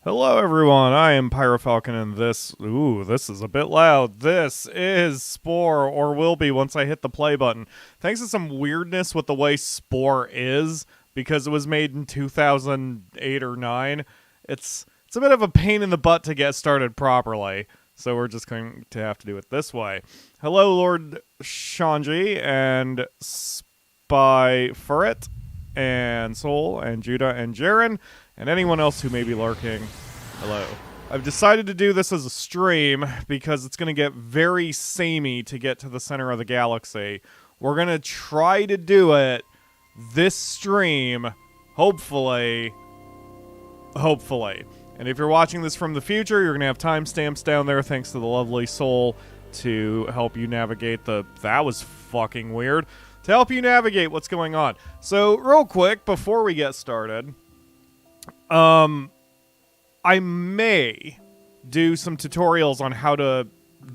Hello everyone, I am PyroFalkon and this is a bit loud. This is Spore, or will be once I hit the play button. Thanks to some weirdness with the way Spore is, because it was made in 2008 or 9, it's a bit of a pain in the butt to get started properly. So we're just going to have to do it this way. Hello Lord Shanji and Spy Furret and Soul and Judah and Jaren and anyone else who may be lurking. Hello. I've decided to do this as a stream because it's going to get very samey to get to the center of the galaxy. We're going to try to do it this stream, hopefully. And if you're watching this from the future, you're going to have timestamps down there thanks to the lovely Soul to help you navigate that was fucking weird. To help you navigate what's going on. So, real quick, before we get started, I may do some tutorials on how to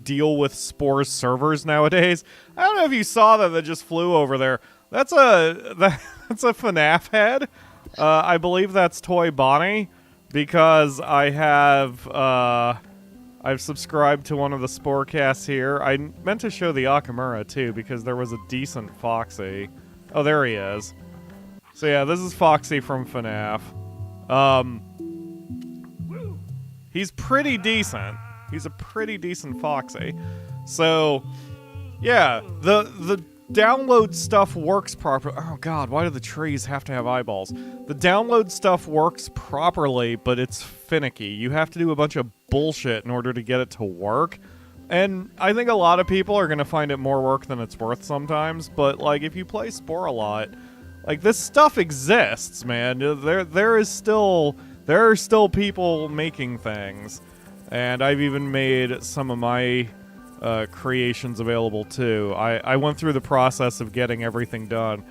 deal with Spore's servers nowadays. I don't know if you saw that just flew over there. That's a FNAF head. I believe that's Toy Bonnie, because I've subscribed to one of the Sporecasts here. I meant to show the Akamura too, because there was a decent Foxy. Oh, there he is. So yeah, this is Foxy from FNAF. He's pretty decent. He's a pretty decent Foxy. So, yeah, the download stuff works properly. Oh god, why do the trees have to have eyeballs? The download stuff works properly, but it's finicky. You have to do a bunch of bullshit in order to get it to work. And I think a lot of people are going to find it more work than it's worth sometimes, but like if you play Spore a lot, like this stuff exists, man. There are still people making things. And I've even made some of my creations available too. I went through the process of getting everything done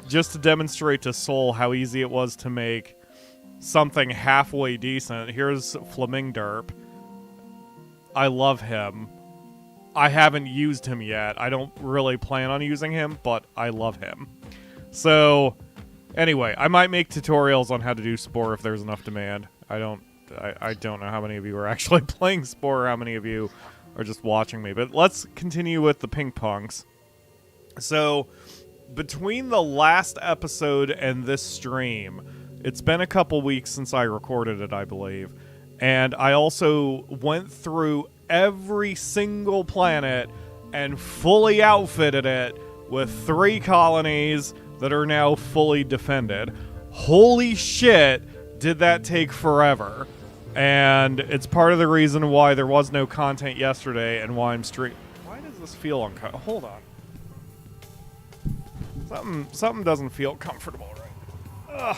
just to demonstrate to Soul how easy it was to make something halfway decent. Here's Flamingderp. I love him. I haven't used him yet. I don't really plan on using him, but I love him. So, anyway, I might make tutorials on how to do Spore if there's enough demand. I don't know how many of you are actually playing Spore or how many of you are just watching me. But let's continue with the Pinkpunks. So, between the last episode and this stream, it's been a couple weeks since I recorded it, I believe. And I also went through every single planet and fully outfitted it with 3 colonies that are now fully defended. Holy shit, did that take forever. And it's part of the reason why there was no content yesterday and why I'm Why does this feel Hold on. Something doesn't feel comfortable right. Ugh.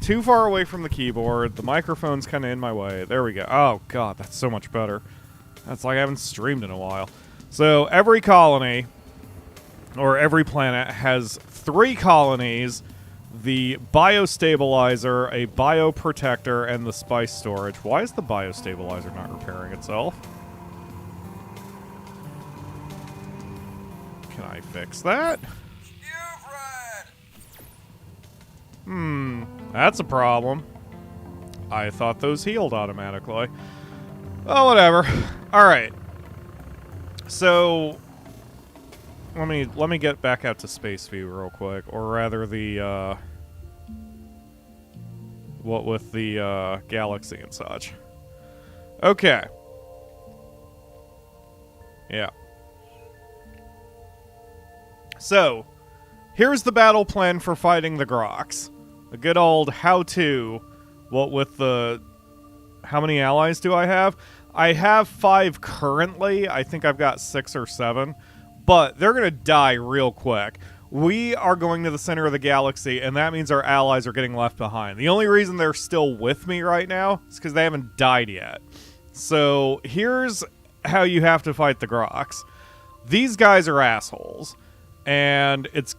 Too far away from the keyboard. The microphone's kind of in my way. There we go. Oh, God, that's so much better. That's like I haven't streamed in a while. So, every colony, or every planet, has 3 colonies, the biostabilizer, a bioprotector, and the spice storage. Why is the biostabilizer not repairing itself? Can I fix that? That's a problem. I thought those healed automatically. Oh, whatever. Alright. So, let me get back out to Space View real quick. Or rather the, what with the, galaxy and such. Okay. Yeah. So, here's the battle plan for fighting the Grox. A good old how-to, what with the... How many allies do I have? I have 5 currently. I think I've got 6 or 7. But they're going to die real quick. We are going to the center of the galaxy, and that means our allies are getting left behind. The only reason they're still with me right now is because they haven't died yet. So, here's how you have to fight the Grox. These guys are assholes. And it's...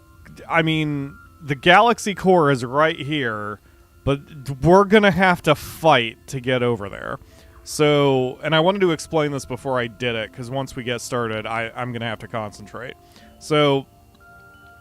I mean, the galaxy core is right here, but we're gonna have to fight to get over there. So, and I wanted to explain this before I did it, because once we get started, I'm gonna have to concentrate. So,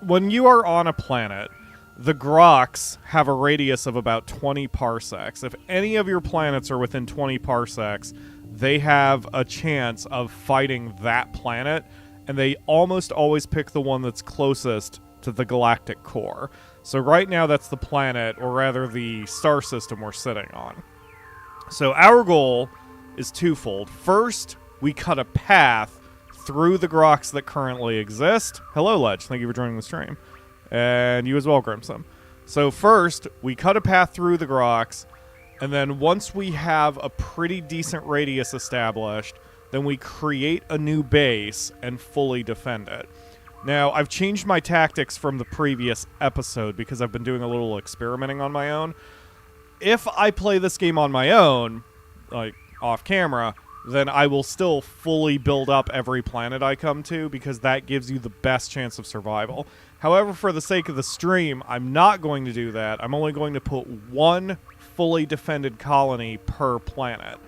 when you are on a planet, the Grox have a radius of about 20 parsecs. If any of your planets are within 20 parsecs, they have a chance of fighting that planet, and they almost always pick the one that's closest to the galactic core. So right now that's the planet, or rather the star system we're sitting on. So our goal is twofold. First, we cut a path through the Grox that currently exist. Hello, Ledge. Thank you for joining the stream. And you as well, Grimson. So first, we cut a path through the Grox, and then once we have a pretty decent radius established, then we create a new base and fully defend it. Now, I've changed my tactics from the previous episode because I've been doing a little experimenting on my own. If I play this game on my own, like off camera, then I will still fully build up every planet I come to because that gives you the best chance of survival. However, for the sake of the stream, I'm not going to do that. I'm only going to put one fully defended colony per planet.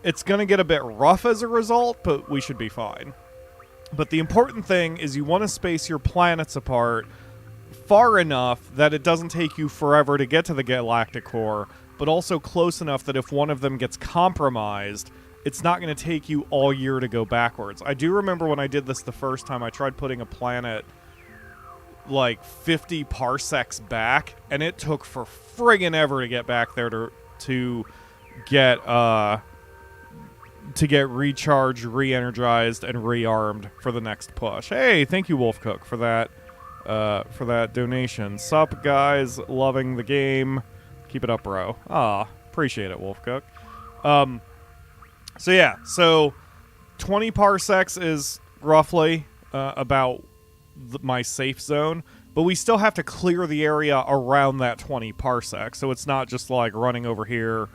It's going to get a bit rough as a result, but we should be fine. But the important thing is you want to space your planets apart far enough that it doesn't take you forever to get to the galactic core, but also close enough that if one of them gets compromised, it's not going to take you all year to go backwards. I do remember when I did this the first time, I tried putting a planet like 50 parsecs back, and it took for friggin' ever to get back there to get recharged, re-energized, and rearmed for the next push. Hey, thank you, Wolfcook, for that donation. Sup, guys? Loving the game. Keep it up, bro. Ah, appreciate it, Wolfcook. So yeah, so 20 parsecs is roughly about my safe zone, but we still have to clear the area around that 20 parsecs, so it's not just like running over here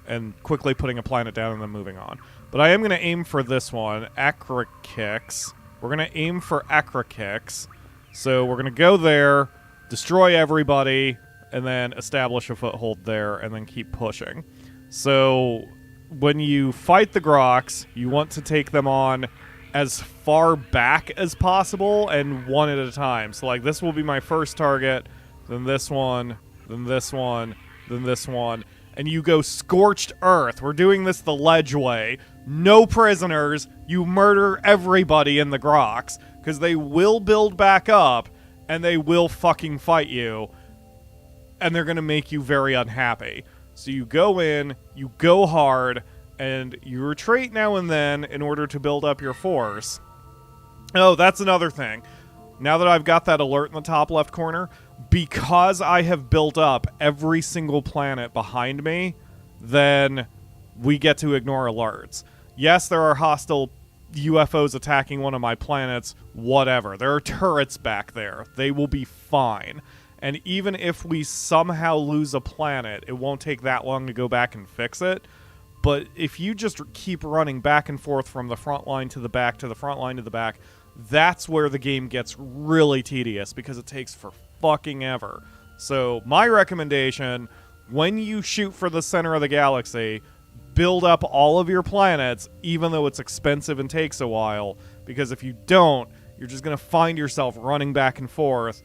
and quickly putting a planet down and then moving on. But I am going to aim for this one, Acrokix. We're going to aim for Acrokix. So we're going to go there, destroy everybody, and then establish a foothold there, and then keep pushing. So when you fight the Grox, you want to take them on as far back as possible and one at a time. So like this will be my first target, then this one, then this one, then this one. And you go scorched earth. We're doing this the Ledge way. No prisoners. You murder everybody in the Grox, because they will build back up, and they will fucking fight you, and they're going to make you very unhappy. So you go in, you go hard, and you retreat now and then in order to build up your force. Oh, that's another thing. Now that I've got that alert in the top left corner, because I have built up every single planet behind me, then we get to ignore alerts. Yes, there are hostile UFOs attacking one of my planets, whatever. There are turrets back there. They will be fine. And even if we somehow lose a planet, it won't take that long to go back and fix it. But if you just keep running back and forth from the front line to the back to the front line to the back, that's where the game gets really tedious because it takes for fucking ever. So my recommendation, when you shoot for the center of the galaxy, build up all of your planets, even though it's expensive and takes a while, because if you don't, you're just going to find yourself running back and forth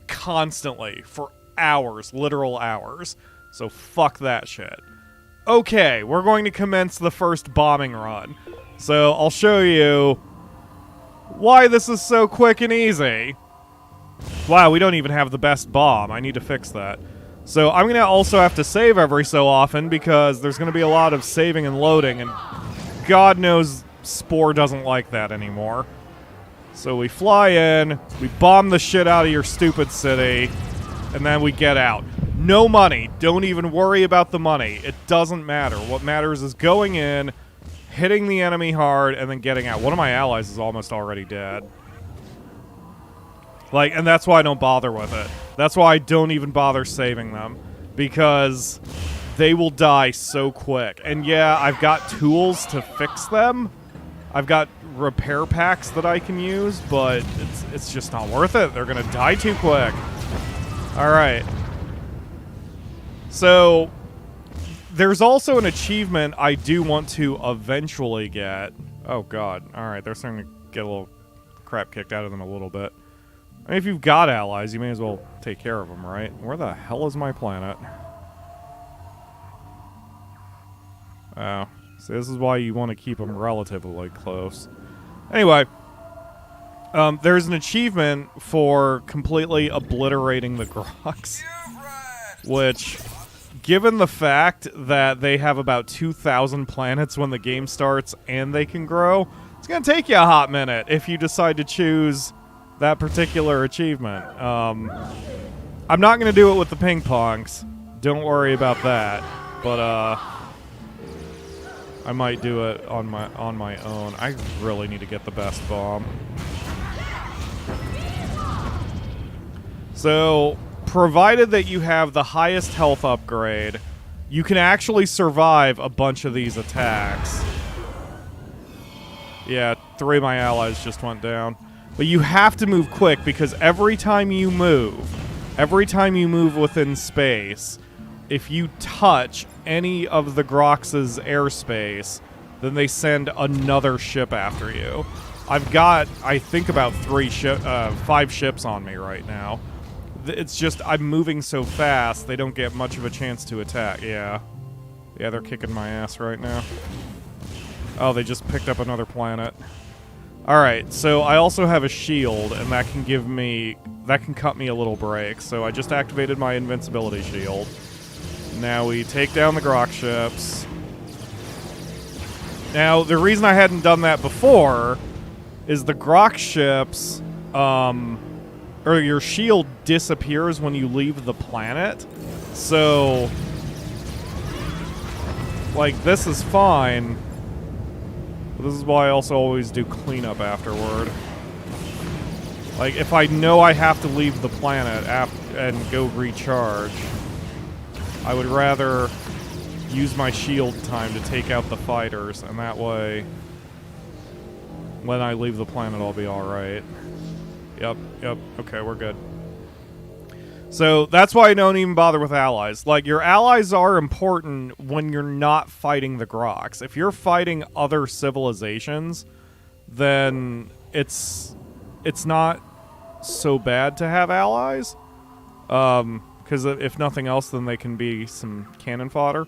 constantly for hours, literal hours. So fuck that shit. Okay, we're going to commence the first bombing run. So I'll show you why this is so quick and easy. Wow, we don't even have the best bomb. I need to fix that. So I'm going to also have to save every so often because there's going to be a lot of saving and loading, and God knows Spore doesn't like that anymore. So we fly in, we bomb the shit out of your stupid city, and then we get out. No money. Don't even worry about the money. It doesn't matter. What matters is going in, hitting the enemy hard, and then getting out. One of my allies is almost already dead. And that's why I don't bother with it. That's why I don't even bother saving them. Because they will die so quick. And yeah, I've got tools to fix them. I've got repair packs that I can use, but it's just not worth it. They're gonna die too quick. Alright. So, there's also an achievement I do want to eventually get. Oh god. Alright, they're starting to get a little crap kicked out of them a little bit. I mean, if you've got allies, you may as well take care of them, right? Where the hell is my planet? Oh. So this is why you want to keep them relatively close. Anyway, there's an achievement for completely obliterating the Grox, which, given the fact that they have about 2,000 planets when the game starts and they can grow, it's going to take you a hot minute if you decide to choose that particular achievement. I'm not going to do it with the Pinkpunks. Don't worry about that. But, I might do it on my own. I really need to get the best bomb. So, provided that you have the highest health upgrade, you can actually survive a bunch of these attacks. Yeah, 3 of my allies just went down. But you have to move quick because every time you move within space, if you touch any of the Grox's airspace, then they send another ship after you. I've got, I think, about 5 ships on me right now. It's just, I'm moving so fast, they don't get much of a chance to attack. Yeah, they're kicking my ass right now. Oh, they just picked up another planet. Alright, so I also have a shield, and that can cut me a little break. So I just activated my invincibility shield. Now we take down the Grox ships. Now, the reason I hadn't done that before is the Grox ships, or your shield disappears when you leave the planet. So, like, this is fine. But this is why I also always do cleanup afterward. Like, if I know I have to leave the planet and go recharge, I would rather use my shield time to take out the fighters, and that way, when I leave the planet, I'll be alright. Yep, okay, we're good. So, that's why I don't even bother with allies. Like, your allies are important when you're not fighting the Grox. If you're fighting other civilizations, then it's not so bad to have allies. Because if nothing else, then they can be some cannon fodder.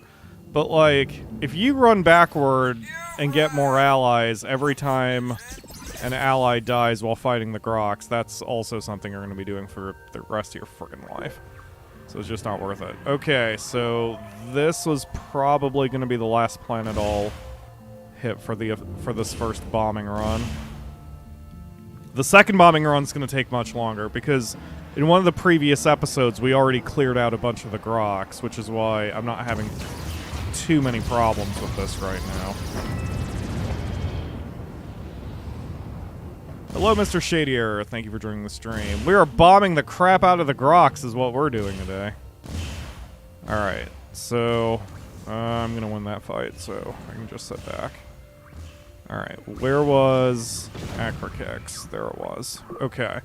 But, like, if you run backward and get more allies every time an ally dies while fighting the Grox, that's also something you're going to be doing for the rest of your freaking life. So it's just not worth it. Okay, so this was probably going to be the last planet I'll hit for this first bombing run. The second bombing run is going to take much longer because in one of the previous episodes we already cleared out a bunch of the Grox, which is why I'm not having too many problems with this right now. Hello, Mr. Shadier. Thank you for joining the stream. We are bombing the crap out of the Grox is what we're doing today. Alright, so I'm going to win that fight, so I can just sit back. Alright, where was Acrokex? There it was. Okay.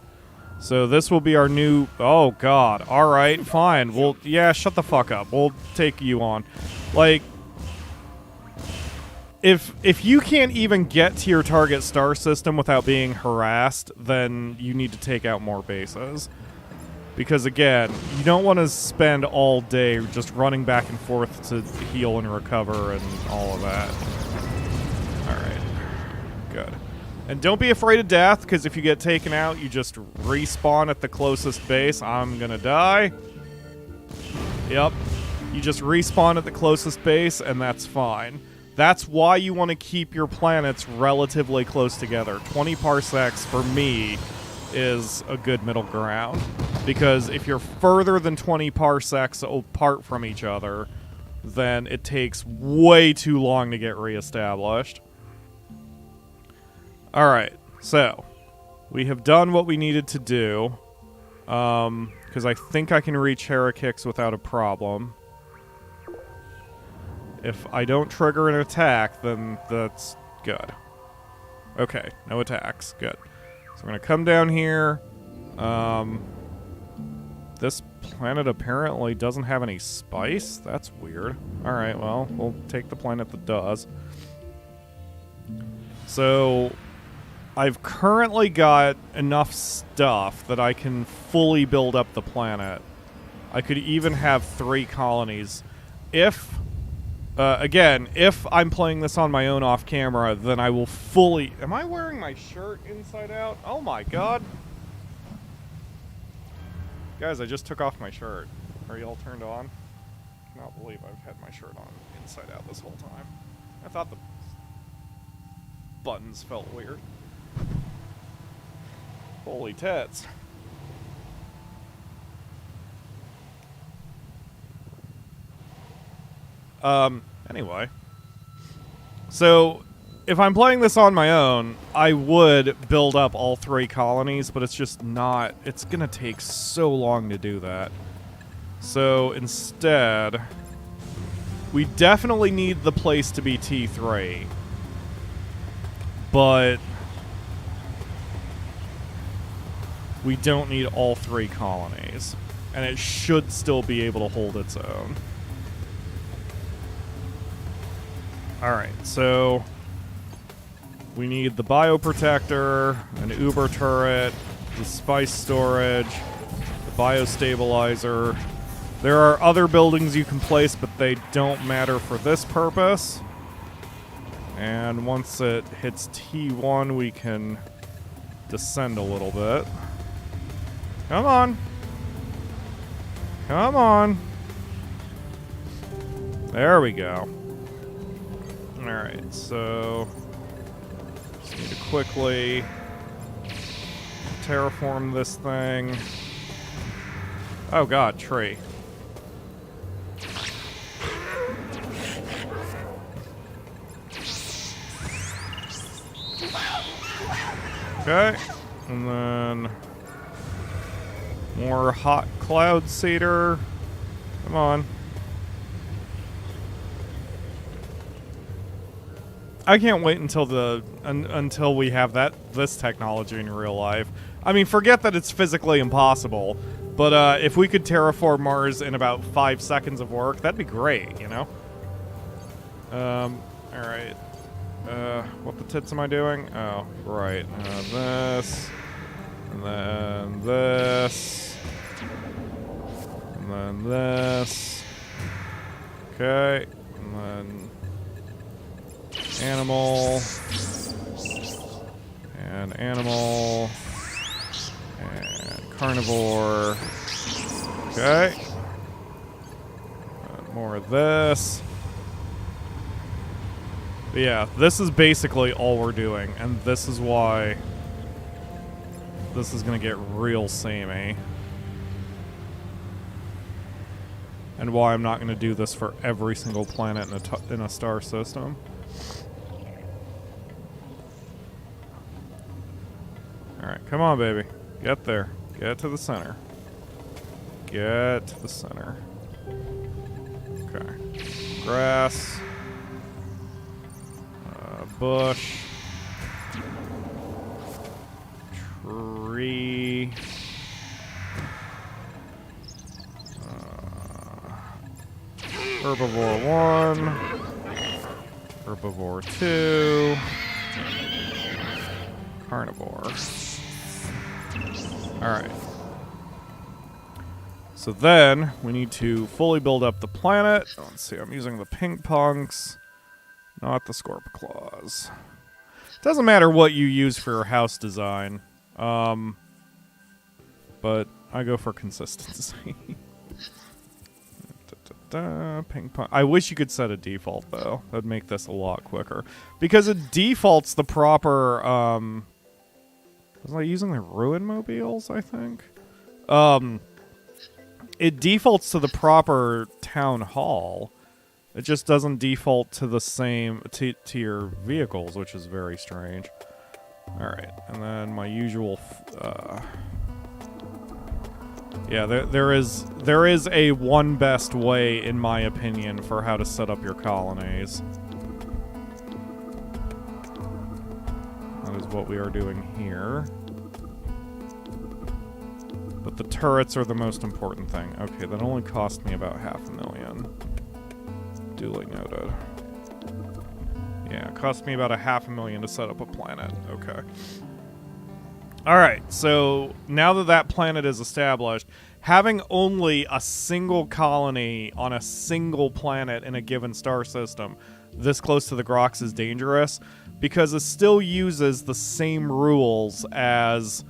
So this will be our new... Oh, God. Alright, fine. Well, yeah, shut the fuck up. We'll take you on. Like... If you can't even get to your target star system without being harassed, then you need to take out more bases. Because again, you don't want to spend all day just running back and forth to heal and recover and all of that. Alright. Good. And don't be afraid of death, because if you get taken out, you just respawn at the closest base. I'm gonna die. Yep. You just respawn at the closest base, and that's fine. That's why you want to keep your planets relatively close together. 20 parsecs, for me, is a good middle ground. Because if you're further than 20 parsecs apart from each other, then it takes way too long to get reestablished. Alright, so we have done what we needed to do. Because I think I can reach Herakix without a problem. If I don't trigger an attack, then that's good. Okay, no attacks. Good. So we're going to come down here. This planet apparently doesn't have any spice. That's weird. Alright, well, we'll take the planet that does. So, I've currently got enough stuff that I can fully build up the planet. I could even have 3 colonies. If, again, if I'm playing this on my own off camera, then I will fully... Am I wearing my shirt inside out? Oh my god. Guys, I just took off my shirt. Are y'all turned on? I cannot believe I've had my shirt on inside out this whole time. I thought the buttons felt weird. Holy tits. Anyway. So, if I'm playing this on my own, I would build up all 3 colonies, but it's just not... It's gonna take so long to do that. So, instead... We definitely need the place to be T3. But... we don't need all 3 colonies. And it should still be able to hold its own. Alright, so... we need the bioprotector, an uber turret, the spice storage, the biostabilizer. There are other buildings you can place, but they don't matter for this purpose. And once it hits T1, we can descend a little bit. Come on. Come on. There we go. Alright, so... just need to quickly terraform this thing. Oh god, tree. Okay, and then more hot cloud seeder. Come on. I can't wait until until we have this technology in real life. I mean, forget that it's physically impossible, but if we could terraform Mars in about 5 seconds of work, that'd be great, you know? Alright. What the tits am I doing? Oh, right. This. And then this. And then this. Okay. And then... animal. And animal. And carnivore. Okay. And more of this. But yeah, this is basically all we're doing, and this is why this is gonna get real samey. And why I'm not gonna do this for every single planet in a star system. Alright, come on, baby. Get there. Get to the center. Get to the center. Okay. Grass. Bush. Tree. Herbivore 1. Herbivore 2. Carnivore. Alright. So then, we need to fully build up the planet. Let's see, I'm using the Pinkpunks, not the Scorp Claws. Doesn't matter what you use for your house design. But I go for consistency. Pinkpunk. I wish you could set a default, though. That'd make this a lot quicker. Because it defaults the proper, was I using the Ruin Mobiles, I think? It defaults to the proper town hall. It just doesn't default to the same, to your vehicles, which is very strange. Alright, and then my usual, yeah, there is a one best way, in my opinion, for how to set up your colonies. That is what we are doing here. But the turrets are the most important thing. Okay, that only cost me about $500,000. Duly noted. Yeah, it cost me about $500,000 to set up a planet. Okay. Alright, so now that that planet is established, having only a single colony on a single planet in a given star system this close to the Grox is dangerous, because it still uses the same rules as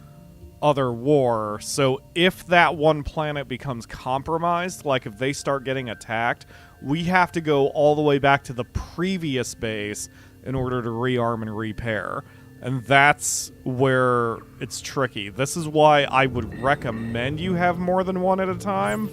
other war. So if that one planet becomes compromised, like if they start getting attacked, we have to go all the way back to the previous base in order to rearm and repair. And that's where it's tricky. This is why I would recommend you have more than one at a time.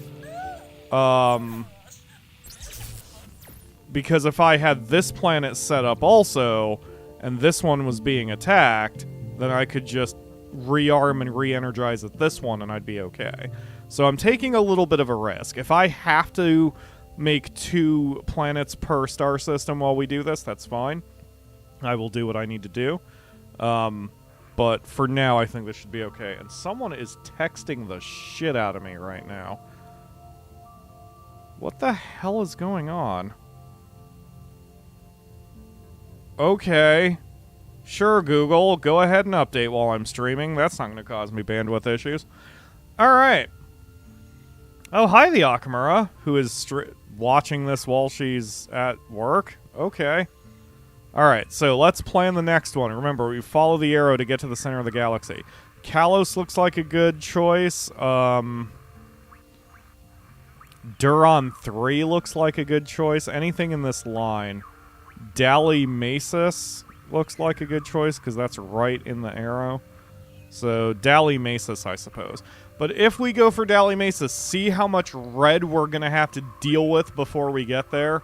Because if I had this planet set up also, and this one was being attacked, then I could just rearm and re-energize at this one and I'd be okay. So I'm taking a little bit of a risk. If I have to make 2 planets per star system while we do this, that's fine. I will do what I need to do. But for now, I think this should be okay. And someone is texting the shit out of me right now. What the hell is going on? Okay. Sure, Google. Go ahead and update while I'm streaming. That's not going to cause me bandwidth issues. Alright. Oh, hi, the Akamura, who is watching this while she's at work. Okay. Alright, so let's plan the next one. Remember, we follow the arrow to get to the center of the galaxy. Kalos looks like a good choice. Duron 3 looks like a good choice. Anything in this line. Dalimasis looks like a good choice, because that's right in the arrow. So, Dalimasis, I suppose. But if we go for Dalimasis, see how much red we're going to have to deal with before we get there?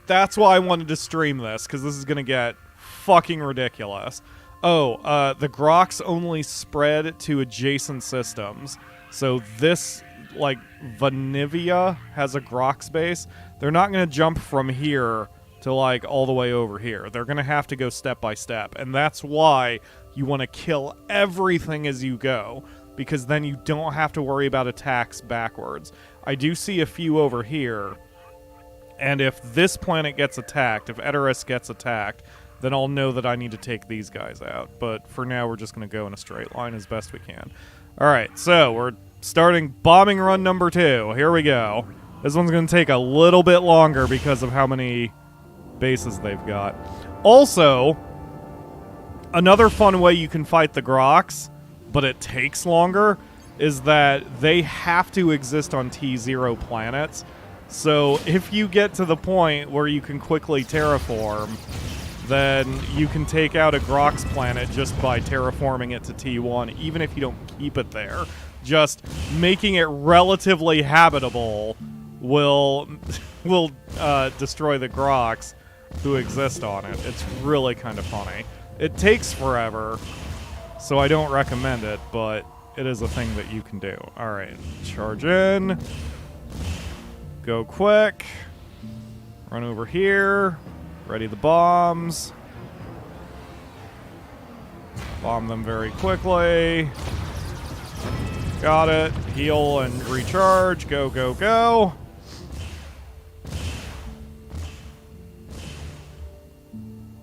That's why I wanted to stream this, because this is going to get fucking ridiculous. Oh, the Grox only spread to adjacent systems. So this, like, Vanivia has a Grox base. They're not going to jump from here to, like, all the way over here. They're going to have to go step by step. And that's why you want to kill everything as you go, because then you don't have to worry about attacks backwards. I do see a few over here. And if this planet gets attacked, if Edoras gets attacked, then I'll know that I need to take these guys out. But for now, we're just going to go in a straight line as best we can. Alright, so we're starting bombing run number 2. Here we go. This one's going to take a little bit longer because of how many bases they've got. Also, another fun way you can fight the Grox, but it takes longer, is that they have to exist on T0 planets. So if you get to the point where you can quickly terraform, then you can take out a Grox planet just by terraforming it to T1, even if you don't keep it there. Just making it relatively habitable will destroy the Grox who exist on it. It's really kind of funny. It takes forever, so I don't recommend it, but it is a thing that you can do. Alright, charge in. Go quick. Run over here. Ready the bombs. Bomb them very quickly. Got it. Heal and recharge. Go, go, go.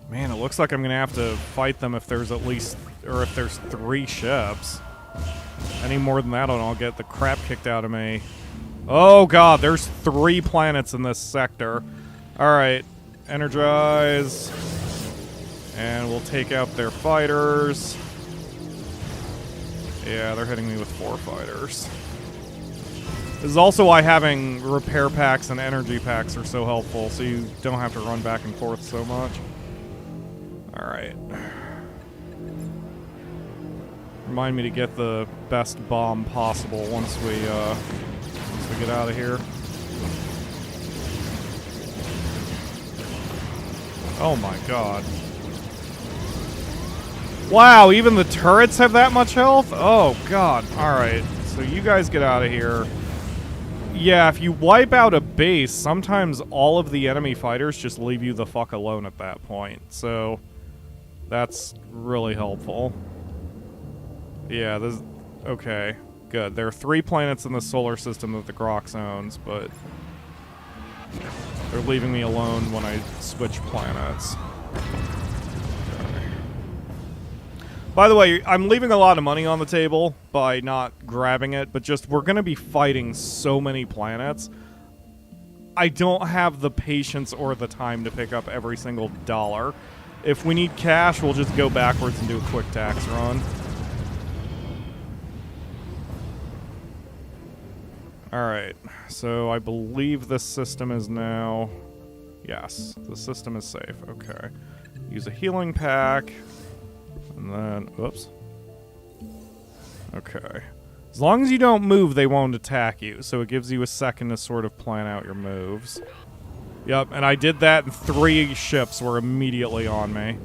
Man, it looks like I'm going to have to fight them if there's at least, or if there's 3 ships. Any more than that and I'll get the crap kicked out of me. Oh god, there's 3 planets in this sector. Alright, energize. And we'll take out their fighters. Yeah, they're hitting me with 4 fighters. This is also why having repair packs and energy packs are so helpful, so you don't have to run back and forth so much. Alright. Remind me to get the best bomb possible once we get out of here. Oh my god. Wow, even the turrets have that much health? Oh god. Alright, so you guys get out of here. Yeah, if you wipe out a base, sometimes all of the enemy fighters just leave you the fuck alone at that point. So, that's really helpful. Yeah, this... Okay, good. There are 3 planets in the solar system that the Grox owns, but... They're leaving me alone when I switch planets. By the way, I'm leaving a lot of money on the table by not grabbing it, but just we're going to be fighting so many planets. I don't have the patience or the time to pick up every single dollar. If we need cash, we'll just go backwards and do a quick tax run. Alright, so I believe this system is now... Yes, the system is safe. Okay. Use a healing pack. And then, whoops. Okay. As long as you don't move, they won't attack you, so it gives you a second to sort of plan out your moves. Yep, and I did that, and 3 ships were immediately on me.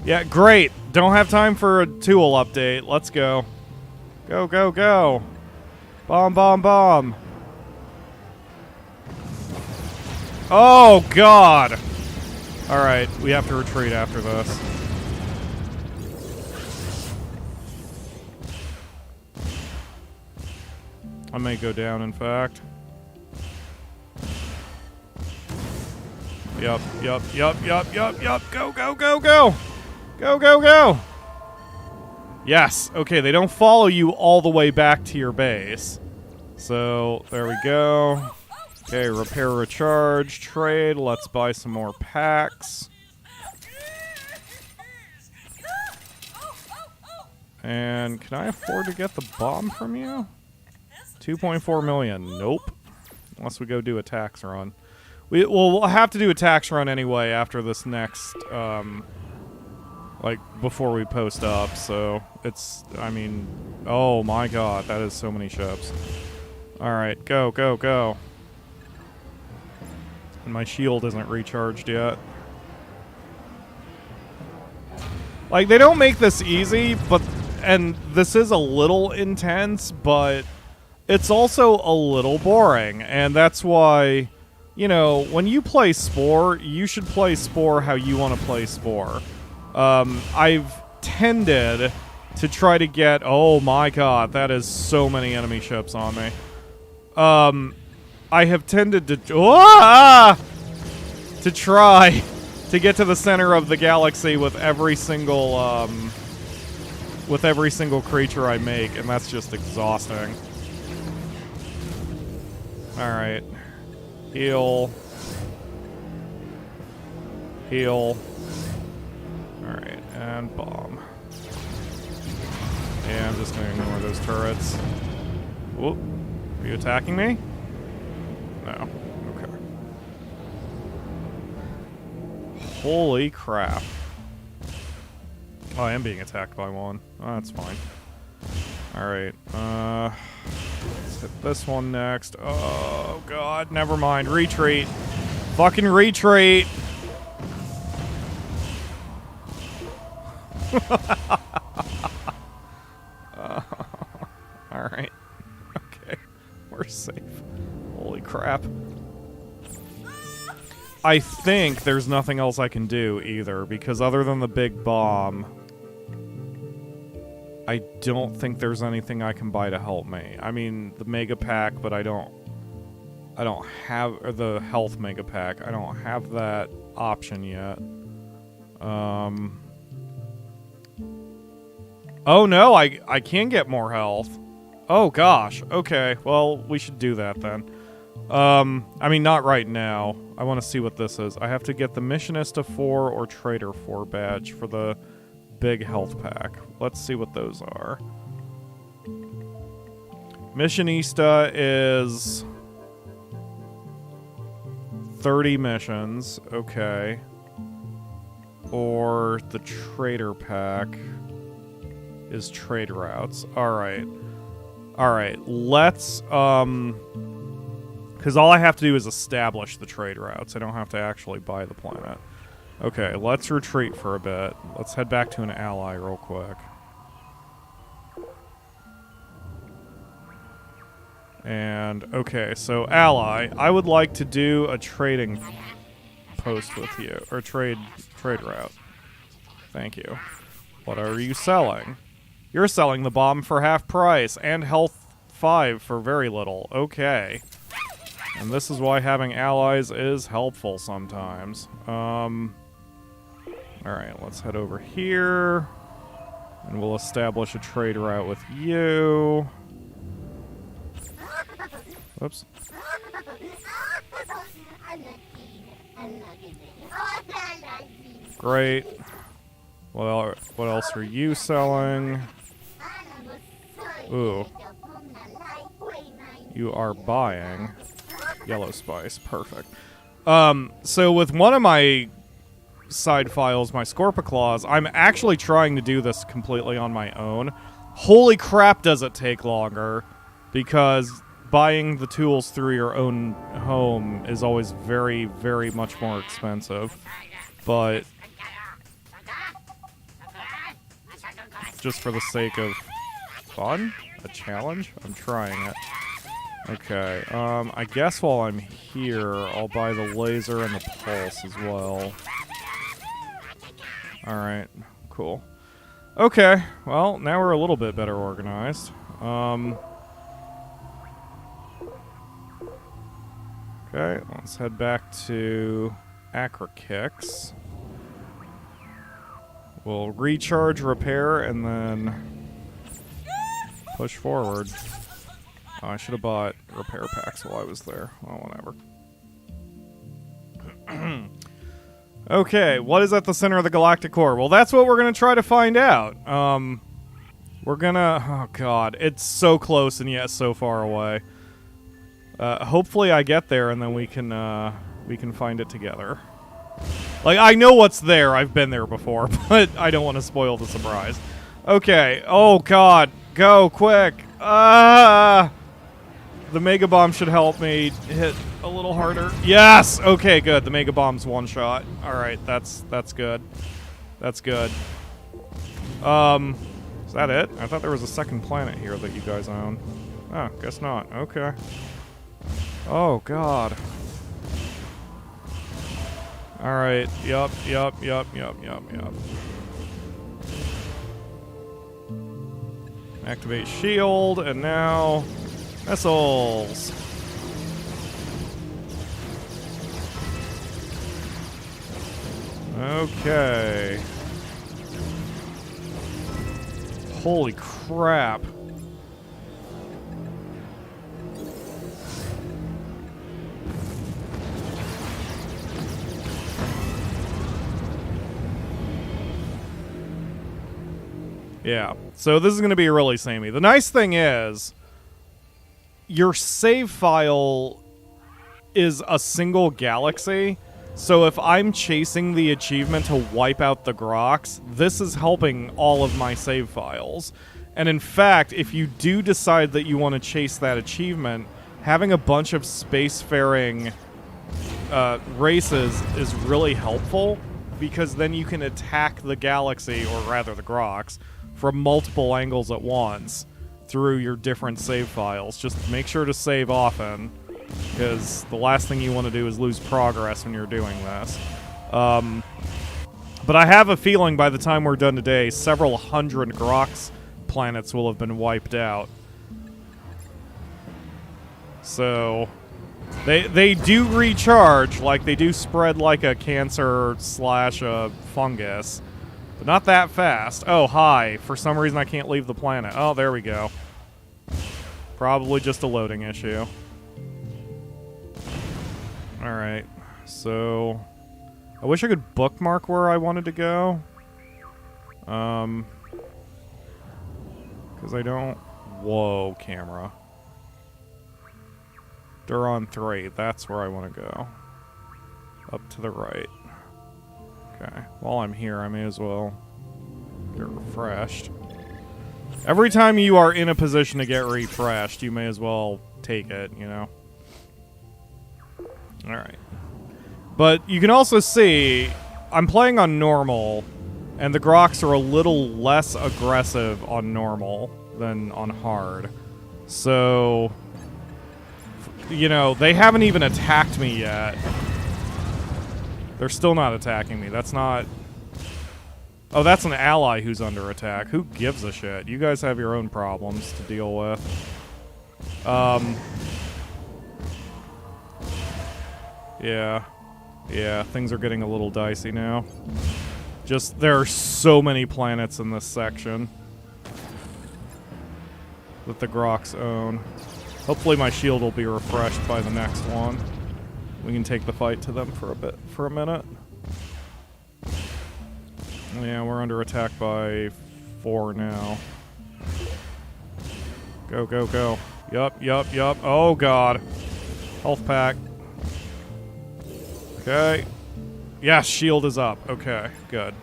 Yeah, great. Don't have time for a tool update. Let's go. Go, go, go. Bomb, bomb, bomb. Oh, God. Alright, we have to retreat after this. I may go down, in fact. Yup, yup, yup, yup, yup, yup. Go, go, go, go! Go, go, go! Yes, okay, they don't follow you all the way back to your base. So, there we go. Okay, repair, recharge, trade. Let's buy some more packs. And can I afford to get the bomb from you? 2.4 million. Nope. Unless we go do a tax run. We'll have to do a tax run anyway after this next, like, before we post up, so it's, I mean, oh my god, that is so many ships. Alright, go, go, go. And my shield isn't recharged yet. Like, they don't make this easy, but, and this is a little intense, but it's also a little boring, and that's why, you know, when you play Spore, you should play Spore how you want to play Spore. I've tended to try to get... Oh my god, that is so many enemy ships on me. I have tended to... to try to get to the center of the galaxy with every single, creature I make, and that's just exhausting. Alright. Heal. Heal. Alright, and bomb. Yeah, I'm just gonna ignore those turrets. Whoop. Are you attacking me? No. Okay. Holy crap. Oh, I am being attacked by one. Oh, that's fine. Alright, let's hit this one next. Oh, God, never mind. Retreat. Fucking retreat! Alright. Okay. We're safe. Holy crap. I think there's nothing else I can do, either, because other than the big bomb... I don't think there's anything I can buy to help me. I mean, the Mega Pack, but I don't have... Or the Health Mega Pack. I don't have that option yet. Oh no, I can get more health. Oh gosh, okay. Well, we should do that then. I mean, not right now. I want to see what this is. I have to get the Missionista 4 or Trader 4 badge for the big health pack. Let's see what those are. Missionista is 30 missions. Okay. Or the Trader pack is trade routes. Alright. Alright, let's, because all I have to do is establish the trade routes. I don't have to actually buy the planet. Okay, let's retreat for a bit. Let's head back to an ally real quick. And, okay, so ally, I would like to do a trading post with you, or trade route. Thank you. What are you selling? You're selling the bomb for half price, and health 5 for very little. Okay. And this is why having allies is helpful sometimes. Alright, let's head over here. And we'll establish a trade route with you. Whoops. Great. Well, what else are you selling? Ooh. You are buying yellow spice. Perfect. So with one of my side files, my Scorpiclaws, I'm actually trying to do this completely on my own. Holy crap, does it take longer, because buying the tools through your own home is always very, very much more expensive. But just for the sake of fun? A challenge? I'm trying it. Okay, I guess while I'm here, I'll buy the laser and the pulse as well. Alright, cool. Okay, well, now we're a little bit better organized. Okay, let's head back to Acrokix. We'll recharge, repair, and then push forward. Oh, I should have bought repair packs while I was there. Well, whatever. Okay, what is at the center of the galactic core? Well, that's what we're going to try to find out. We're gonna... Oh, God. It's so close and yet so far away. Hopefully I get there and then we can find it together. Like, I know what's there. I've been there before, but I don't want to spoil the surprise. Okay. Oh, God. Go, quick. The Mega Bomb should help me hit a little harder. Yes! Okay, good. The Mega Bomb's one shot. Alright, that's good. That's good. Is that it? I thought there was a second planet here that you guys own. Oh, guess not. Okay. Oh, God. Alright, yup. Activate shield, and now... missiles! Okay. Holy crap. Yeah, so this is going to be really samey. The nice thing is, your save file is a single galaxy, so if I'm chasing the achievement to wipe out the Grox, this is helping all of my save files. And in fact, if you do decide that you want to chase that achievement, having a bunch of spacefaring races is really helpful, because then you can attack the galaxy, or rather the Grox, from multiple angles at once through your different save files. Just make sure to save often, because the last thing you want to do is lose progress when you're doing this. But I have a feeling by the time we're done today, several hundred Grox planets will have been wiped out. So they do recharge, like they do spread like a cancer slash a fungus. But not that fast. Oh, hi. For some reason I can't leave the planet. Oh, there we go. Probably just a loading issue. Alright. So... I wish I could bookmark where I wanted to go. Because I don't... Whoa, camera. Duron 3. That's where I want to go. Up to the right. Okay. While I'm here, I may as well get refreshed. Every time you are in a position to get refreshed, you may as well take it, you know? Alright. But you can also see, I'm playing on normal, and the Grox are a little less aggressive on normal than on hard. So, you know, they haven't even attacked me yet. They're still not attacking me. That's not... Oh, that's an ally who's under attack. Who gives a shit? You guys have your own problems to deal with. Yeah. Yeah, things are getting a little dicey now. Just, there are so many planets in this section that the Grox own. Hopefully my shield will be refreshed by the next one. We can take the fight to them for a minute. Yeah, we're under attack by 4 now. Go, go, go. Yup, yup, yup. Oh, God. Health pack. Okay. Yeah, shield is up. Okay, good.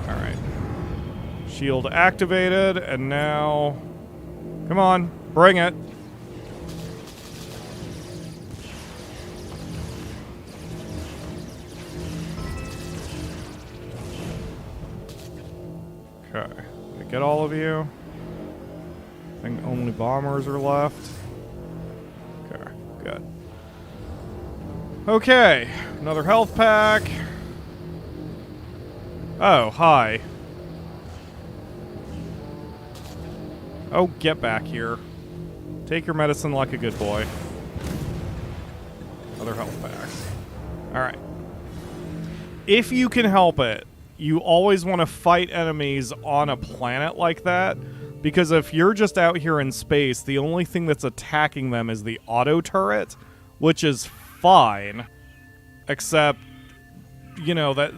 Alright. Shield activated, and now... Come on, bring it. Okay. Did I get all of you? I think only bombers are left. Okay, good. Okay, another health pack. Oh, hi. Oh, get back here. Take your medicine like a good boy. Another health pack. Alright. If you can help it, you always want to fight enemies on a planet like that, because if you're just out here in space, the only thing that's attacking them is the auto turret, which is fine, except, you know, that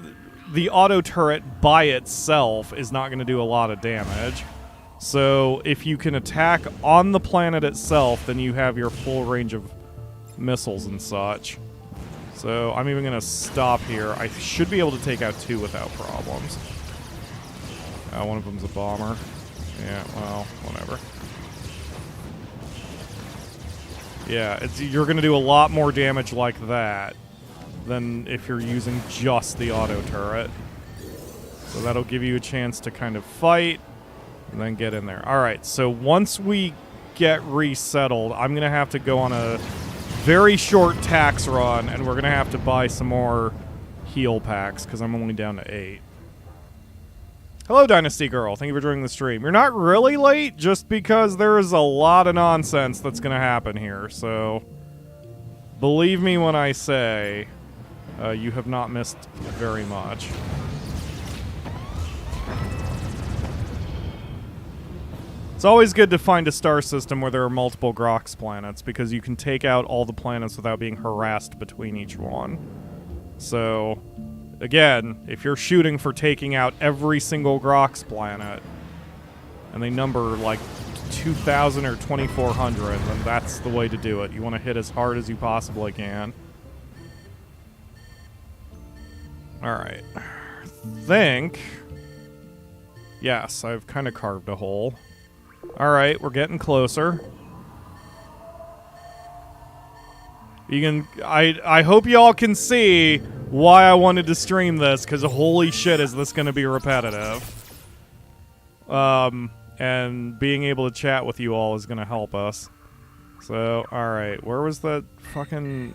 the auto turret by itself is not going to do a lot of damage. So if you can attack on the planet itself, then you have your full range of missiles and such. So I'm even going to stop here. I should be able to take out 2 without problems. One of them's a bomber. Yeah, well, whatever. Yeah, you're going to do a lot more damage like that than if you're using just the auto turret. So that'll give you a chance to kind of fight and then get in there. Alright, so once we get resettled, I'm going to have to go on a very short tax run, and we're going to have to buy some more heal packs, because I'm only down to 8. Hello, Dynasty Girl. Thank you for joining the stream. You're not really late, just because there is a lot of nonsense that's going to happen here, so believe me when I say you have not missed very much. It's always good to find a star system where there are multiple Grox planets, because you can take out all the planets without being harassed between each one. So, again, if you're shooting for taking out every single Grox planet, and they number like 2,000 or 2,400, then that's the way to do it. You want to hit as hard as you possibly can. Alright. I think... Yes, I've kind of carved a hole. Alright, we're getting closer. You can... I hope y'all can see why I wanted to stream this, because holy shit is this going to be repetitive. And being able to chat with you all is going to help us. So, alright, where was that fucking...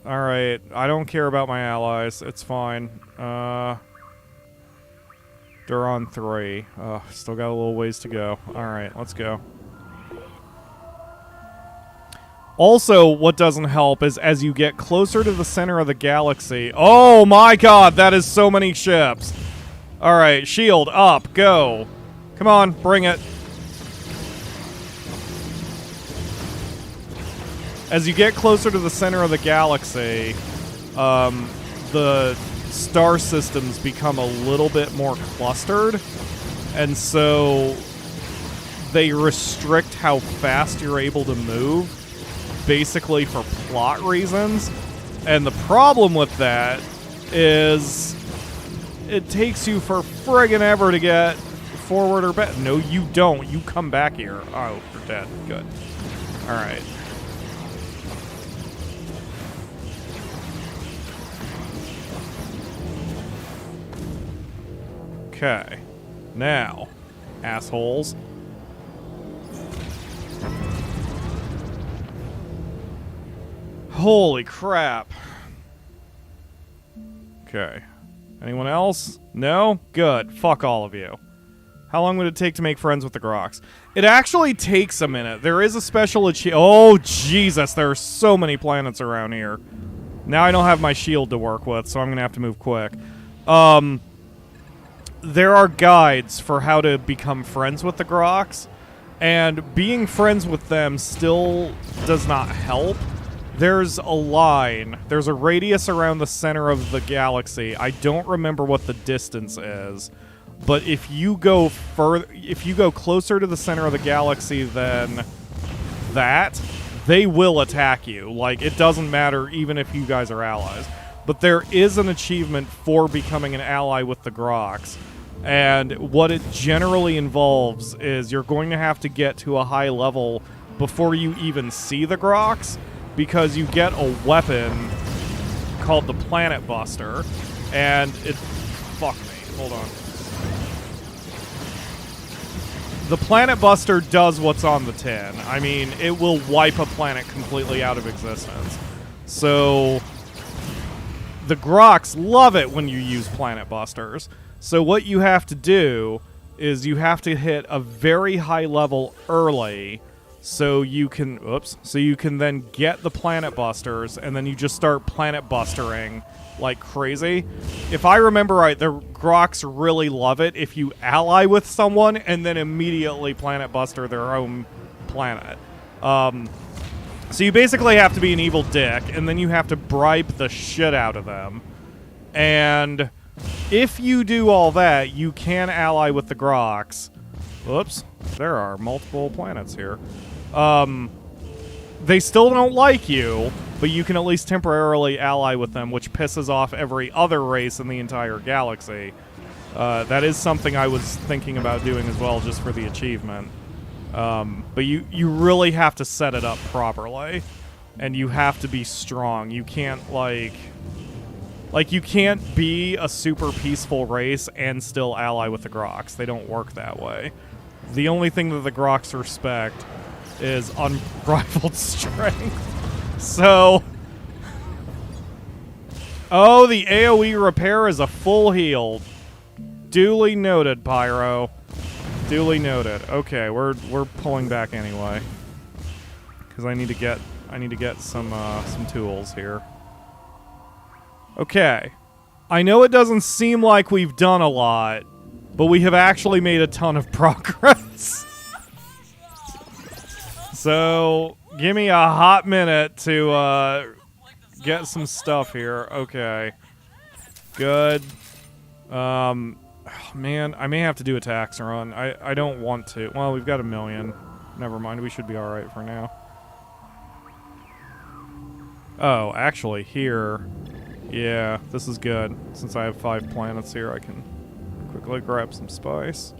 Alright, I don't care about my allies, it's fine. Duron 3. Still got a little ways to go. Alright, let's go. Also, what doesn't help is as you get closer to the center of the galaxy... Oh my god, that is so many ships! Alright, shield up, go! Come on, bring it. As you get closer to the center of the galaxy, the star systems become a little bit more clustered, and so they restrict how fast you're able to move, basically for plot reasons. And the problem with that is it takes you for friggin' ever to get forward or back. No, you don't. You come back here. Oh, you're dead. Good. Alright. Okay. Now, assholes. Holy crap. Okay. Anyone else? No? Good. Fuck all of you. How long would it take to make friends with the Grox? It actually takes a minute. There is a special achievement. Oh, Jesus. There are so many planets around here. Now I don't have my shield to work with, so I'm going to have to move quick. There are guides for how to become friends with the Grox, and being friends with them still does not help. There's a line. There's a radius around the center of the galaxy. I don't remember what the distance is, but if you go closer to the center of the galaxy than that, they will attack you. Like, it doesn't matter even if you guys are allies. But there is an achievement for becoming an ally with the Grox. And what it generally involves is you're going to have to get to a high level before you even see the Grox, because you get a weapon called the Planet Buster, and it... Fuck me. Hold on. The Planet Buster does what's on the tin. I mean, it will wipe a planet completely out of existence. So, the Grox love it when you use Planet Busters. So what you have to do is you have to hit a very high level early so you can then get the Planet Busters, and then you just start Planet Bustering like crazy. If I remember right, the Grox really love it if you ally with someone and then immediately Planet Buster their own planet. So you basically have to be an evil dick, and then you have to bribe the shit out of them. And if you do all that, you can ally with the Grox. Whoops. There are multiple planets here. They still don't like you, but you can at least temporarily ally with them, which pisses off every other race in the entire galaxy. That is something I was thinking about doing as well, just for the achievement. But you really have to set it up properly, and you have to be strong. You can't, like, you can't be a super peaceful race and still ally with the Grox. They don't work that way. The only thing that the Grox respect is unrivaled strength. So... Oh, the AoE repair is a full heal. Duly noted, Pyro. Duly noted. Okay, we're pulling back anyway. Because I need to get some tools here. Okay. I know it doesn't seem like we've done a lot, but we have actually made a ton of progress. So, give me a hot minute to get some stuff here. Okay. Good. Oh, man, I may have to do a tax run. I don't want to. Well, we've got 1 million. Never mind, we should be alright for now. Oh, actually, here... Yeah, this is good. Since I have 5 planets here, I can quickly grab some spice.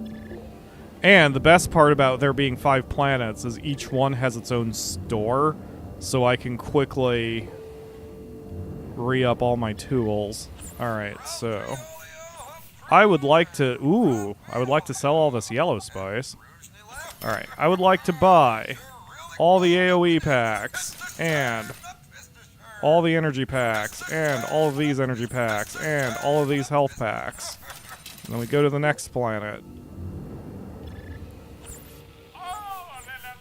And the best part about there being 5 planets is each one has its own store, so I can quickly re-up all my tools. Alright, so... I would like to... Ooh, I would like to sell all this yellow spice. Alright, I would like to buy all the AoE packs, and... all the energy packs, and all of these energy packs, and all of these health packs. And then we go to the next planet.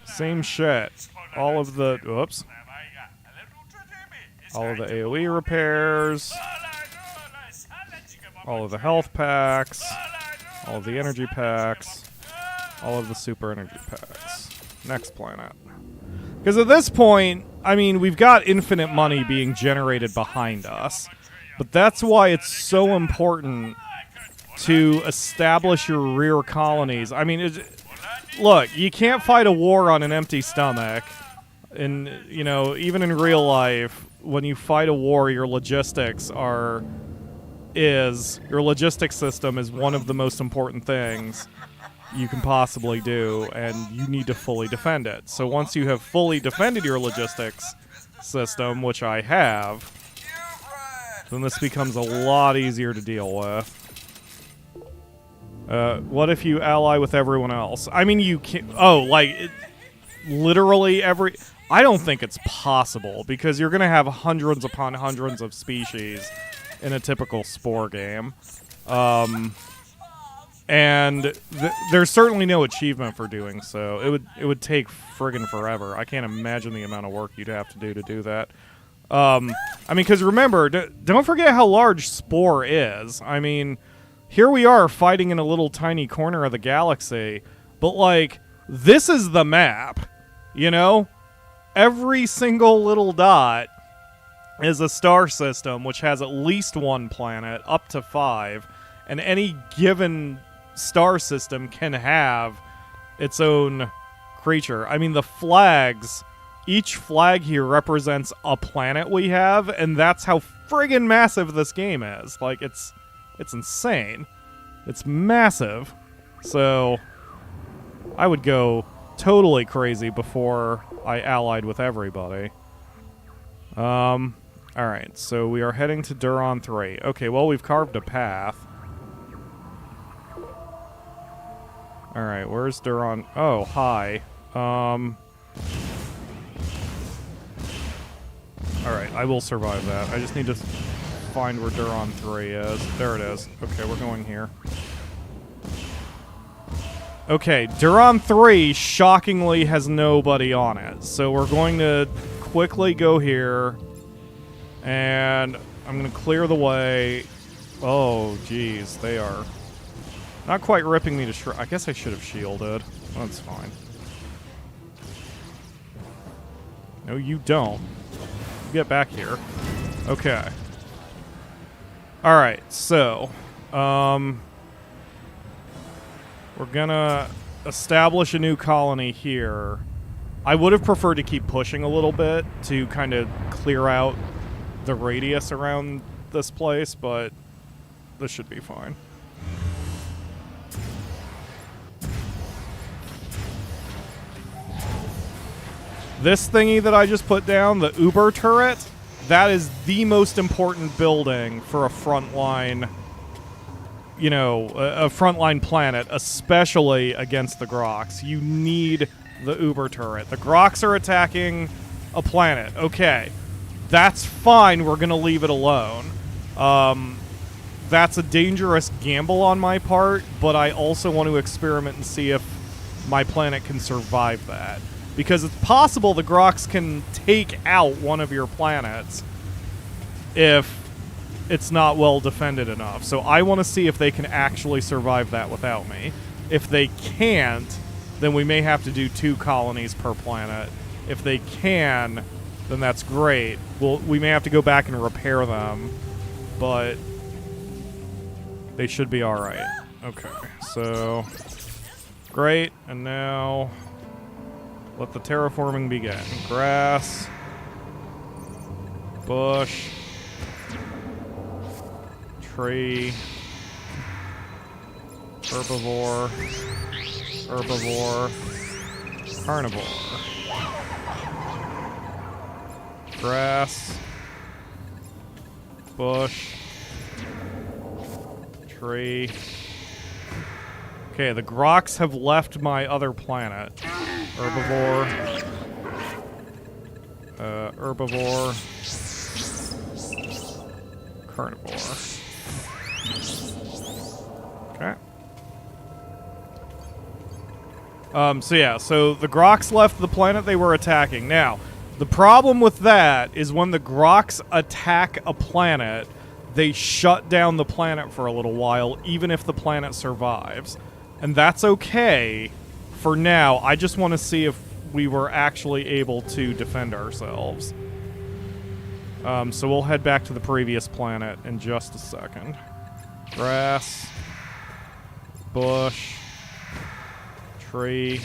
Same shit. All of the... Oops. All of the AoE repairs. All of the health packs. All of the energy packs. All of the super energy packs. Next planet. Because at this point, I mean, we've got infinite money being generated behind us. But that's why it's so important to establish your rear colonies. I mean, look, you can't fight a war on an empty stomach. And, you know, even in real life, when you fight a war, your logistics system is one of the most important things you can possibly do, and you need to fully defend it. So once you have fully defended your logistics system, which I have, then this becomes a lot easier to deal with. What if you ally with everyone else? I mean, you can't... Oh, like, literally every... I don't think it's possible, because you're going to have hundreds upon hundreds of species in a typical Spore game. And there's certainly no achievement for doing so. It would take friggin' forever. I can't imagine the amount of work you'd have to do that. I mean, because remember, don't forget how large Spore is. I mean, here we are fighting in a little tiny corner of the galaxy, but, like, this is the map, you know? Every single little dot is a star system, which has at least one planet, up to 5, and any given star system can have its own creature. I mean, the flags, each flag here represents a planet we have, and that's how friggin' massive this game is. Like, it's insane. It's massive. So, I would go totally crazy before I allied with everybody. Alright, so we are heading to Duron 3. Okay, well, we've carved a path. Alright, where's Duron? Oh, hi. Alright, I will survive that. I just need to find where Duron 3 is. There it is. Okay, we're going here. Okay, Duron 3 shockingly has nobody on it. So we're going to quickly go here. And I'm going to clear the way. Oh, geez, they are not quite ripping me to shreds. I guess I should have shielded. That's fine. No, you don't. You get back here. Okay. Alright, so we're gonna establish a new colony here. I would have preferred to keep pushing a little bit to kind of clear out the radius around this place, but this should be fine. This thingy that I just put down, the Uber turret, that is the most important building for a frontline, you know, a frontline planet, especially against the Grox. You need the Uber turret. The Grox are attacking a planet. Okay, that's fine. We're going to leave it alone. That's a dangerous gamble on my part, but I also want to experiment and see if my planet can survive that. Because it's possible the Grox can take out one of your planets if it's not well defended enough. So I want to see if they can actually survive that without me. If they can't, then we may have to do 2 colonies per planet. If they can, then that's great. We may have to go back and repair them, but they should be alright. Okay, so great, and now let the terraforming begin. Grass, bush, tree, herbivore, carnivore, grass, bush, tree. Okay, the Grox have left my other planet. Herbivore. Herbivore. Carnivore. Okay. So yeah, so the Grox left the planet they were attacking. Now, the problem with that is when the Grox attack a planet, they shut down the planet for a little while, even if the planet survives. And that's okay for now. I just want to see if we were actually able to defend ourselves. So we'll head back to the previous planet in just a second. Grass. Bush. Tree.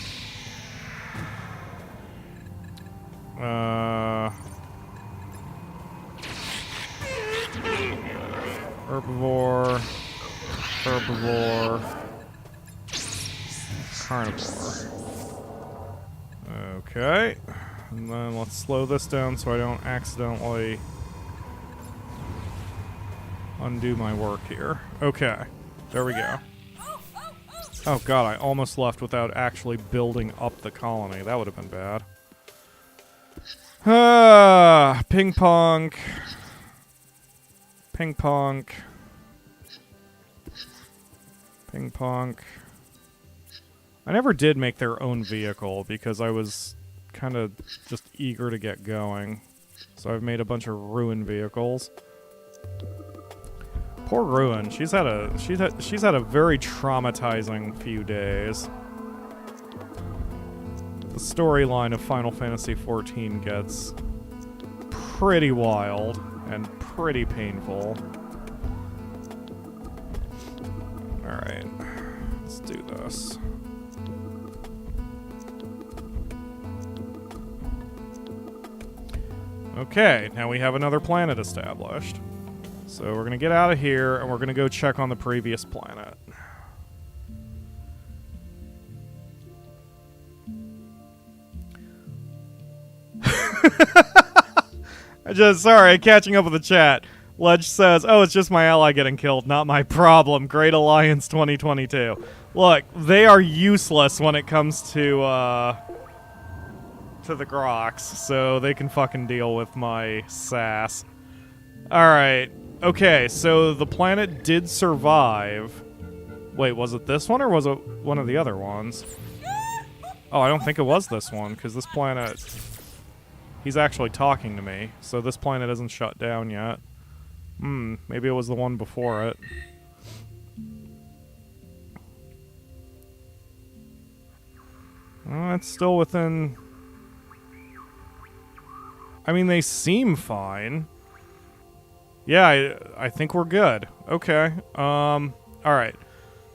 Herbivore. Herbivore. Carnivore. Okay. And then let's slow this down so I don't accidentally undo my work here. Okay. There we go. Oh god, I almost left without actually building up the colony. That would have been bad. Pinkpunk. Pinkpunk. Pinkpunk. I never did make their own vehicle because I was kind of just eager to get going. So I've made a bunch of Ruin vehicles. Poor Ruin. She's had a very traumatizing few days. The storyline of Final Fantasy XIV gets pretty wild and pretty painful. Alright, let's do this. Okay, now we have another planet established. So we're going to get out of here, and we're going to go check on the previous planet. Sorry, catching up with the chat. Ledge says, oh, it's just my ally getting killed, not my problem. Great Alliance 2022. Look, they are useless when it comes to the Grox, so they can fucking deal with my sass. Alright. Okay, so the planet did survive. Wait, was it this one or was it one of the other ones? Oh, I don't think it was this one, because this planet... He's actually talking to me, so this planet isn't shut down yet. Maybe it was the one before it. Well, it's still within... I mean, they seem fine. Yeah, I think we're good. Okay. Alright.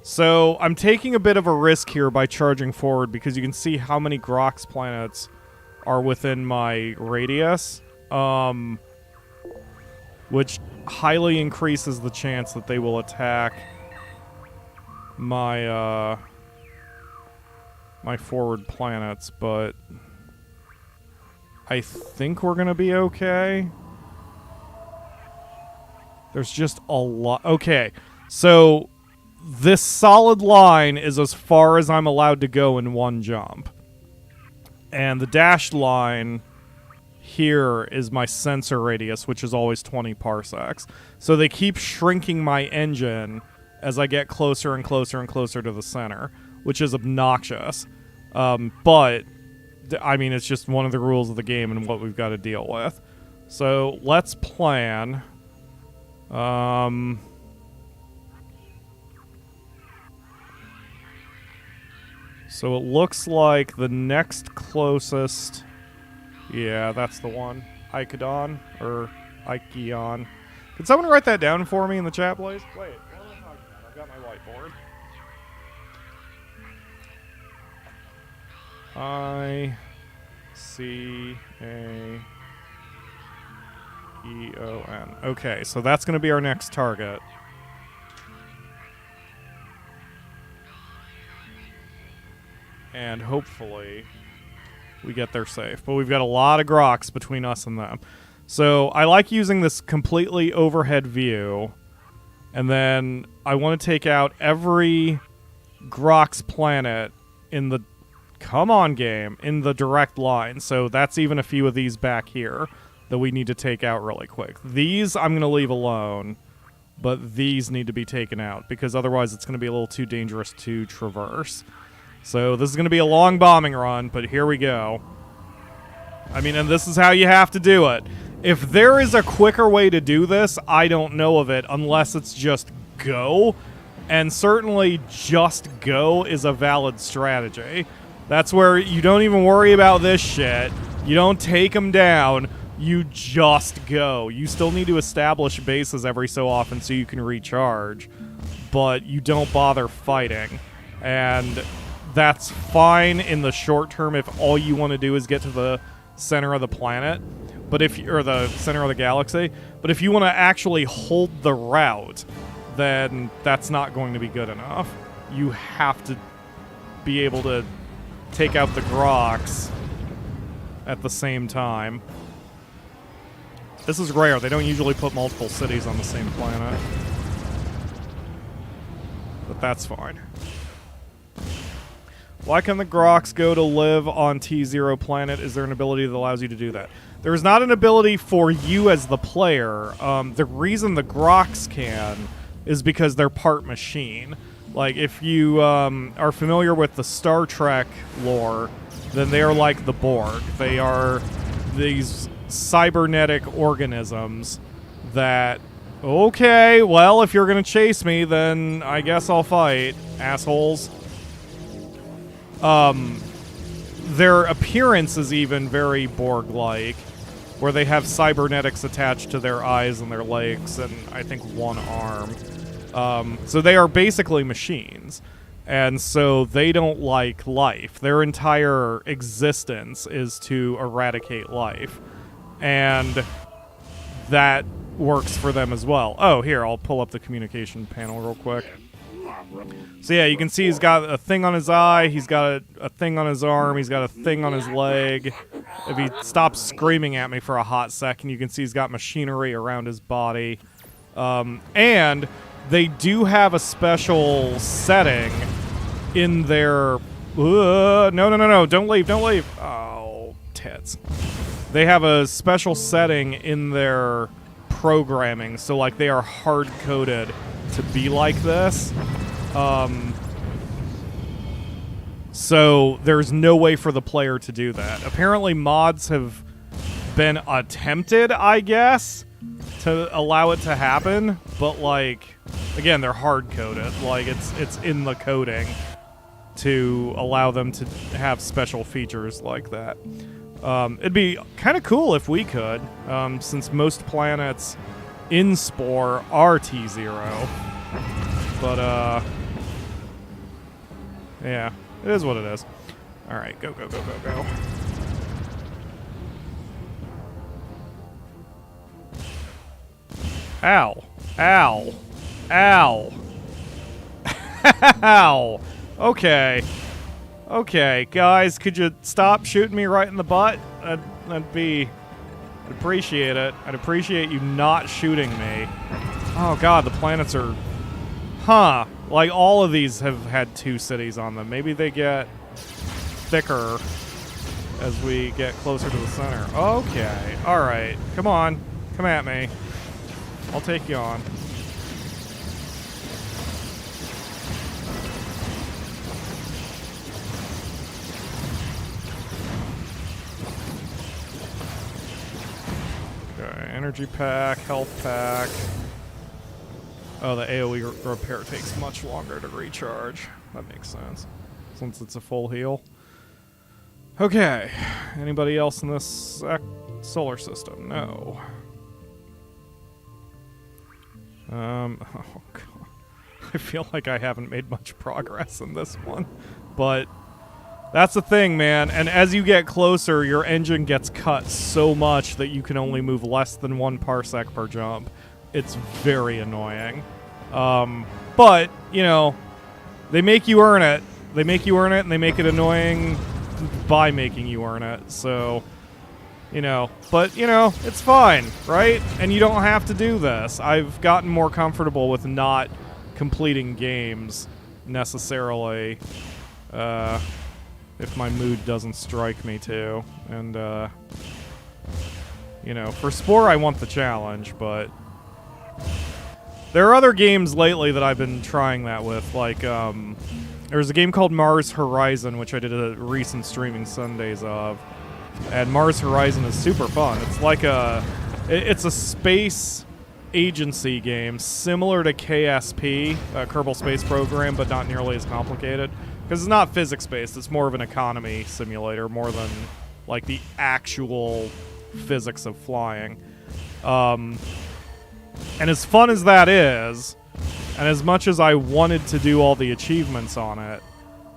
So, I'm taking a bit of a risk here by charging forward because you can see how many Grox planets are within my radius. Which highly increases the chance that they will attack my, my forward planets, but I think we're gonna be okay. There's just a lot. Okay, so this solid line is as far as I'm allowed to go in one jump. And the dashed line here is my sensor radius, which is always 20 parsecs. So they keep shrinking my engine as I get closer and closer and closer to the center, which is obnoxious. But, I mean, it's just one of the rules of the game and what we've got to deal with. So, let's plan... So it looks like the next closest... Yeah, that's the one. Icodon, or Ikeon. Can someone write that down for me in the chat, please? Wait, what am I talking about? I've got my whiteboard. I-C-A-E-O-N. Okay, so that's going to be our next target. And hopefully we get there safe. But we've got a lot of Grox between us and them. So I like using this completely overhead view. And then I want to take out every Grox planet in the... Come on, game. In the direct line. So that's even a few of these back here that we need to take out really quick. These I'm going to leave alone. But these need to be taken out. Because otherwise it's going to be a little too dangerous to traverse. So this is going to be a long bombing run, but here we go. I mean, and this is how you have to do it. If there is a quicker way to do this, I don't know of it, unless it's just go. And certainly just go is a valid strategy. That's where you don't even worry about this shit. You don't take them down. You just go. You still need to establish bases every so often so you can recharge. But you don't bother fighting. And... that's fine in the short term if all you want to do is get to the center of the planet, but or the center of the galaxy. But if you want to actually hold the route, then that's not going to be good enough. You have to be able to take out the Grox at the same time. This is rare. They don't usually put multiple cities on the same planet. But that's fine. Why can the Grox go to live on T0 planet? Is there an ability that allows you to do that? There is not an ability for you as the player. The reason the Grox can is because they're part machine. Like, if you are familiar with the Star Trek lore, then they are like the Borg. They are these cybernetic organisms that, okay, well, if you're gonna chase me, then I guess I'll fight, assholes. Their appearance is even very Borg-like, where they have cybernetics attached to their eyes and their legs, and I think one arm. So they are basically machines, and so they don't like life. Their entire existence is to eradicate life, and that works for them as well. Oh, here, I'll pull up the communication panel real quick. So yeah, you can see he's got a thing on his eye, he's got a thing on his arm, he's got a thing on his leg. If he stops screaming at me for a hot second, you can see he's got machinery around his body. And they do have a special setting in their... no, don't leave. Oh, tits. They have a special setting in their programming, so like they are hard-coded to be like this. So there's no way for the player to do that. Apparently mods have been attempted, I guess, to allow it to happen, but like, again, they're hard-coded. Like, it's in the coding to allow them to have special features like that. It'd be kind of cool if we could, since most planets in Spore are T0. But, yeah, it is what it is. Alright, go. Ow. Ow. Okay. Okay, guys, could you stop shooting me right in the butt? I'd appreciate it. I'd appreciate you not shooting me. Oh god, the planets are... Huh. Like, all of these have had 2 cities on them. Maybe they get thicker as we get closer to the center. Okay. Alright. Come on. Come at me. I'll take you on. Okay, energy pack, health pack. Oh, the AoE repair takes much longer to recharge. That makes sense, since it's a full heal. Okay, anybody else in this solar system? No. Oh god. I feel like I haven't made much progress in this one. But that's the thing, man. And as you get closer, your engine gets cut so much that you can only move less than 1 parsec per jump. It's very annoying. But, you know, they make you earn it. They make you earn it, and they make it annoying by making you earn it. So... You know, but, you know, it's fine, right? And you don't have to do this. I've gotten more comfortable with not completing games, necessarily, if my mood doesn't strike me to. And, you know, for Spore, I want the challenge, but... There are other games lately that I've been trying that with, like, there's a game called Mars Horizon, which I did a recent streaming Sundays of. And Mars Horizon is super fun. It's like it's a space agency game similar to KSP, Kerbal Space Program, but not nearly as complicated. Because it's not physics-based, it's more of an economy simulator, more than like the actual physics of flying. And as fun as that is, and as much as I wanted to do all the achievements on it,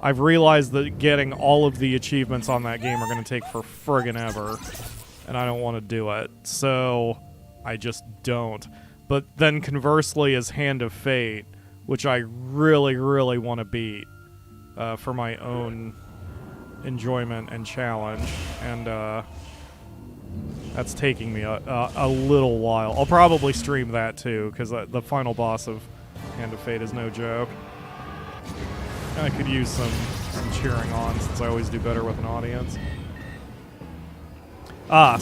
I've realized that getting all of the achievements on that game are going to take for friggin' ever, and I don't want to do it, so I just don't. But then conversely is Hand of Fate, which I really, really want to beat for my own enjoyment and challenge, and that's taking me a little while. I'll probably stream that too, because the final boss of Hand of Fate is no joke. I could use some cheering on, since I always do better with an audience.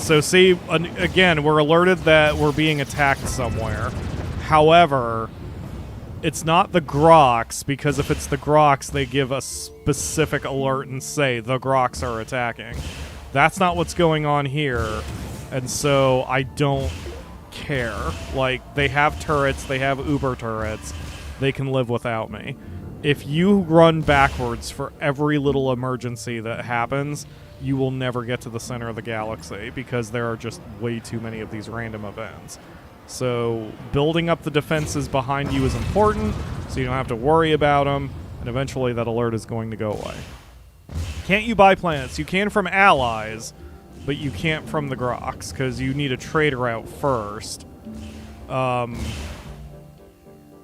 So see, again, we're alerted that we're being attacked somewhere. However, It's not the Grox, because if it's the Grox, they give a specific alert and say, the Grox are attacking. That's not what's going on here, and so I don't care. Like, they have turrets, they have Uber turrets, they can live without me. If you run backwards for every little emergency that happens, you will never get to the center of the galaxy, because there are just way too many of these random events. So building up the defenses behind you is important, so you don't have to worry about them, and eventually that alert is going to go away. Can't you buy planets? You can from allies, but you can't from the Grox, because you need a trade route first. Well,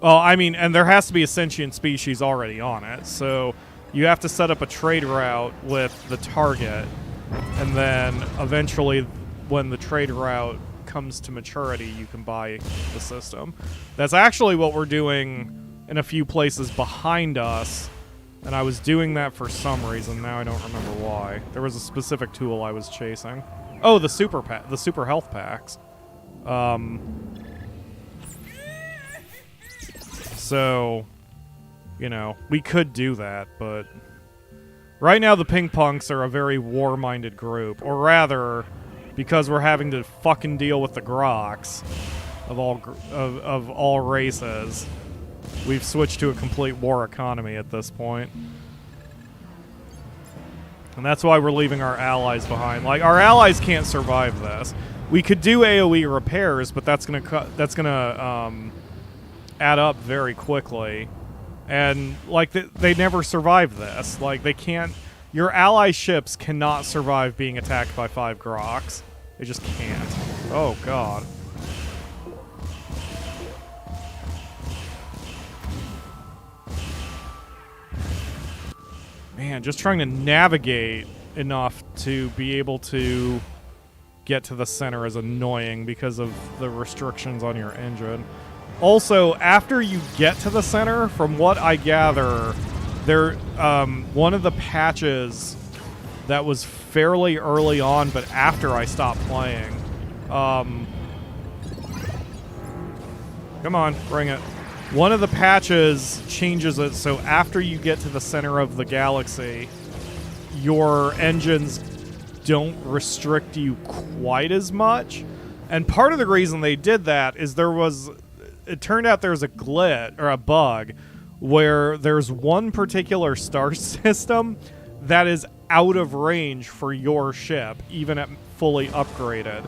I mean, and there has to be a sentient species already on it, so you have to set up a trade route with the target, and then eventually when the trade route comes to maturity, you can buy the system. That's actually what we're doing in a few places behind us, and I was doing that for some reason. Now I don't remember why. There was a specific tool I was chasing. Oh, the super health packs. So, you know, we could do that, but right now the Pinkpunks are a very war-minded group, or rather, because we're having to fucking deal with the Grox of all races, we've switched to a complete war economy at this point. And that's why we're leaving our allies behind. Like, our allies can't survive this. We could do AoE repairs, but that's gonna add up very quickly. And, like, they never survive this. Like, they can't... Your ally ships cannot survive being attacked by 5 Grox. They just can't. Oh, God. Man, just trying to navigate enough to be able to get to the center is annoying because of the restrictions on your engine. Also, after you get to the center, from what I gather, one of the patches that was fairly early on, but after I stopped playing, come on, bring it. One of the patches changes it so after you get to the center of the galaxy, your engines don't restrict you quite as much. And part of the reason they did that is it turned out there's a glitch, or a bug, where there's one particular star system that is out of range for your ship, even at fully upgraded.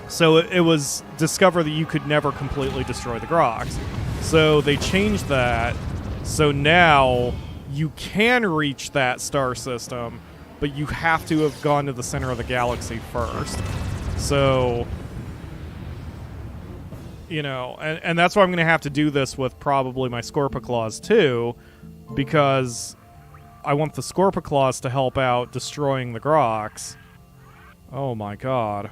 So it was discovered that you could never completely destroy the Grox. So they changed that, so now you can reach that star system, but you have to have gone to the center of the galaxy first. So, you know, and that's why I'm going to have to do this with probably my Scorpiclaws too, because I want the Scorpiclaws to help out destroying the Grox. Oh my god.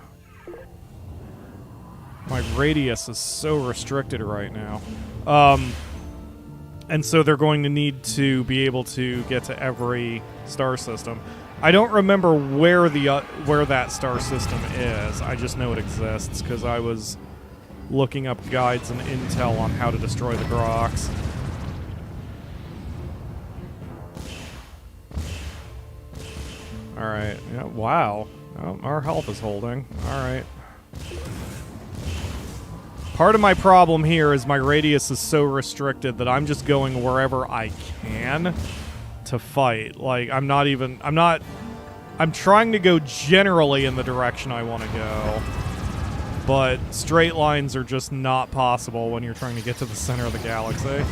My radius is so restricted right now. And so they're going to need to be able to get to every star system. I don't remember where that star system is. I just know it exists because I was looking up guides and intel on how to destroy the Grox. Alright, yeah, wow. Oh, our health is holding. Alright. Part of my problem here is my radius is so restricted that I'm just going wherever I can to fight. Like, I'm trying to go generally in the direction I want to go. But straight lines are just not possible when you're trying to get to the center of the galaxy.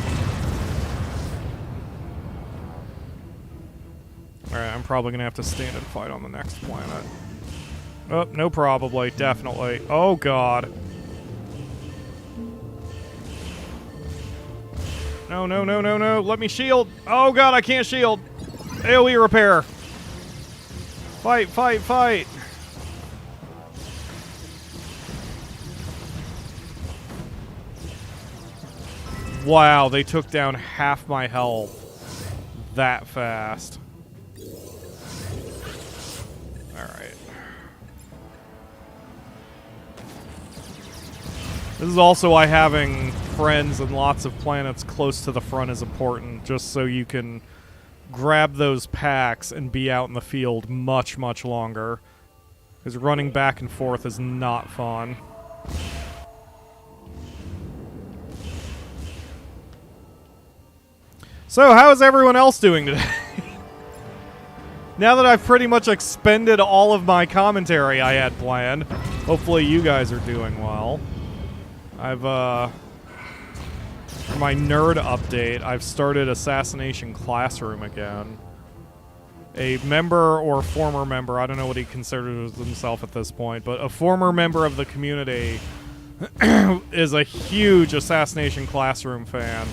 Alright, I'm probably going to have to stand and fight on the next planet. Oh, no probably. Definitely. Oh, God. No, no, no, no, no. Let me shield. Oh, God, I can't shield. AoE repair. Fight, fight, fight. Wow, they took down half my health that fast. Alright. This is also why having friends and lots of planets close to the front is important, just so you can grab those packs and be out in the field much, much longer. Because running back and forth is not fun. So, how is everyone else doing today? Now that I've pretty much expended all of my commentary I had planned, hopefully you guys are doing well. I've, for my nerd update, I've started Assassination Classroom again. A member or former member, I don't know what he considers himself at this point, but a former member of the community is a huge Assassination Classroom fan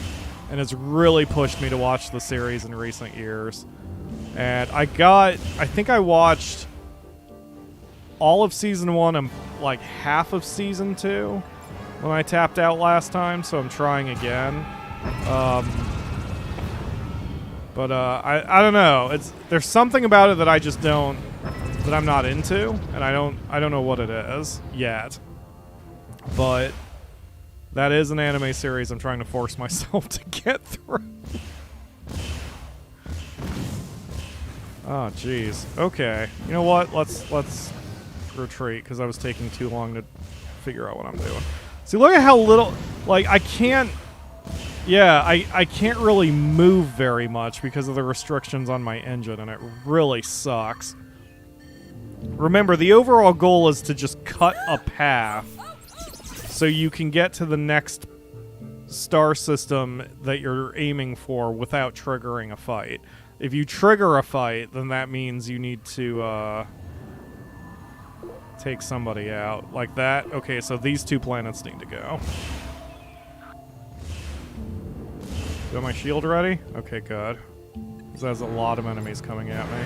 and has really pushed me to watch the series in recent years. And I think I watched all of Season 1 and like half of Season 2 when I tapped out last time, so I'm trying again. But I don't know. There's something about it that I just don't, that I'm not into, and I don't know what it is yet. But that is an anime series I'm trying to force myself to get through. Oh, jeez. Okay. You know what? Let's retreat, because I was taking too long to figure out what I'm doing. See, look at how little... Like, I can't... Yeah, I can't really move very much because of the restrictions on my engine, and it really sucks. Remember, the overall goal is to just cut a path so you can get to the next star system that you're aiming for without triggering a fight. If you trigger a fight, then that means you need to take somebody out. Like that? Okay, so these two planets need to go. Got my shield ready? Okay, good. Because there's a lot of enemies coming at me.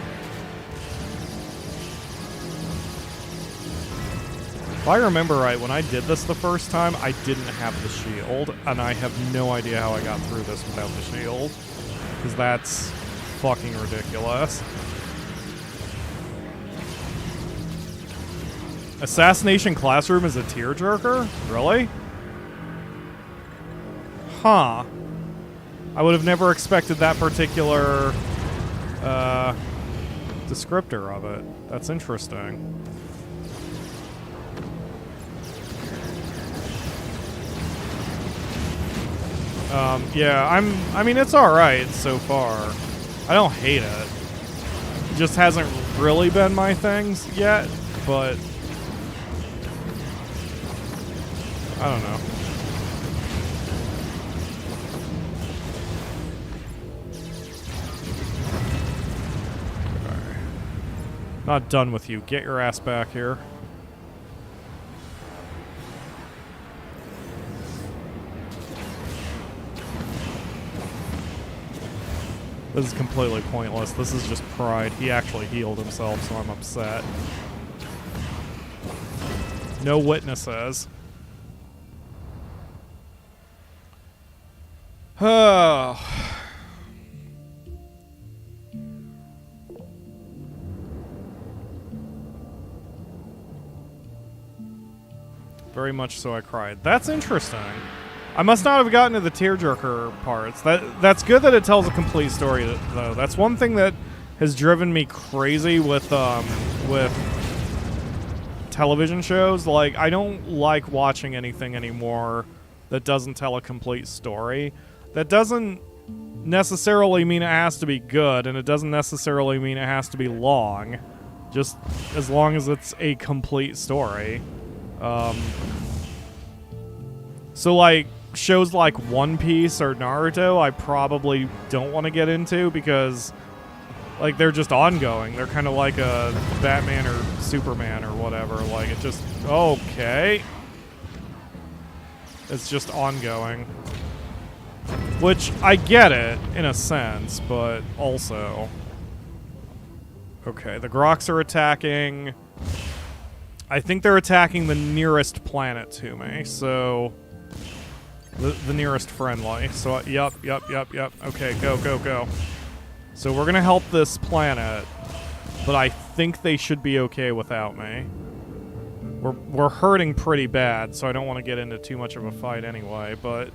If I remember right, when I did this the first time, I didn't have the shield, and I have no idea how I got through this without the shield. Because that's fucking ridiculous. Assassination Classroom is a tearjerker? Really? Huh. I would have never expected that particular descriptor of it. That's interesting. Yeah, I mean, it's alright so far. I don't hate it. It just hasn't really been my things yet, but I don't know. Not done with you. Get your ass back here. This is completely pointless. This is just pride. He actually healed himself, so I'm upset. No witnesses. Oh. Very much so I cried. That's interesting. I must not have gotten to the tearjerker parts. That's good that it tells a complete story, though. That's one thing that has driven me crazy with television shows. Like, I don't like watching anything anymore that doesn't tell a complete story. That doesn't necessarily mean it has to be good, and it doesn't necessarily mean it has to be long. Just as long as it's a complete story. So, like, shows like One Piece or Naruto, I probably don't want to get into because, like, they're just ongoing. They're kind of like a Batman or Superman or whatever. Like, it just... Okay. It's just ongoing. Which, I get it, in a sense, but also... Okay, the Grox are attacking... I think they're attacking the nearest planet to me, so... The nearest friendly. So, yep. Okay, go. So we're gonna help this planet, but I think they should be okay without me. We're hurting pretty bad, so I don't want to get into too much of a fight anyway, but...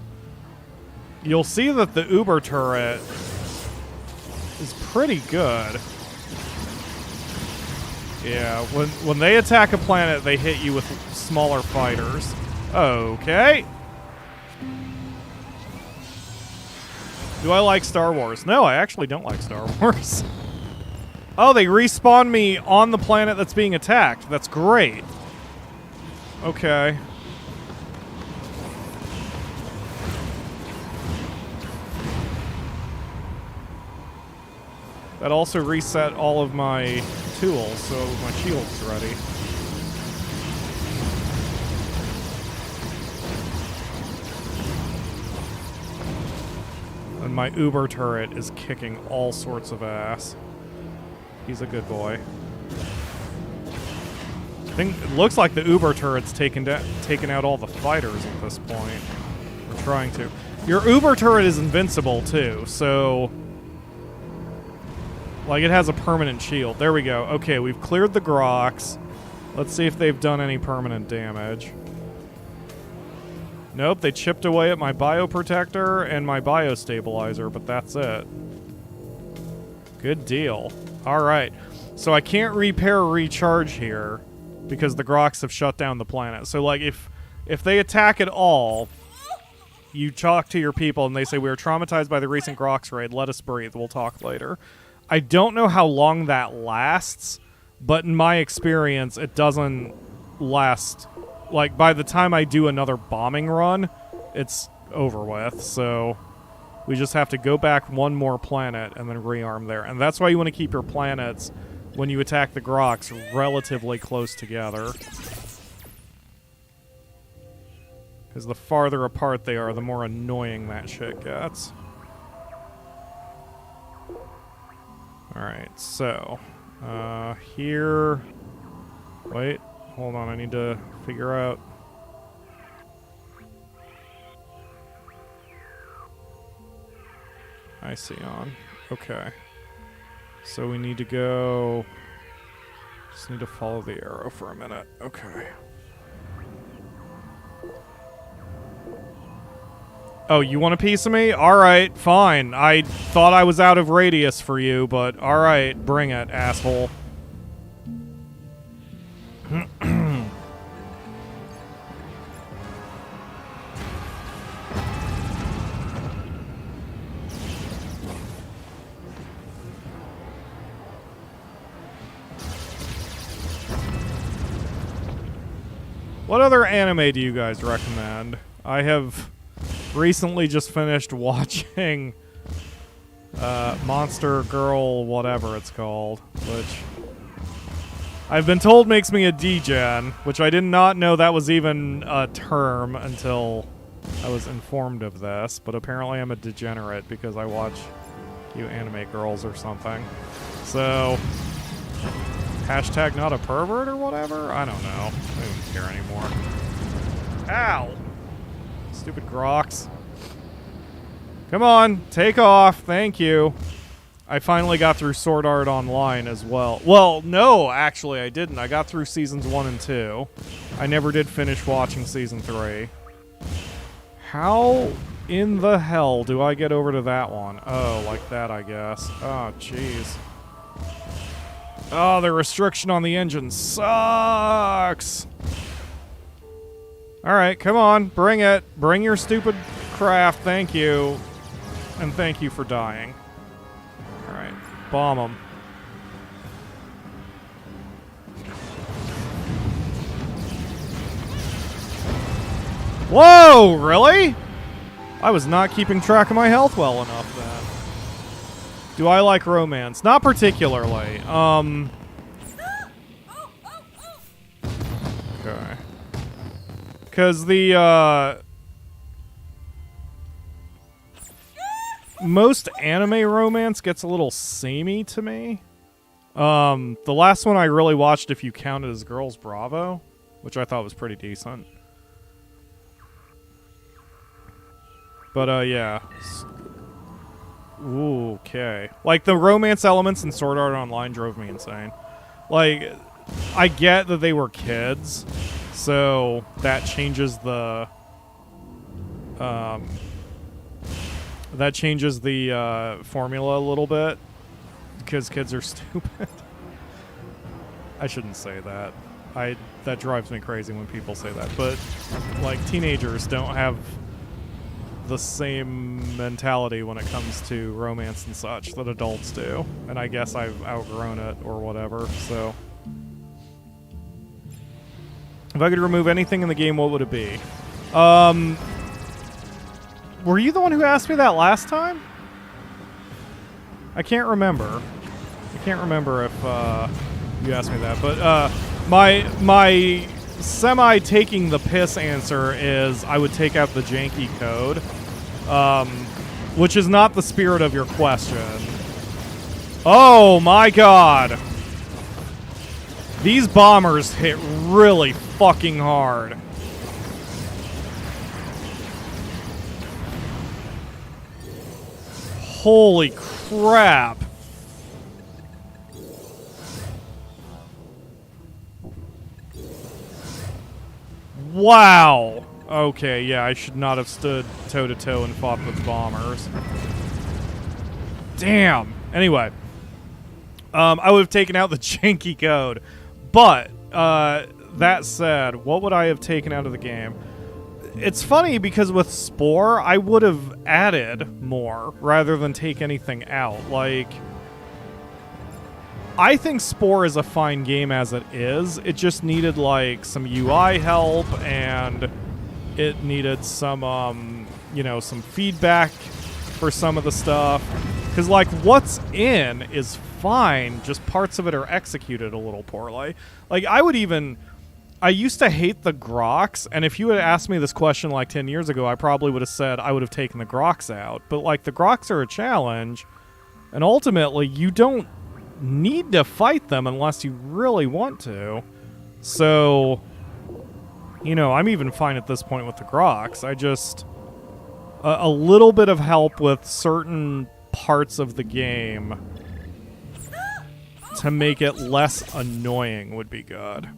you'll see that the Uber turret is pretty good. Yeah, when they attack a planet, they hit you with smaller fighters. Okay. Do I like Star Wars? No, I actually don't like Star Wars. Oh, they respawn me on the planet that's being attacked. That's great. Okay. That also reset all of my tools, so my shield's ready. And my Uber turret is kicking all sorts of ass. He's a good boy. I think it looks like the Uber turret's taken out all the fighters at this point. We're trying to. Your Uber turret is invincible too, so like it has a permanent shield. There we go. Okay, we've cleared the Grox. Let's see if they've done any permanent damage. Nope, they chipped away at my bioprotector and my biostabilizer, but that's it. Good deal. Alright, so I can't repair or recharge here because the Grox have shut down the planet. So like if they attack at all, you talk to your people and they say, "We are traumatized by the recent Grox raid, let us breathe, we'll talk later." I don't know how long that lasts, but in my experience, it doesn't last. Like, by the time I do another bombing run, it's over with, so we just have to go back one more planet and then rearm there. And that's why you want to keep your planets, when you attack the Grox, relatively close together. Because the farther apart they are, the more annoying that shit gets. Alright, so, here, wait, hold on, I need to figure out. I see on, okay. So we need to go, just need to follow the arrow for a minute, okay. Oh, you want a piece of me? Alright, fine. I thought I was out of radius for you, but alright, bring it, asshole. What other anime do you guys recommend? I have recently just finished watching Monster Girl, whatever it's called, which I've been told makes me a degen, which I did not know that was even a term until I was informed of this, but apparently I'm a degenerate because I watch cute anime girls or something. So, hashtag not a pervert or whatever? I don't know. I don't care anymore. Ow! Stupid Grox. Come on, take off. Thank you. I finally got through Sword Art Online as well. Well, no, actually I didn't. I got through seasons 1 and 2. I never did finish watching season 3. How in the hell do I get over to that one? Oh, like that, I guess. Oh, jeez. Oh, the restriction on the engine sucks. Alright, come on, bring it. Bring your stupid craft, thank you. And thank you for dying. Alright, bomb them. Whoa, really? I was not keeping track of my health well enough then. Do I like romance? Not particularly. Okay. Because the, most anime romance gets a little samey to me. The last one I really watched, if you count it as Girls Bravo, which I thought was pretty decent. But, yeah. Ooh, okay. Like, the romance elements in Sword Art Online drove me insane. Like, I get that they were kids, so that changes the That changes the formula a little bit because kids are stupid. I shouldn't say that. That drives me crazy when people say that. But like teenagers don't have the same mentality when it comes to romance and such that adults do. And I guess I've outgrown it or whatever, so. If I could remove anything in the game, what would it be? Were you the one who asked me that last time? I can't remember. I can't remember if you asked me that. But my semi-taking the piss answer is I would take out the janky code, which is not the spirit of your question. Oh my god! These bombers hit really fucking hard. Holy crap. Wow. Okay, yeah, I should not have stood toe-to-toe and fought with bombers. Damn. Anyway. I would have taken out the janky code. But, that said, what would I have taken out of the game? It's funny because with Spore, I would have added more rather than take anything out. Like, I think Spore is a fine game as it is. It just needed, like, some UI help, and it needed some, you know, some feedback for some of the stuff. Because, like, what's in is fine, just parts of it are executed a little poorly. Like, I used to hate the Grox, and if you had asked me this question like 10 years ago, I probably would have said I would have taken the Grox out. But, like, the Grox are a challenge, and ultimately, you don't need to fight them unless you really want to. So, you know, I'm even fine at this point with the Grox. I just... a little bit of help with certain parts of the game to make it less annoying would be good.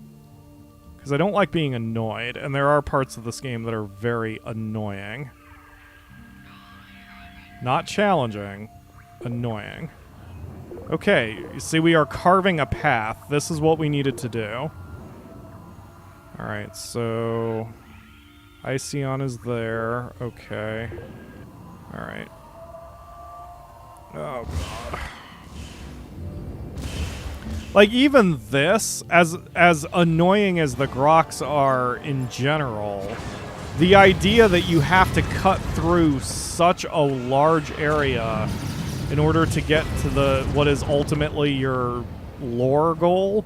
Because I don't like being annoyed, and there are parts of this game that are very annoying. Not challenging, annoying. Okay, you see we are carving a path. This is what we needed to do. Alright, so... Iceon is there. Okay. Alright. Oh, God. Like, even this, as annoying as the Grox are in general, the idea that you have to cut through such a large area in order to get to what is ultimately your lore goal,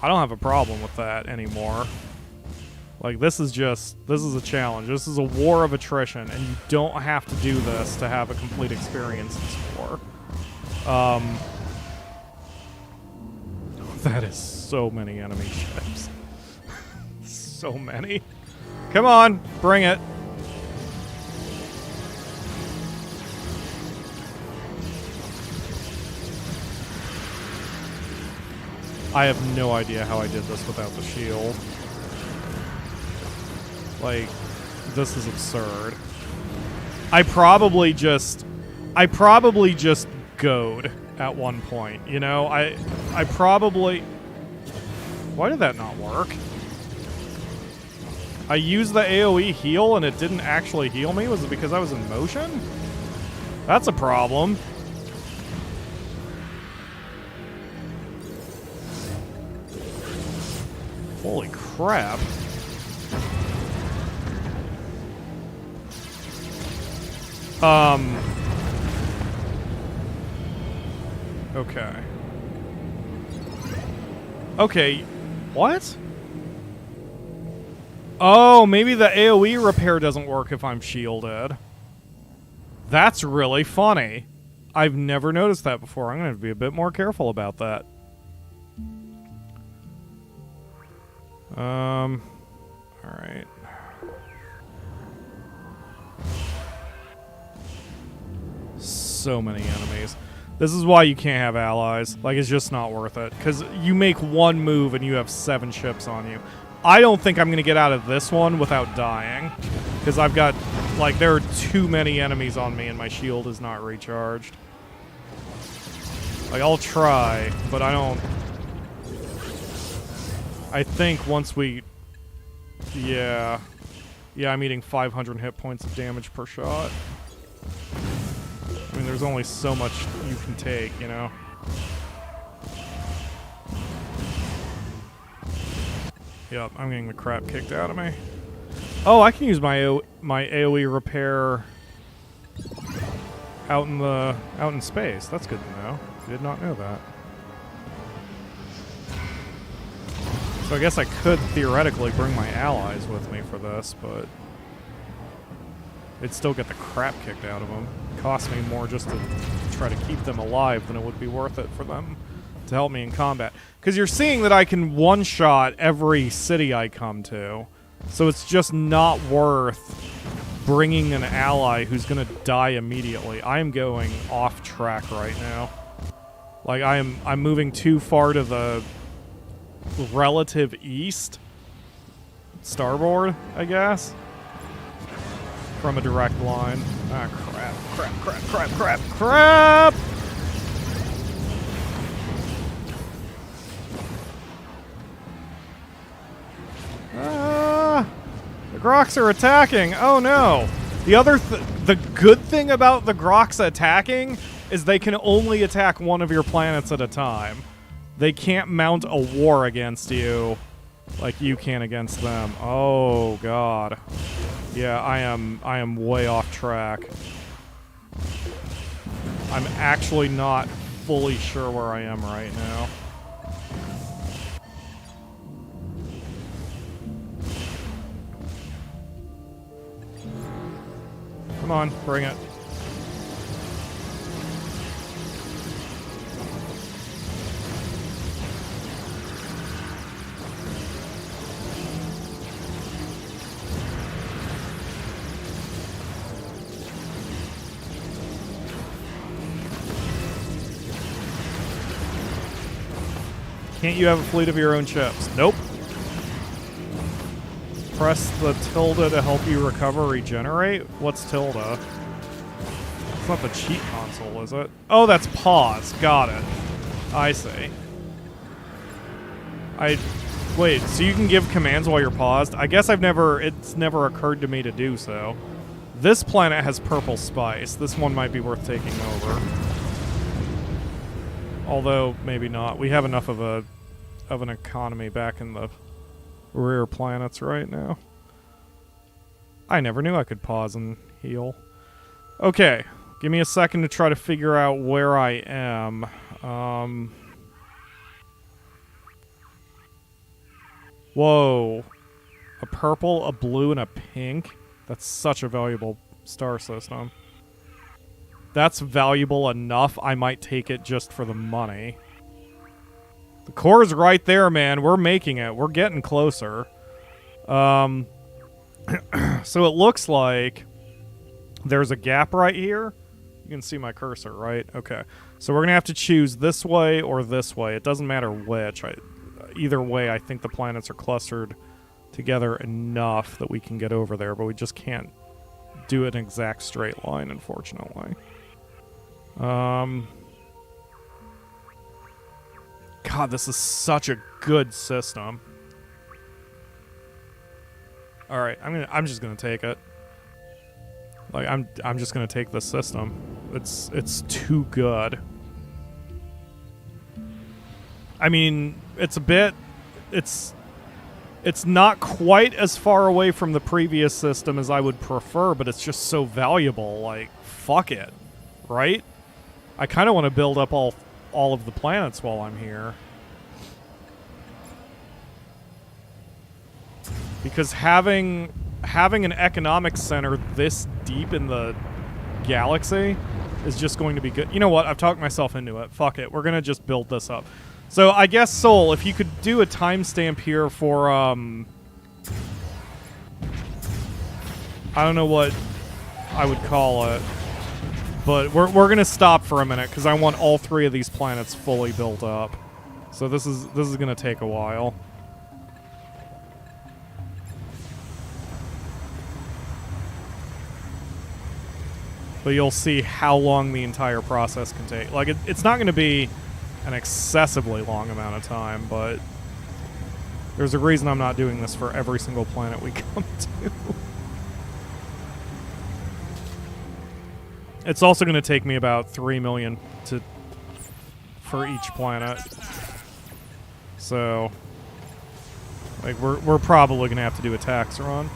I don't have a problem with that anymore. Like, this is a challenge. This is a war of attrition, and you don't have to do this to have a complete experience in Spore. That is so many enemy ships. So many. Come on, bring it. I have no idea how I did this without the shield. Like, this is absurd. I probably just goad at one point, you know? I probably... Why did that not work? I used the AoE heal and it didn't actually heal me? Was it because I was in motion? That's a problem. Holy crap. Okay. Okay, what? Oh, maybe the AoE repair doesn't work if I'm shielded. That's really funny. I've never noticed that before. I'm going to be a bit more careful about that. Alright. So many enemies. This is why you can't have allies. Like, it's just not worth it. Because you make one move and you have 7 ships on you. I don't think I'm going to get out of this one without dying. Because I've got, like, there are too many enemies on me and my shield is not recharged. Like, I'll try, but I don't... I think once we... Yeah. Yeah, I'm eating 500 hit points of damage per shot. I mean, there's only so much you can take, you know? Yep, I'm getting the crap kicked out of me. Oh, I can use my my AoE repair out in space. That's good to know. Did not know that. So I guess I could theoretically bring my allies with me for this, but they'd still get the crap kicked out of them. It cost me more just to try to keep them alive than it would be worth it for them to help me in combat. Because you're seeing that I can one-shot every city I come to. So it's just not worth bringing an ally who's going to die immediately. I am going off track right now. Like, I'm moving too far to the relative east. Starboard, I guess. From a direct line. Ah, crap, crap, crap, crap, crap, crap! The Grox are attacking. Oh no. The good thing about the Grox attacking is they can only attack one of your planets at a time. They can't mount a war against you like you can against them. Oh god. Yeah, I am way off track. I'm actually not fully sure where I am right now. Come on, bring it. Can't you have a fleet of your own ships? Nope. Press the tilde to help you recover, regenerate? What's tilde? It's not the cheat console, is it? Oh, that's pause. Got it. I see. Wait, so you can give commands while you're paused? I guess it's never occurred to me to do so. This planet has purple spice. This one might be worth taking over. Although, maybe not. We have enough of an economy back in the rear planets right now. I never knew I could pause and heal. Okay, give me a second to try to figure out where I am. Whoa. A purple, a blue, and a pink? That's such a valuable star system. That's valuable enough, I might take it just for the money. The core's right there, man. We're making it. We're getting closer. So it looks like there's a gap right here. You can see my cursor, right? Okay. So we're going to have to choose this way or this way. It doesn't matter which. Either way, I think the planets are clustered together enough that we can get over there, but we just can't do an exact straight line, unfortunately. God, this is such a good system. All right, I'm just gonna take it. Like I'm just gonna take this system. It's too good. I mean, it's not quite as far away from the previous system as I would prefer, but it's just so valuable. Like, fuck it, right? I kind of want to build up all of the planets while I'm here. Because having an economic center this deep in the galaxy is just going to be good. You know what? I've talked myself into it. Fuck it. We're going to just build this up. So I guess, Soul, if you could do a timestamp here for, I don't know what I would call it. But we're going to stop for a minute because I want all three of these planets fully built up. So this is going to take a while. but you'll see how long the entire process can take. Like, it's not going to be an excessively long amount of time, but there's a reason I'm not doing this for every single planet we come to. It's also going to take me about 3 million for each planet. So, like, we're probably going to have to do a tax run.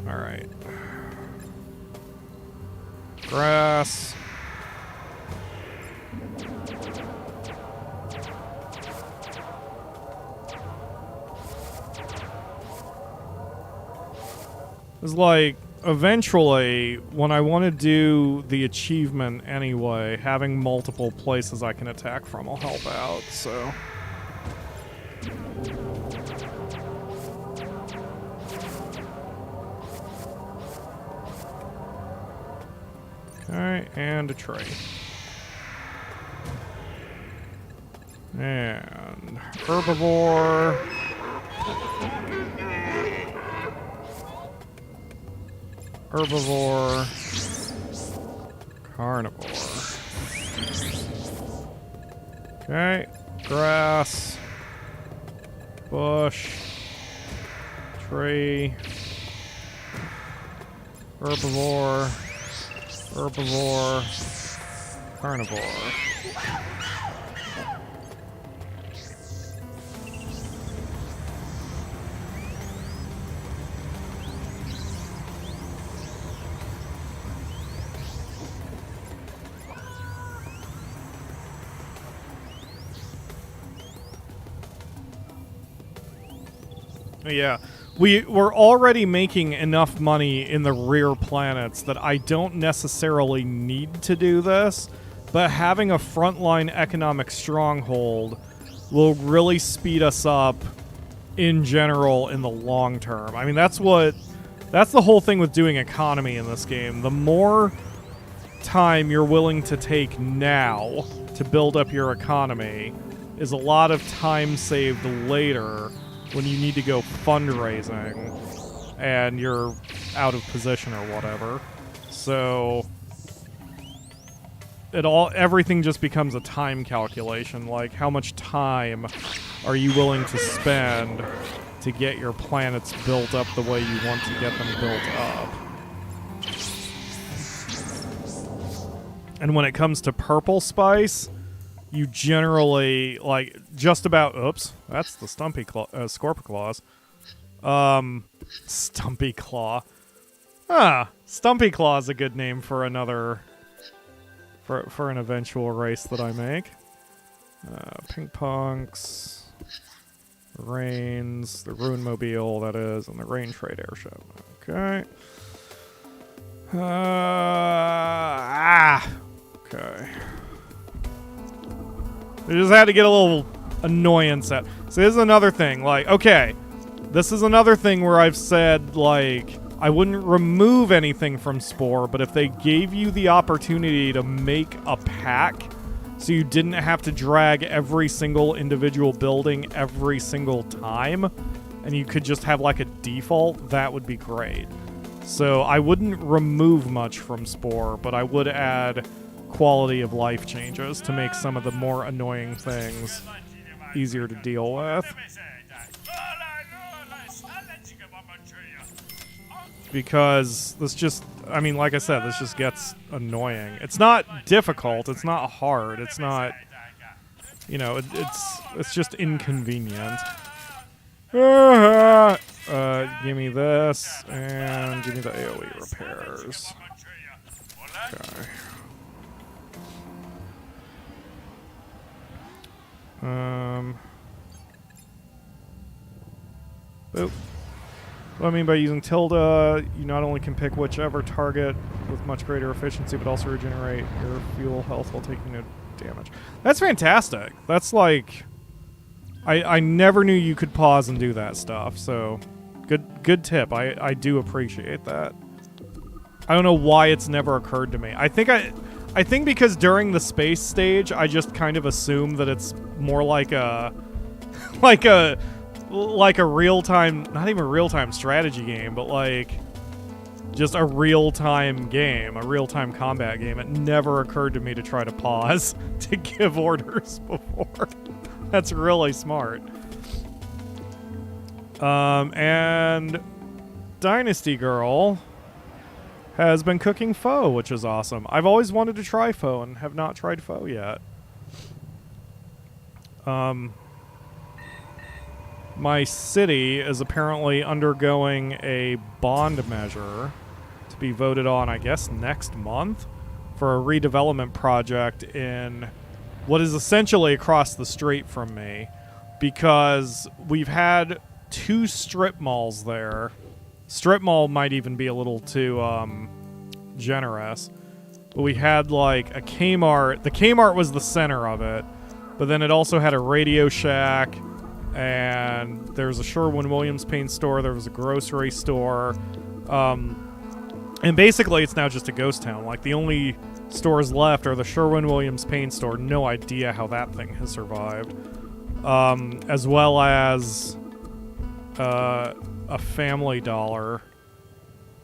All right. Grass. It's like, eventually, when I want to do the achievement anyway, having multiple places I can attack from will help out, so... Alright, and a tray. And... herbivore... Herbivore, carnivore. Okay, grass, bush, tree, herbivore, carnivore. Yeah, we're already making enough money in the rear planets that I don't necessarily need to do this, but having a frontline economic stronghold will really speed us up in general in the long term. I mean, that's the whole thing with doing economy in this game. The more time you're willing to take now to build up your economy is a lot of time saved later when you need to go fundraising and you're out of position or whatever. So everything just becomes a time calculation. Like, how much time are you willing to spend to get your planets built up the way you want to get them built up? And when it comes to purple spice, you generally, like, just about... Oops, that's the Stumpy Claw, Scorpiclaws. Stumpy Claw. Ah, Stumpy Claw is a good name for another... For an eventual race that I make. Pinkpunks. Rains. The Ruinmobile, that is, and the Rain Trade Airship. Okay. Okay. I just had to get a little annoyance out. So this is another thing, like, okay, this is another thing where I've said, like, I wouldn't remove anything from Spore, but if they gave you the opportunity to make a pack so you didn't have to drag every single individual building every single time, and you could just have, like, a default, that would be great. So I wouldn't remove much from Spore, but I would add quality of life changes to make some of the more annoying things easier to deal with. Because this just, I mean, like I said, this just gets annoying. It's not difficult, it's not hard, it's not, you know, it's just inconvenient. Give me this, and give me the AoE repairs. Okay. Boop. What I mean by using tilde, you not only can pick whichever target with much greater efficiency, but also regenerate your fuel health while taking no damage. That's fantastic. That's like... I never knew you could pause and do that stuff, so... Good tip. I do appreciate that. I don't know why it's never occurred to me. I think because during the space stage, I just kind of assume that it's more like a like a real-time, not even real-time strategy game, but like just a real-time game, a real-time combat game. It never occurred to me to try to pause to give orders before. That's really smart. And Dynasty Girl has been cooking pho, which is awesome. I've always wanted to try pho and have not tried pho yet. My city is apparently undergoing a bond measure to be voted on, I guess, next month for a redevelopment project in what is essentially across the street from me, because we've had 2 strip malls there. Strip mall might even be a little too generous, but we had like a Kmart. The Kmart was the center of it, but then it also had a Radio Shack, and there was a Sherwin-Williams paint store, there was a grocery store, and basically it's now just a ghost town. Like, the only stores left are the Sherwin-Williams paint store, no idea how that thing has survived, as well as a Family Dollar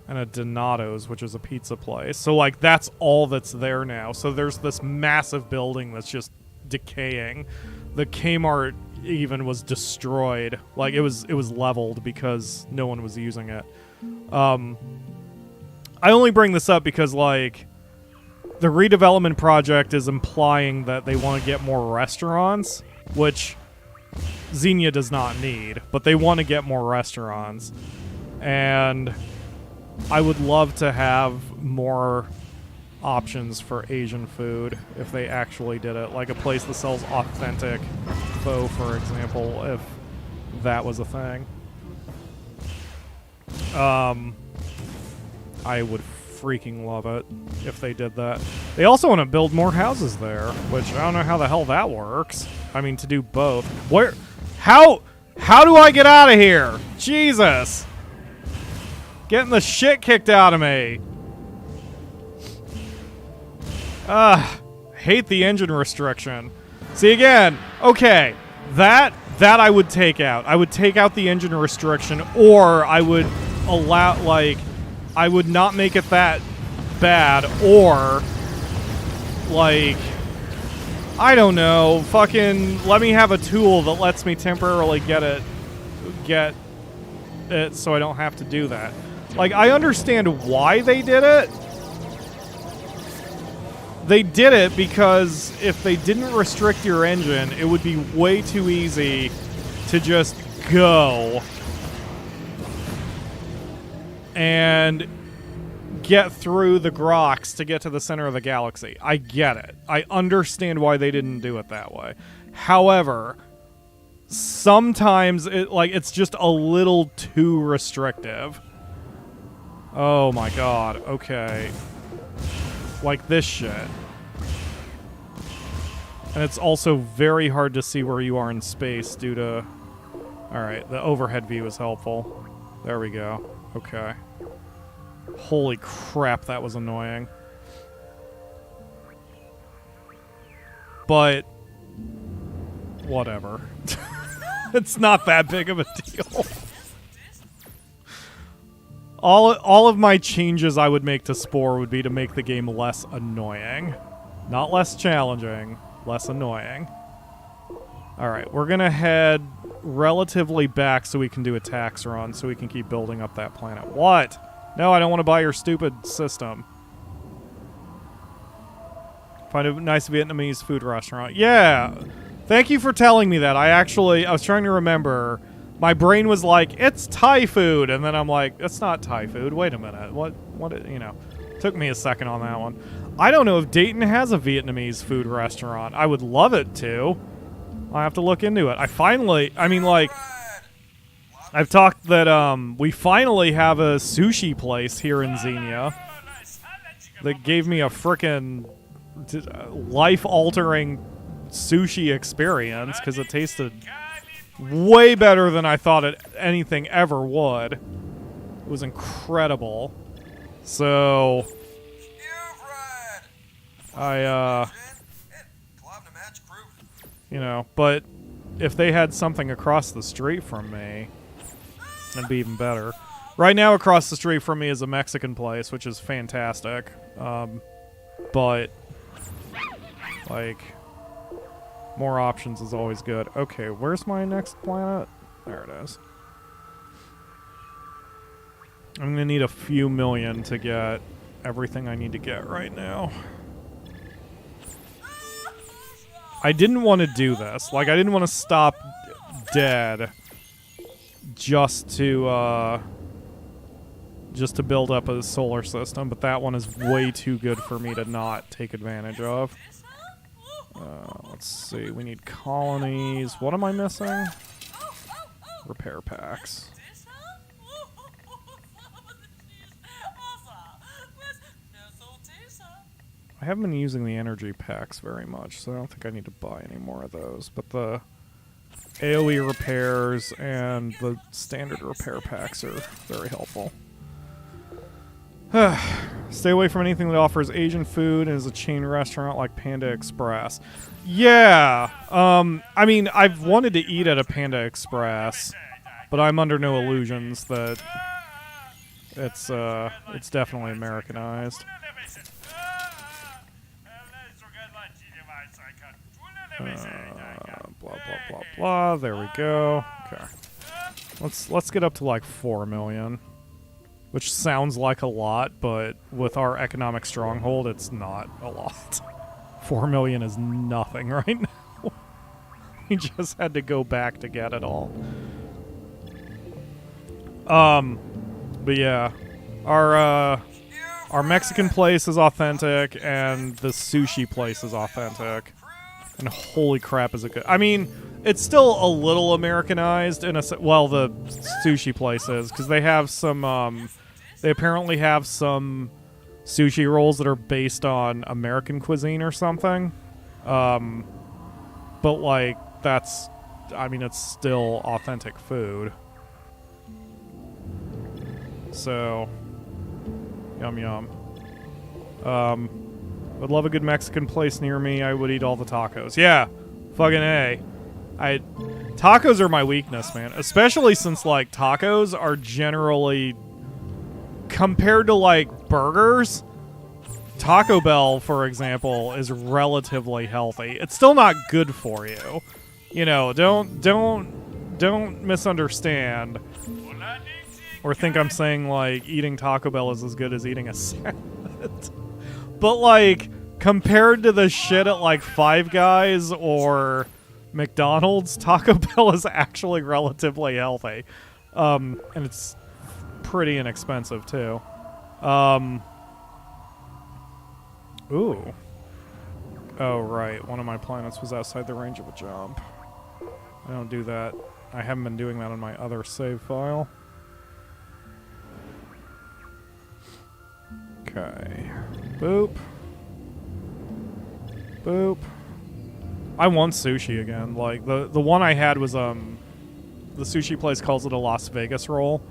and a Donato's, which is a pizza place. So, like, that's all that's there now. So there's this massive building that's just decaying. The Kmart even was destroyed. Like, it was leveled because no one was using it. I only bring this up because, like, the redevelopment project is implying that they want to get more restaurants, which Xenia does not need, but they want to get more restaurants. And I would love to have more options for Asian food if they actually did it. Like a place that sells authentic pho, for example, if that was a thing. I would freaking love it if they did that. They also want to build more houses there, which I don't know how the hell that works. I mean, to do both. Where? How do I get out of here? Jesus! Getting the shit kicked out of me. Hate the engine restriction. See, again, okay, that I would take out. I would take out the engine restriction, or I would allow, like, I would not make it that bad, or, like, I don't know, fucking let me have a tool that lets me temporarily get it so I don't have to do that. Like, I understand why they did it. They did it because if they didn't restrict your engine, it would be way too easy to just go and get through the Grox to get to the center of the galaxy. I get it. I understand why they didn't do it that way. However, sometimes it's just a little too restrictive. Oh my god, okay. Like this shit. And it's also very hard to see where you are in space due to... Alright, the overhead view is helpful. There we go. Okay. Holy crap, that was annoying. But... whatever. It's not that big of a deal. All of my changes I would make to Spore would be to make the game less annoying. Not less challenging, less annoying. Alright, we're gonna head relatively back so we can do a tax run, so we can keep building up that planet. What? No, I don't want to buy your stupid system. Find a nice Vietnamese food restaurant. Yeah! Thank you for telling me that. I was trying to remember. My brain was like, it's Thai food, and then I'm like, it's not Thai food. Wait a minute. What, you know. Took me a second on that one. I don't know if Dayton has a Vietnamese food restaurant. I would love it to. I'll have to look into it. I've talked that, we finally have a sushi place here in Xenia that gave me a frickin' life-altering sushi experience, because it tasted way better than I thought anything ever would. It was incredible. So, you know, but if they had something across the street from me, it'd be even better. Right now, across the street from me is a Mexican place, which is fantastic. But, like, more options is always good. Okay, where's my next planet? There it is. I'm gonna need a few million to get everything I need to get right now. I didn't want to do this. Like, I didn't want to stop dead just to build up a solar system, but that one is way too good for me to not take advantage of. Let's see. We need colonies. What am I missing? Repair packs. I haven't been using the energy packs very much, so I don't think I need to buy any more of those. But the AoE repairs and the standard repair packs are very helpful. Stay away from anything that offers Asian food and is a chain restaurant like Panda Express. Yeah, I mean, I've wanted to eat at a Panda Express, but I'm under no illusions that it's definitely Americanized. Blah blah blah blah. There we go. Okay, let's get up to like 4 million, which sounds like a lot, but with our economic stronghold, it's not a lot. 4 million is nothing right now. We just had to go back to get it all. But yeah, our Mexican place is authentic, and the sushi place is authentic. And holy crap, is it good. I mean, it's still a little Americanized in a well, the sushi place is, because they have some, they apparently have some sushi rolls that are based on American cuisine or something. But, like, that's, I mean, it's still authentic food. So, yum yum. Would love a good Mexican place near me. I would eat all the tacos. Yeah, fucking A. Tacos are my weakness, man. Especially since, like, tacos are generally, compared to, like, burgers, Taco Bell, for example, is relatively healthy. It's still not good for you. You know, don't misunderstand or think I'm saying, like, eating Taco Bell is as good as eating a salad. But, like, compared to the shit at, like, Five Guys or McDonald's, Taco Bell is actually relatively healthy. And it's pretty inexpensive, too. Ooh. Oh, right. One of my planets was outside the range of a jump. I don't do that. I haven't been doing that on my other save file. Okay. Boop. Boop. I want sushi again. Like, the one I had was, the sushi place calls it a Las Vegas roll.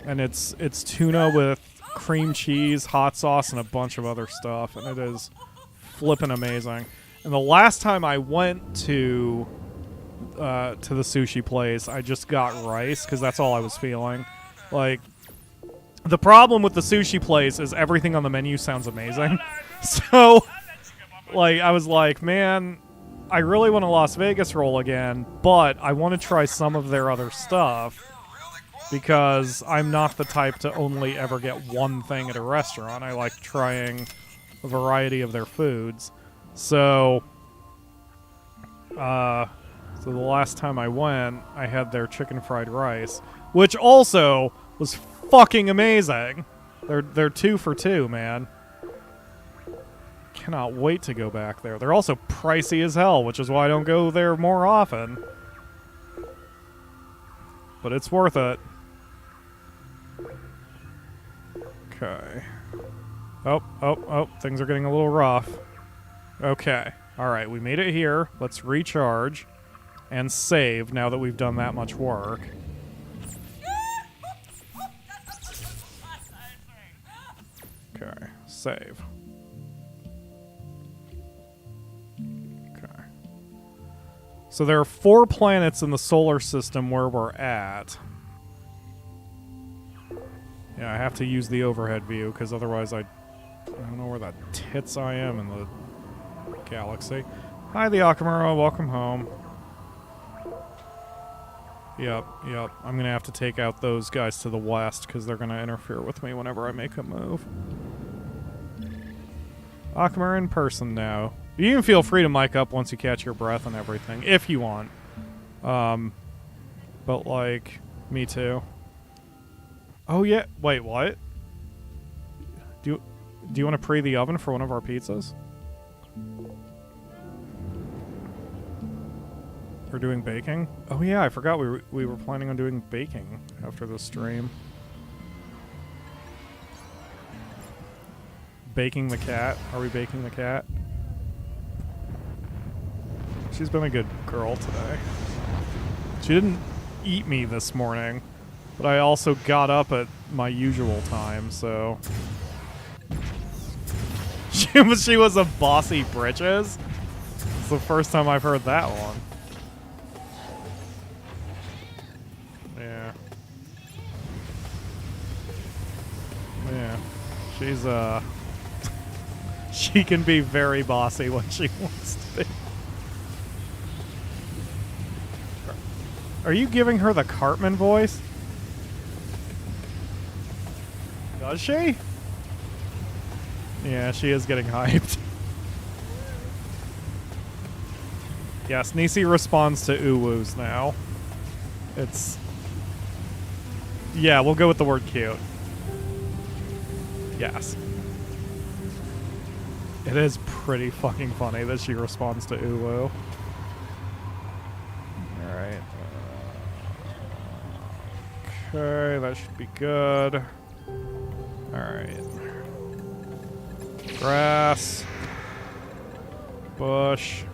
And it's tuna with cream cheese, hot sauce, and a bunch of other stuff. And it is flippin' amazing. And the last time I went to the sushi place, I just got rice, because that's all I was feeling. Like, the problem with the sushi place is everything on the menu sounds amazing. So, like, I was like, man, I really want a Las Vegas roll again, but I want to try some of their other stuff, because I'm not the type to only ever get one thing at a restaurant. I like trying a variety of their foods. So, the last time I went, I had their chicken fried rice, which also was fucking amazing. They're 2 for 2, man. Cannot wait to go back there. They're also pricey as hell, which is why I don't go there more often. But it's worth it. Okay. Oh, things are getting a little rough. Okay. Alright, we made it here. Let's recharge and save now that we've done that much work. Okay, save. Okay. So there are 4 planets in the solar system where we're at. Yeah, I have to use the overhead view, because otherwise I don't know where the tits I am in the galaxy. Hi, the Akamura. Welcome home. Yep. I'm going to have to take out those guys to the west, because they're going to interfere with me whenever I make a move. Akamura in person now. You can feel free to mic up once you catch your breath and everything, if you want. But, like, me too. Oh, yeah. Wait, what? Do you want to pre the oven for one of our pizzas? We're doing baking? Oh, yeah, I forgot we were planning on doing baking after the stream. Baking the cat? Are we baking the cat? She's been a good girl today. She didn't eat me this morning, but I also got up at my usual time, so... She was a bossy britches? It's the first time I've heard that one. Yeah. Yeah. She's, she can be very bossy when she wants to be. Are you giving her the Cartman voice? Does she? Yeah, she is getting hyped. Yes, Nisi responds to uwoos now. It's... Yeah, we'll go with the word cute. Yes. It is pretty fucking funny that she responds to uwoo. Alright. Okay, that should be good. Alright. Grass. Bush.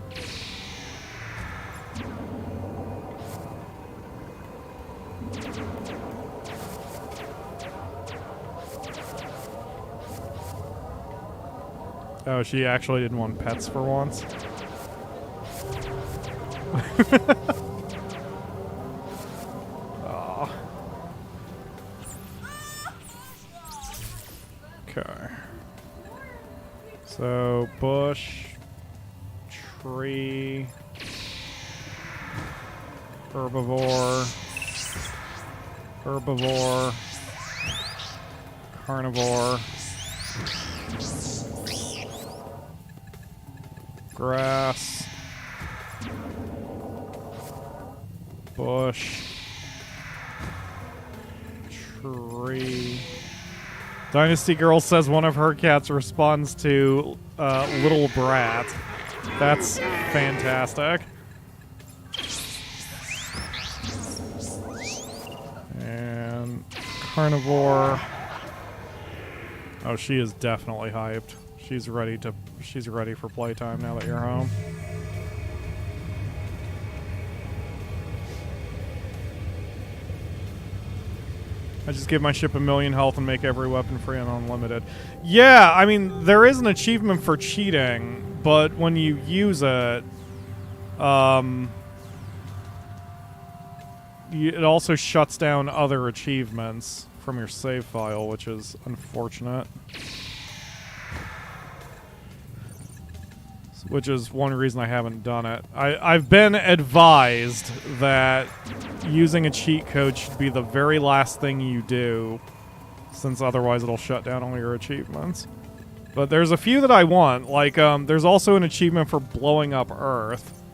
Oh, she actually didn't want pets for once. Aw. Okay. So, bush, tree, herbivore, carnivore, grass, bush, tree. Dynasty Girl says one of her cats responds to Little Brat. That's fantastic. And carnivore. Oh, she is definitely hyped. She's ready for playtime now that you're home. I just give my ship 1,000,000 health and make every weapon free and unlimited. Yeah, I mean, there is an achievement for cheating, but when you use it, it also shuts down other achievements from your save file, which is unfortunate. Which is one reason I haven't done it. I've been advised that using a cheat code should be the very last thing you do, since otherwise it'll shut down all your achievements. But there's a few that I want, like, there's also an achievement for blowing up Earth.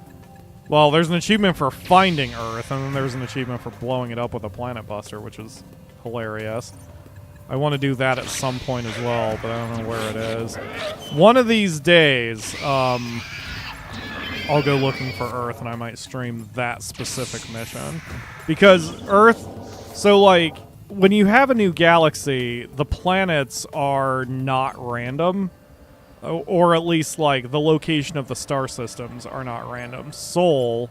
Well, there's an achievement for finding Earth, and then there's an achievement for blowing it up with a planet buster, which is hilarious. I want to do that at some point as well, but I don't know where it is. One of these days, I'll go looking for Earth, and I might stream that specific mission. Because Earth... So, like, when you have a new galaxy, the planets are not random. Or at least, like, the location of the star systems are not random. Sol,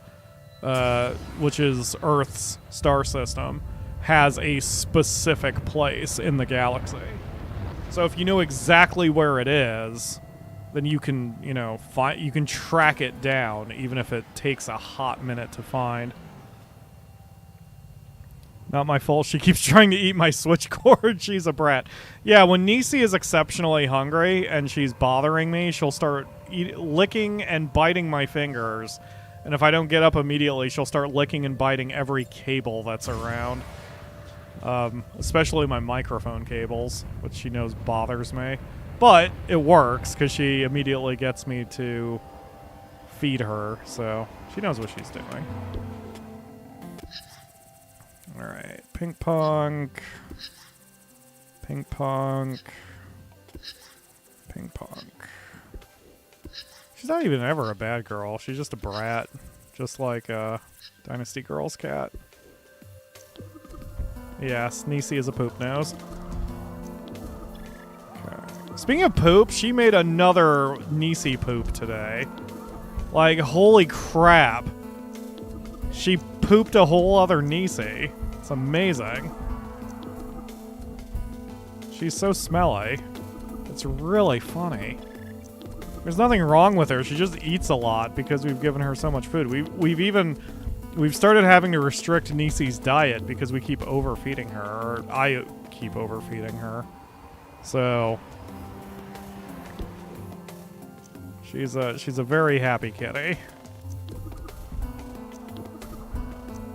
which is Earth's star system, has a specific place in the galaxy. So if you know exactly where it is, then you can, you know, you can track it down, even if it takes a hot minute to find. Not my fault. She keeps trying to eat my switch cord. She's a brat. Yeah, when Nisi is exceptionally hungry and she's bothering me, she'll start licking and biting my fingers. And if I don't get up immediately, she'll start licking and biting every cable that's around. Especially my microphone cables, which she knows bothers me. But it works, because she immediately gets me to feed her, so she knows what she's doing. Alright, Pinkpunk. Pinkpunk. Pinkpunk. She's not even ever a bad girl. She's just a brat. Just like Dynasty Girl's cat. Yes, Nisi is a poop nose. Okay. Speaking of poop, she made another Nisi poop today. Like, holy crap. She pooped a whole other Nisi. It's amazing. She's so smelly. It's really funny. There's nothing wrong with her. She just eats a lot because we've given her so much food. We've started having to restrict Nisi's diet because we keep overfeeding her. Or I keep overfeeding her. So she's a very happy kitty.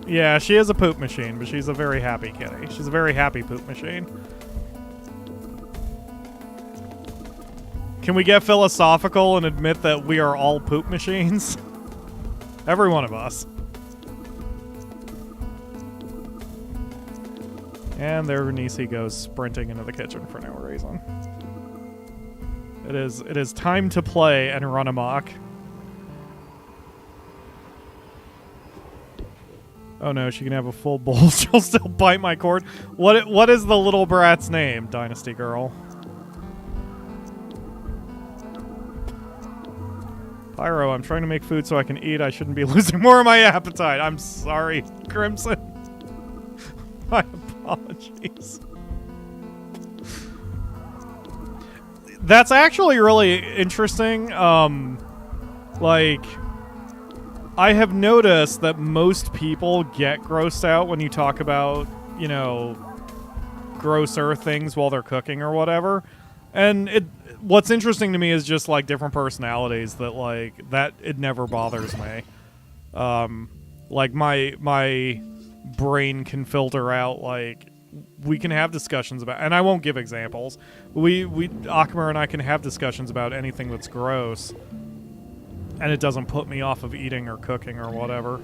Yeah, she is a poop machine, but she's a very happy kitty. She's a very happy poop machine. Can we get philosophical and admit that we are all poop machines? Every one of us. And there Nisi goes sprinting into the kitchen for no reason. It is time to play and run amok. Oh no, she can have a full bowl. She'll still bite my cord. What is the little brat's name, Dynasty Girl? Pyro, I'm trying to make food so I can eat. I shouldn't be losing more of my appetite. I'm sorry, Crimson. My apologies. That's actually really interesting. Like, I have noticed that most people get grossed out when you talk about, you know, grosser things while they're cooking or whatever. And what's interesting to me is just, like, different personalities that, like, that it never bothers me. Like, my brain can filter out, like, we can have discussions about, and I won't give examples. Akmer and I can have discussions about anything that's gross, and it doesn't put me off of eating or cooking or whatever.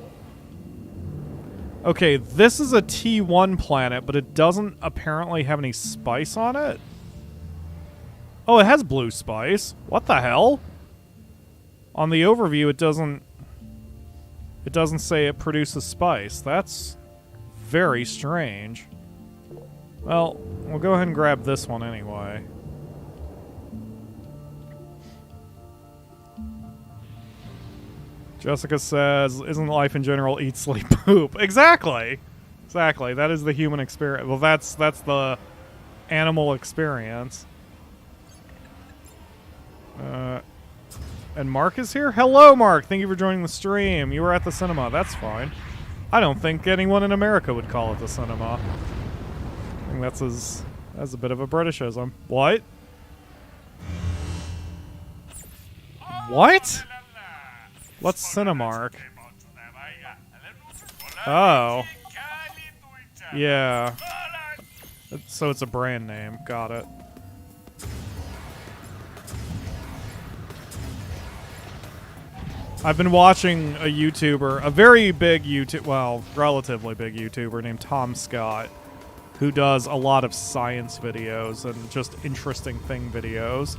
Okay, this is a T1 planet, but it doesn't apparently have any spice on it. Oh, it has blue spice. What the hell? On the overview, it doesn't say it produces spice. That's very strange. Well, we'll go ahead and grab this one anyway. Jessica says, isn't life in general eat, sleep, poop? Exactly! Exactly. That is the human experience. Well, that's the animal experience. And Mark is here? Hello, Mark! Thank you for joining the stream. You were at the cinema. That's fine. I don't think anyone in America would call it the cinema. I think that's a bit of a Britishism. What? What? What's Cinemark? Oh. Yeah. So it's a brand name. Got it. I've been watching a YouTuber, a very big relatively big YouTuber named Tom Scott, who does a lot of science videos and just interesting thing videos.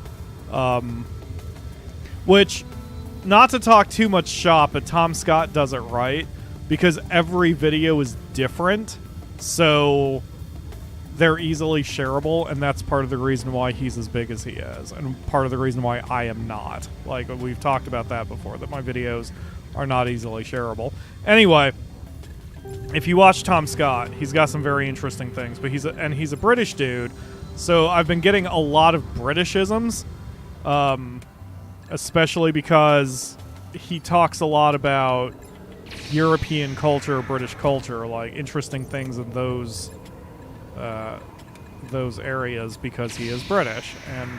Which, not to talk too much shop, but Tom Scott does it right, because every video is different, so they're easily shareable, and that's part of the reason why he's as big as he is, and part of the reason why I am not. Like, we've talked about that before, that my videos are not easily shareable. Anyway, if you watch Tom Scott, he's got some very interesting things, but he's a British dude, so I've been getting a lot of Britishisms, especially because he talks a lot about European culture, British culture, like interesting things in those areas because he is British, and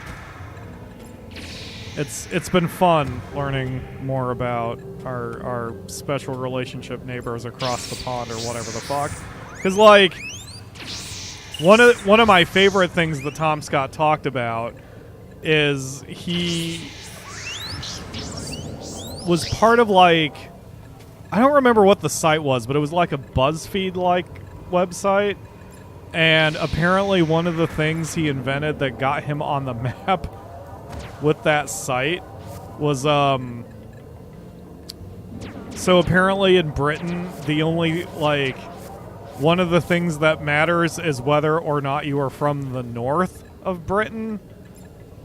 it's been fun learning more about our special relationship neighbors across the pond or whatever the fuck. Because like one of my favorite things that Tom Scott talked about is he was part of like, I don't remember what the site was, but it was like a BuzzFeed-like website. And apparently one of the things he invented that got him on the map with that site was, so apparently in Britain, the only, like, one of the things that matters is whether or not you are from the north of Britain.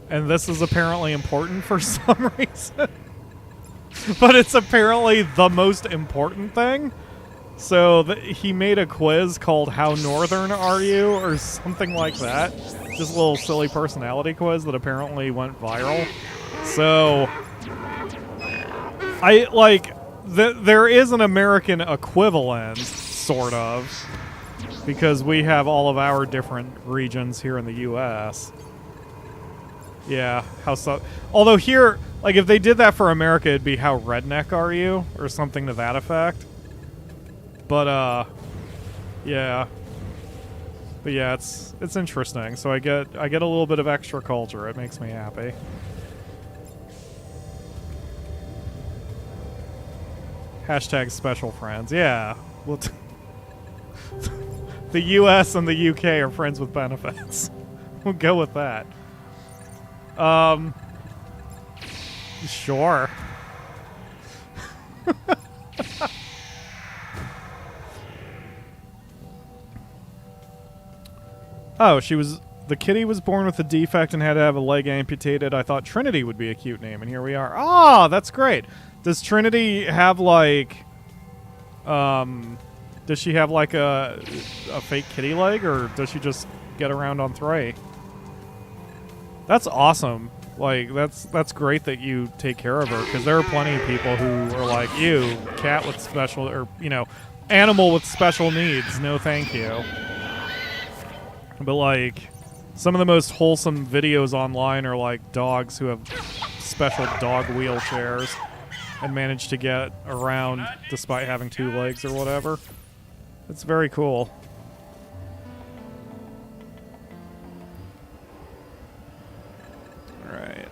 And this is apparently important for some reason. But it's apparently the most important thing. So he made a quiz called How Northern Are You? Or something like that. Just a little silly personality quiz that apparently went viral. So, there is an American equivalent, sort of. Because we have all of our different regions here in the U.S. Yeah, although here, like, if they did that for America, it'd be How Redneck Are You? Or something to that effect. But, yeah. But yeah, it's interesting. So I get a little bit of extra culture. It makes me happy. Hashtag special friends. Yeah. Well, the US and the UK are friends with benefits. We'll go with that. Sure. Oh, the kitty was born with a defect and had to have a leg amputated. I thought Trinity would be a cute name, and here we are. Oh, that's great. Does Trinity have, like, does she have, like, a fake kitty leg, or does she just get around on three? That's awesome. Like, that's great that you take care of her, because there are plenty of people who are like, you, cat with special, or, you know, animal with special needs, no thank you. But, like, some of the most wholesome videos online are, like, dogs who have special dog wheelchairs and manage to get around despite having two legs or whatever. It's very cool. Alright.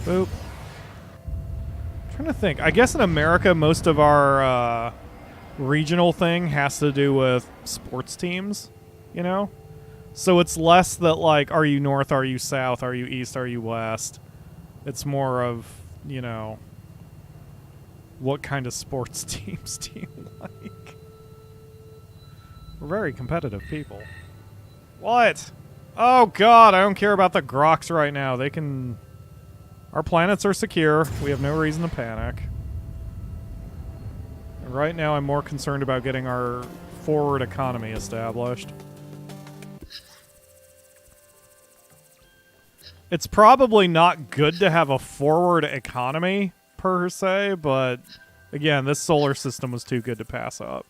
Boop. I'm trying to think. I guess in America, most of our, regional thing has to do with sports teams, you know? So it's less that, like, are you north, are you south, are you east, are you west? It's more of, you know, what kind of sports teams do you like? We're very competitive people. What? Oh god, I don't care about the Grox right now. They can... Our planets are secure. We have no reason to panic. Right now, I'm more concerned about getting our forward economy established. It's probably not good to have a forward economy, per se, but again, this solar system was too good to pass up.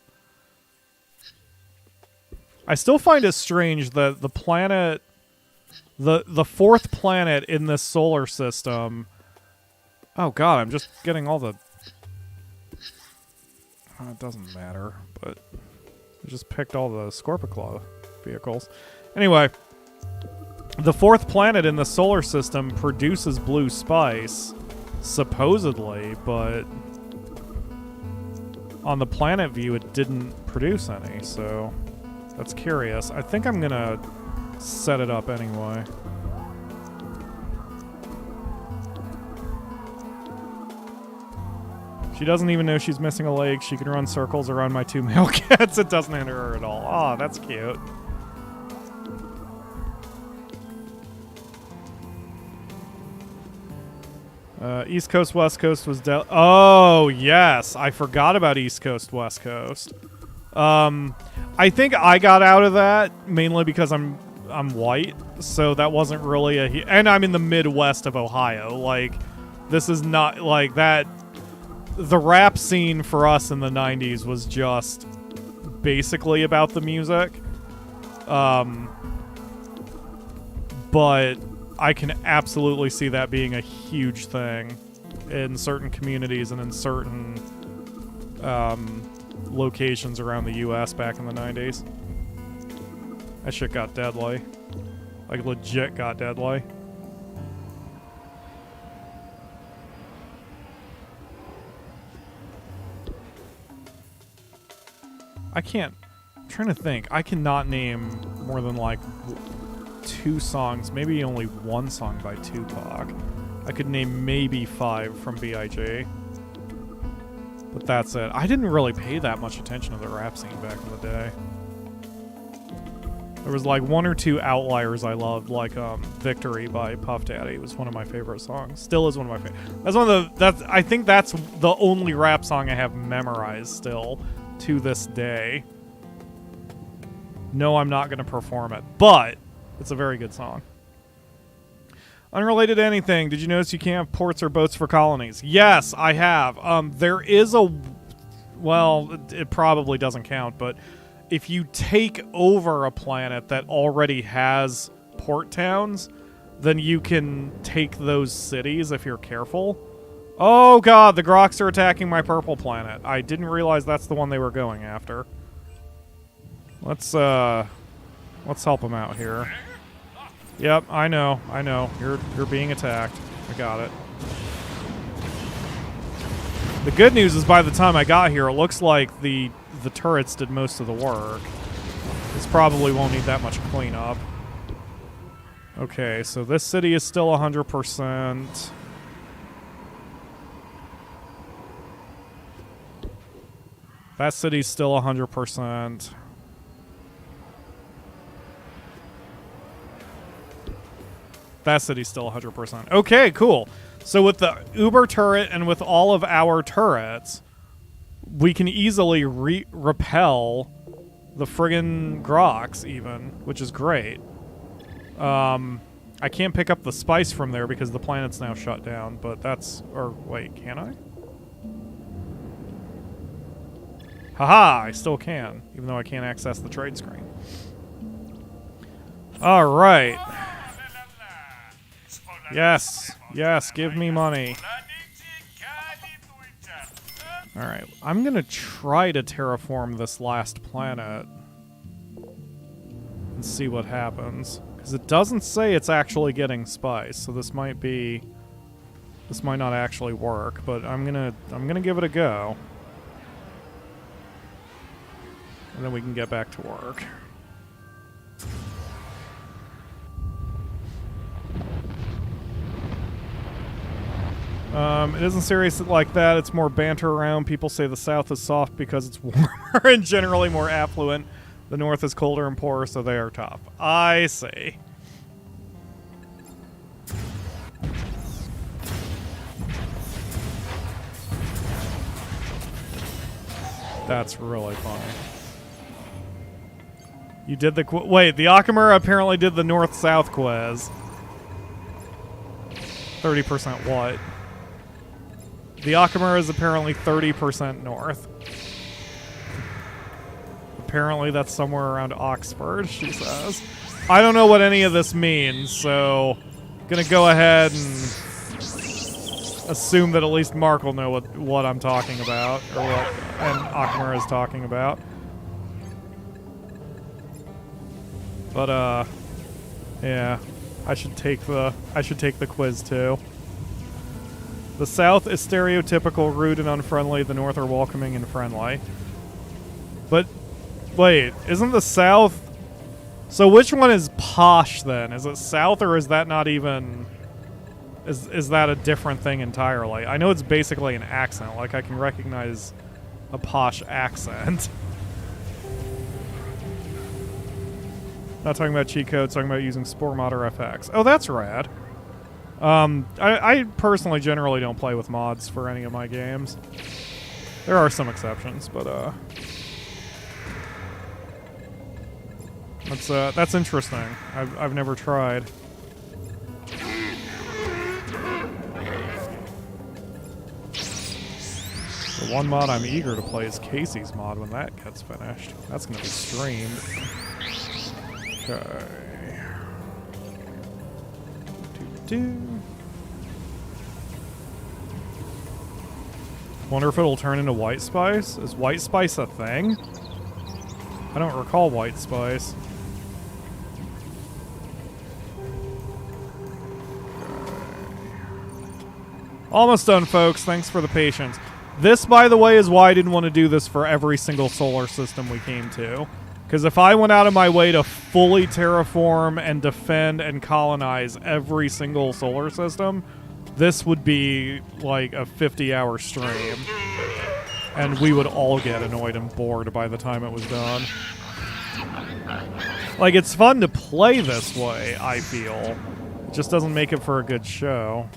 I still find it strange that the planet... The fourth planet in this solar system... Oh god, I'm just getting all the... it doesn't matter, but I just picked all the Scorpiclaw vehicles. Anyway, the fourth planet in the solar system produces blue spice, supposedly, but on the planet view it didn't produce any, so that's curious. I think I'm gonna set it up anyway. She doesn't even know she's missing a leg. She can run circles around my two male cats. It doesn't hinder her at all. Aw, that's cute. East Coast, West Coast was... Oh, yes. I forgot about East Coast, West Coast. I think I got out of that mainly because I'm I'm white, so that wasn't really and I'm in the Midwest of Ohio. Like, this is not like that. The rap scene for us in the 90s was just basically about the music. But I can absolutely see that being a huge thing in certain communities and in certain locations around the US back in the 90s. That shit got deadly. Like, legit got deadly. I'm trying to think. I cannot name more than like 2 songs, maybe only 1 song by Tupac. I could name maybe 5 from B.I.G. But that's it. I didn't really pay that much attention to the rap scene back in the day. There was like 1 or 2 outliers I loved, like "Victory" by Puff Daddy was one of my favorite songs. Still is one of my favorite. I think that's the only rap song I have memorized still to this day. No, I'm not going to perform it, but it's a very good song. Unrelated to anything, did you notice you can't have ports or boats for colonies? Yes, I have. There is well, it probably doesn't count, but if you take over a planet that already has port towns, then you can take those cities if you're careful. Oh god, the Grox are attacking my purple planet. I didn't realize that's the one they were going after. Let's help them out here. Yep, I know. You're being attacked. I got it. The good news is by the time I got here, it looks like the turrets did most of the work. This probably won't need that much cleanup. Okay, so this city is still 100%. That city's still 100%. That city's still 100%. Okay, cool. So with the Uber turret and with all of our turrets, we can easily repel the friggin' Grox even, which is great. I can't pick up the spice from there because the planet's now shut down, but that's... Or, wait, can I? Haha, I still can, even though I can't access the trade screen. Alright. Yes, yes, give me money. Alright, I'm gonna try to terraform this last planet and see what happens. Because it doesn't say it's actually getting spice, so this might not actually work, but I'm gonna give it a go. And then we can get back to work. It isn't serious like that. It's more banter around. People say the South is soft because it's warmer and generally more affluent. The North is colder and poorer, so they are tough. I see. That's really funny. You did the wait, the Akamura apparently did the North-South quiz. 30% what? The Akamura is apparently 30% north. Apparently that's somewhere around Oxford, she says. I don't know what any of this means, so gonna go ahead and assume that at least Mark will know what I'm talking about, or what Akamura is talking about. But yeah, I should take the quiz too. The South is stereotypical, rude, and unfriendly. The North are welcoming and friendly. But wait, isn't the South? So which one is posh then? Is it South, or is that not even? Is that a different thing entirely? I know it's basically an accent. Like I can recognize a posh accent. Not talking about cheat codes. Talking about using Spore Mod or FX. Oh, that's rad. I personally generally don't play with mods for any of my games. There are some exceptions, but That's interesting. I've never tried. The one mod I'm eager to play is Casey's mod when that gets finished. That's gonna be streamed. Okay. Wonder if it'll turn into white spice? Is white spice a thing? I don't recall white spice. Almost done, folks. Thanks for the patience. This, by the way, is why I didn't want to do this for every single solar system we came to. Because if I went out of my way to fully terraform and defend and colonize every single solar system, this would be like a 50-hour stream. And we would all get annoyed and bored by the time it was done. Like, it's fun to play this way, I feel. It just doesn't make it for a good show.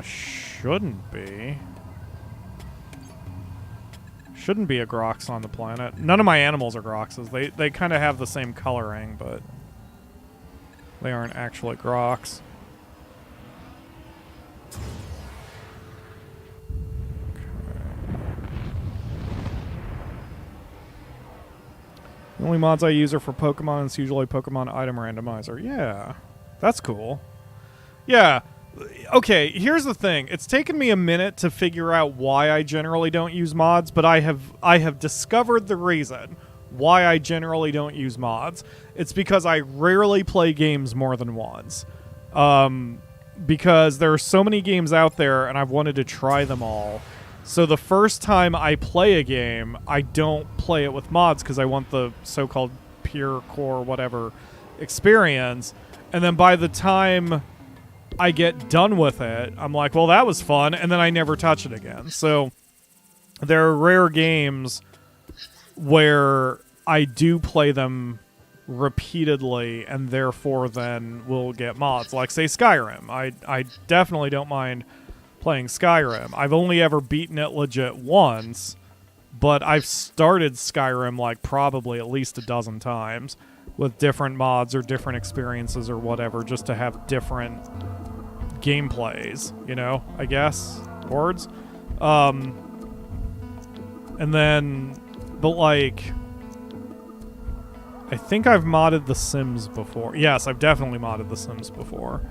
Shouldn't be. Shouldn't be a Grox on the planet. None of my animals are Groxes. They kind of have the same coloring, but they aren't actually Grox. The only mods I use are for Pokemon, and it's usually Pokemon Item Randomizer. Yeah, that's cool. Yeah, okay, here's the thing. It's taken me a minute to figure out why I generally don't use mods, but I have discovered the reason why I generally don't use mods. It's because I rarely play games more than once. Because there are so many games out there, and I've wanted to try them all. So the first time I play a game, I don't play it with mods because I want the so-called pure core whatever experience. And then by the time I get done with it, I'm like, well, that was fun, and then I never touch it again. So there are rare games where I do play them repeatedly and therefore then will get mods. Like, say, Skyrim. I definitely don't mind playing Skyrim. I've only ever beaten it legit once, but I've started Skyrim like probably at least a dozen times with different mods or different experiences or whatever, just to have different gameplays, you know, I guess, words. And then, but like, I think I've modded The Sims before. Yes, I've definitely modded The Sims before.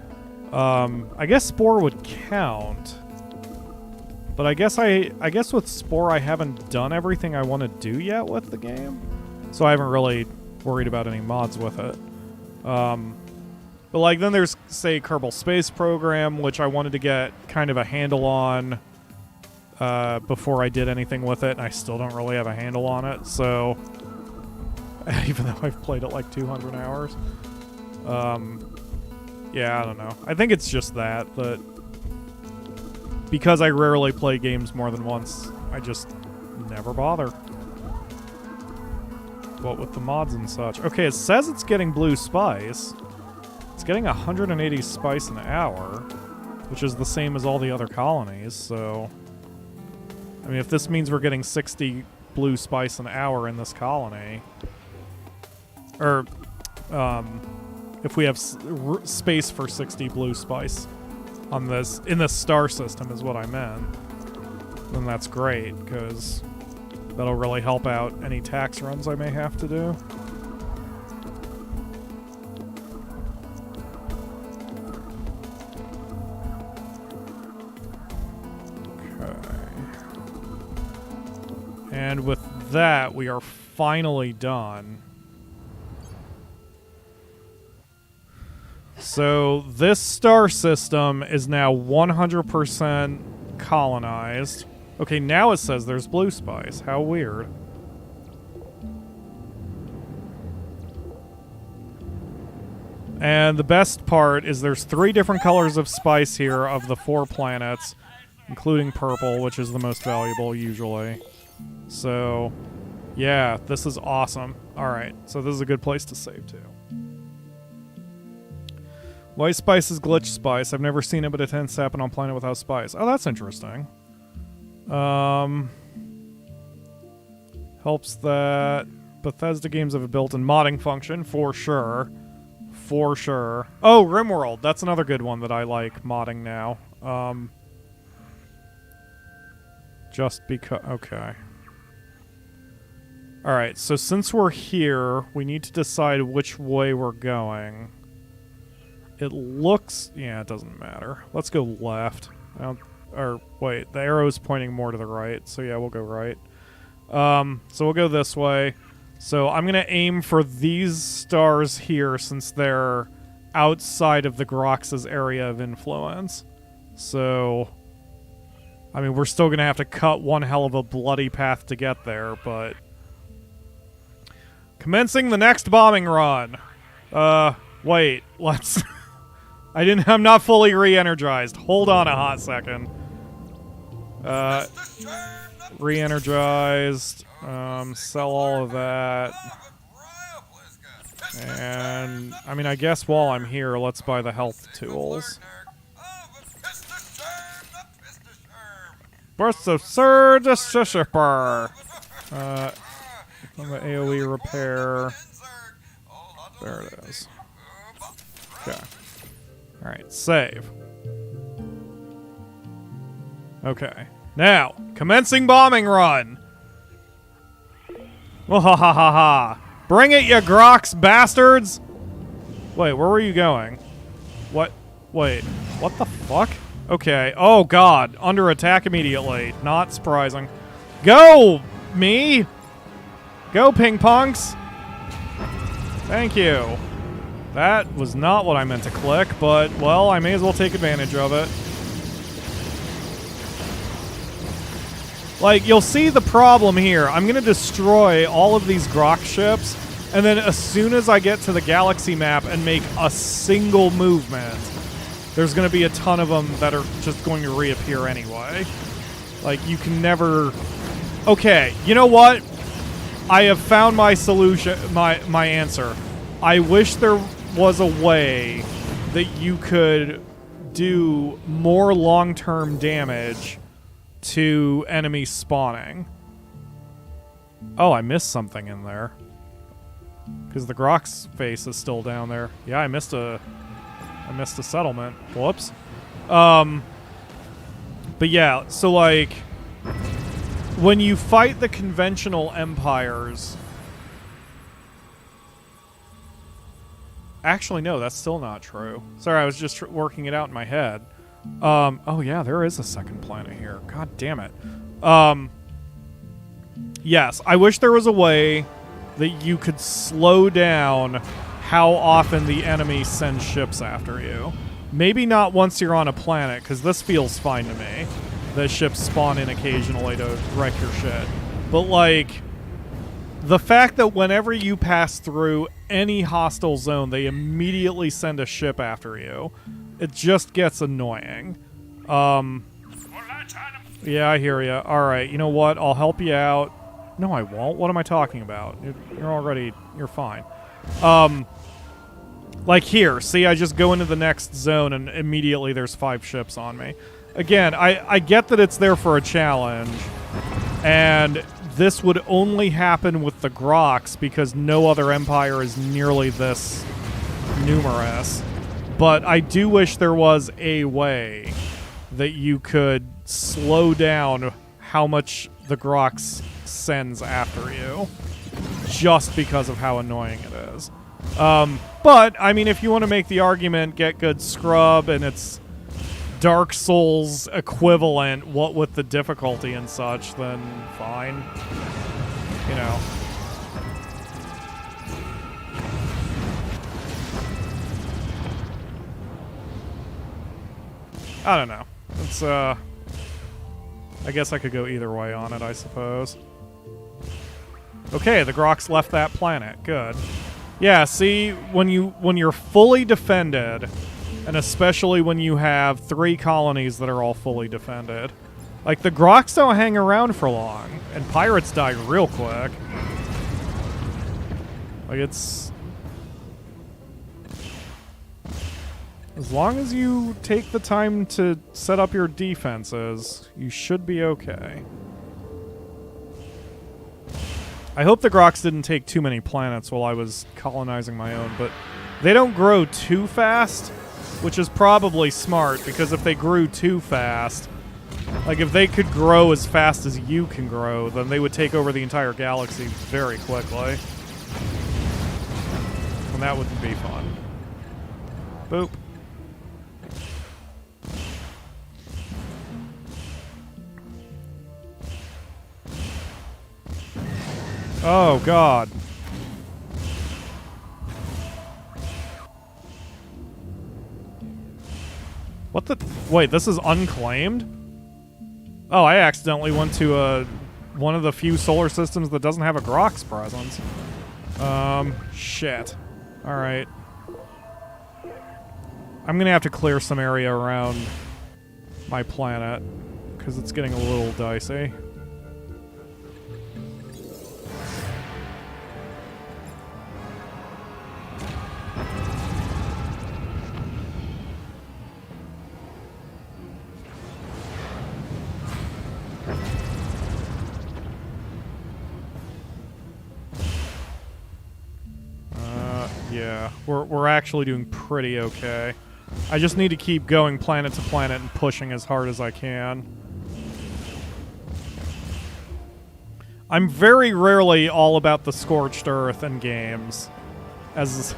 I guess Spore would count. But I guess with Spore I haven't done everything I want to do yet with the game. So I haven't really worried about any mods with it. But like then there's, say, Kerbal Space Program, which I wanted to get kind of a handle on before I did anything with it, and I still don't really have a handle on it, so even though I've played it like 200 hours. Yeah, I don't know. I think it's just that because I rarely play games more than once, I just never bother. What with the mods and such. Okay, it says it's getting blue spice. It's getting 180 spice an hour, which is the same as all the other colonies, so I mean, if this means we're getting 60 blue spice an hour in this colony, or if we have space for 60 blue spice on this in this star system is what I meant, then that's great, because that'll really help out any tax runs I may have to do. Okay. And with that, we are finally done. So this star system is now 100% colonized. Okay, now it says there's blue spice. How weird. And the best part is there's 3 different colors of spice here of the 4 planets, including purple, which is the most valuable usually. So, yeah, this is awesome. Alright, so this is a good place to save too. White spice is glitch spice. I've never seen it, but it tends to happen on planet without spice. Oh, that's interesting. Hello, Helps that Bethesda games have a built-in modding function, for sure. For sure. Oh, RimWorld. That's another good one that I like modding now. Just because... Okay. Alright, so since we're here, we need to decide which way we're going. It looks... Yeah, it doesn't matter. Let's go left. Or, wait, the arrow's pointing more to the right, so yeah, we'll go right. So we'll go this way. So I'm going to aim for these stars here since they're outside of the Grox's area of influence. So, I mean, we're still going to have to cut one hell of a bloody path to get there, but... Commencing the next bombing run. Wait, let's... I'm not fully re-energized. Hold on a hot second. Re-energized. Sell all of that. And, I mean, I guess while I'm here, let's buy the health tools. Burst of Surge Shipper. The AoE repair. There it is. Okay. Alright, save. Okay. Now, commencing bombing run! Wahahaha! Bring it, you Grox bastards! Wait, where were you going? What? Wait, what the fuck? Okay, oh god, under attack immediately. Not surprising. Go, me! Go, Pinkpunks! Thank you. That was not what I meant to click, but, well, I may as well take advantage of it. Like, you'll see the problem here. I'm going to destroy all of these Grox ships, and then as soon as I get to the galaxy map and make a single movement, there's going to be a ton of them that are just going to reappear anyway. Like, you can never... Okay, you know what? I have found my solution, my answer. I wish there was a way that you could do more long-term damage to enemies spawning. Oh, I missed something in there. Because the Grox face is still down there. Yeah, I missed a settlement. Whoops. But yeah, so like when you fight the conventional empires... Actually, no, that's still not true. Sorry, I was just working it out in my head. Oh yeah, there is a second planet here. God damn it. Yes, I wish there was a way that you could slow down how often the enemy sends ships after you. Maybe not once you're on a planet, because this feels fine to me. The ships spawn in occasionally to wreck your shit. But, like, the fact that whenever you pass through any hostile zone, they immediately send a ship after you, it just gets annoying. Yeah, I hear ya. Alright, you know what? I'll help you out. No, I won't. What am I talking about? You're fine. Like here, see, I just go into the next zone and immediately there's 5 ships on me. Again, I get that it's there for a challenge, and this would only happen with the Grox because no other empire is nearly this numerous. But I do wish there was a way that you could slow down how much the Grox sends after you, just because of how annoying it is. But, I mean, if you want to make the argument, get good scrub, and it's Dark Souls equivalent, what with the difficulty and such, then fine. You know. I don't know. It's, I guess I could go either way on it, I suppose. Okay, the Grox left that planet. Good. Yeah, see, when you're fully defended, and especially when you have 3 colonies that are all fully defended, like, the Grox don't hang around for long, and pirates die real quick. Like, it's... As long as you take the time to set up your defenses, you should be okay. I hope the Grox didn't take too many planets while I was colonizing my own, but they don't grow too fast, which is probably smart, because if they grew too fast, like if they could grow as fast as you can grow, then they would take over the entire galaxy very quickly. And that wouldn't be fun. Boop. Oh, God. What the... Wait, this is unclaimed? Oh, I accidentally went to one of the few solar systems that doesn't have a Grox presence. Shit. Alright. I'm gonna have to clear some area around my planet, because it's getting a little dicey. Yeah, we're actually doing pretty okay. I just need to keep going planet to planet and pushing as hard as I can. I'm very rarely all about the scorched earth in games. As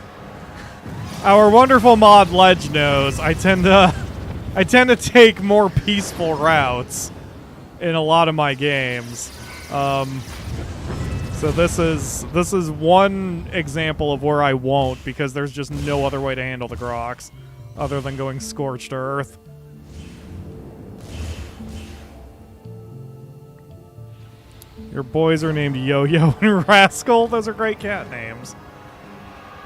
our wonderful mod Ledge knows, I tend to take more peaceful routes in a lot of my games. So this is one example of where I won't, because there's just no other way to handle the Grox other than going scorched earth. Your boys are named Yo-Yo and Rascal. Those are great cat names.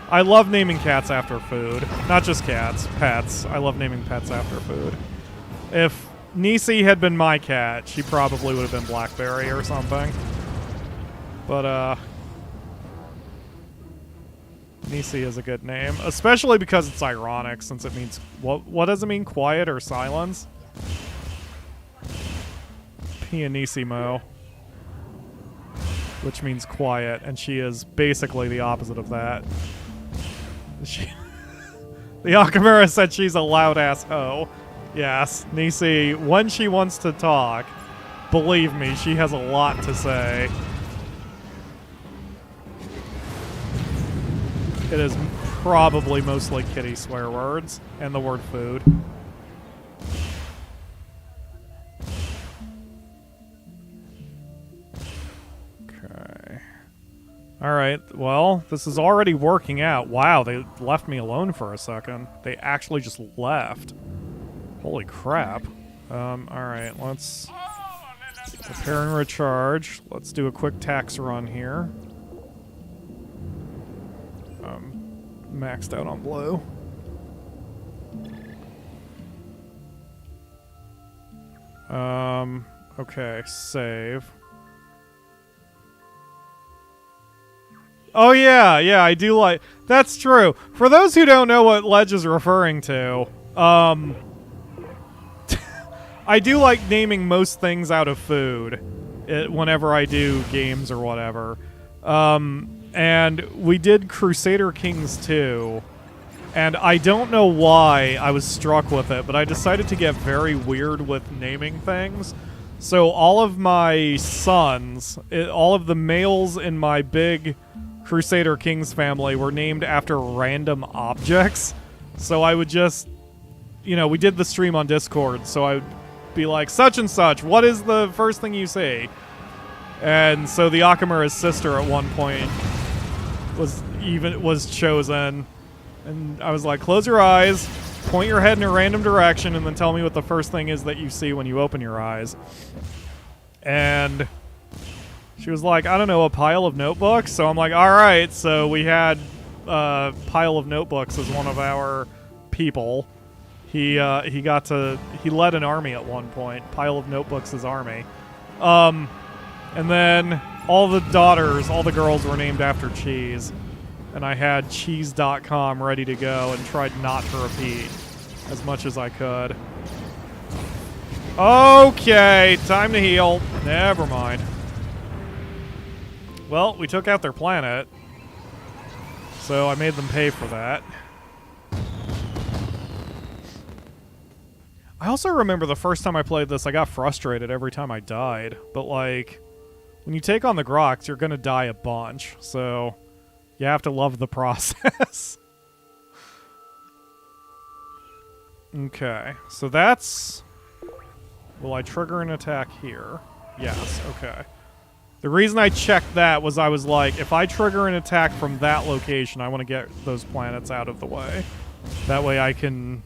I love naming cats after food. Not just cats, pets. I love naming pets after food. If Nisi had been my cat, she probably would have been Blackberry or something. But, Nisi is a good name, especially because it's ironic, since it means... What does it mean? Quiet or silence? Pianissimo. Which means quiet, and she is basically the opposite of that. The Akamura said she's a loud-ass hoe. Yes, Nisi, when she wants to talk, believe me, she has a lot to say. It is probably mostly kitty swear words and the word food. Okay. Alright, well, this is already working out. Wow, they left me alone for a second. They actually just left. Holy crap. Alright, let's repair and recharge. Let's do a quick tax run here. Maxed out on blue. Okay, save. Oh yeah, I do like... That's true. For those who don't know what Ledge is referring to, I do like naming most things out of food whenever I do games or whatever. And we did Crusader Kings 2, and I don't know why I was struck with it, but I decided to get very weird with naming things. So all of my sons, all of the males in my big Crusader Kings family were named after random objects. So I would just, you know, we did the stream on Discord, so I would be like, such and such, what is the first thing you see? And so the Akamura's sister at one point was chosen, and I was like, close your eyes, point your head in a random direction, and then tell me what the first thing is that you see when you open your eyes. And she was like, I don't know, a pile of notebooks? So I'm like, alright, so we had a pile of notebooks as one of our people. He led an army at one point. Pile of notebooks is army. And then all the daughters, all the girls were named after cheese. And I had cheese.com ready to go and tried not to repeat as much as I could. Okay, time to heal. Never mind. Well, we took out their planet. So I made them pay for that. I also remember the first time I played this, I got frustrated every time I died. But, like, when you take on the Grox, you're gonna die a bunch. So you have to love the process. Okay, so that's... Will I trigger an attack here? Yes, okay. The reason I checked that was I was like, if I trigger an attack from that location, I want to get those planets out of the way. That way I can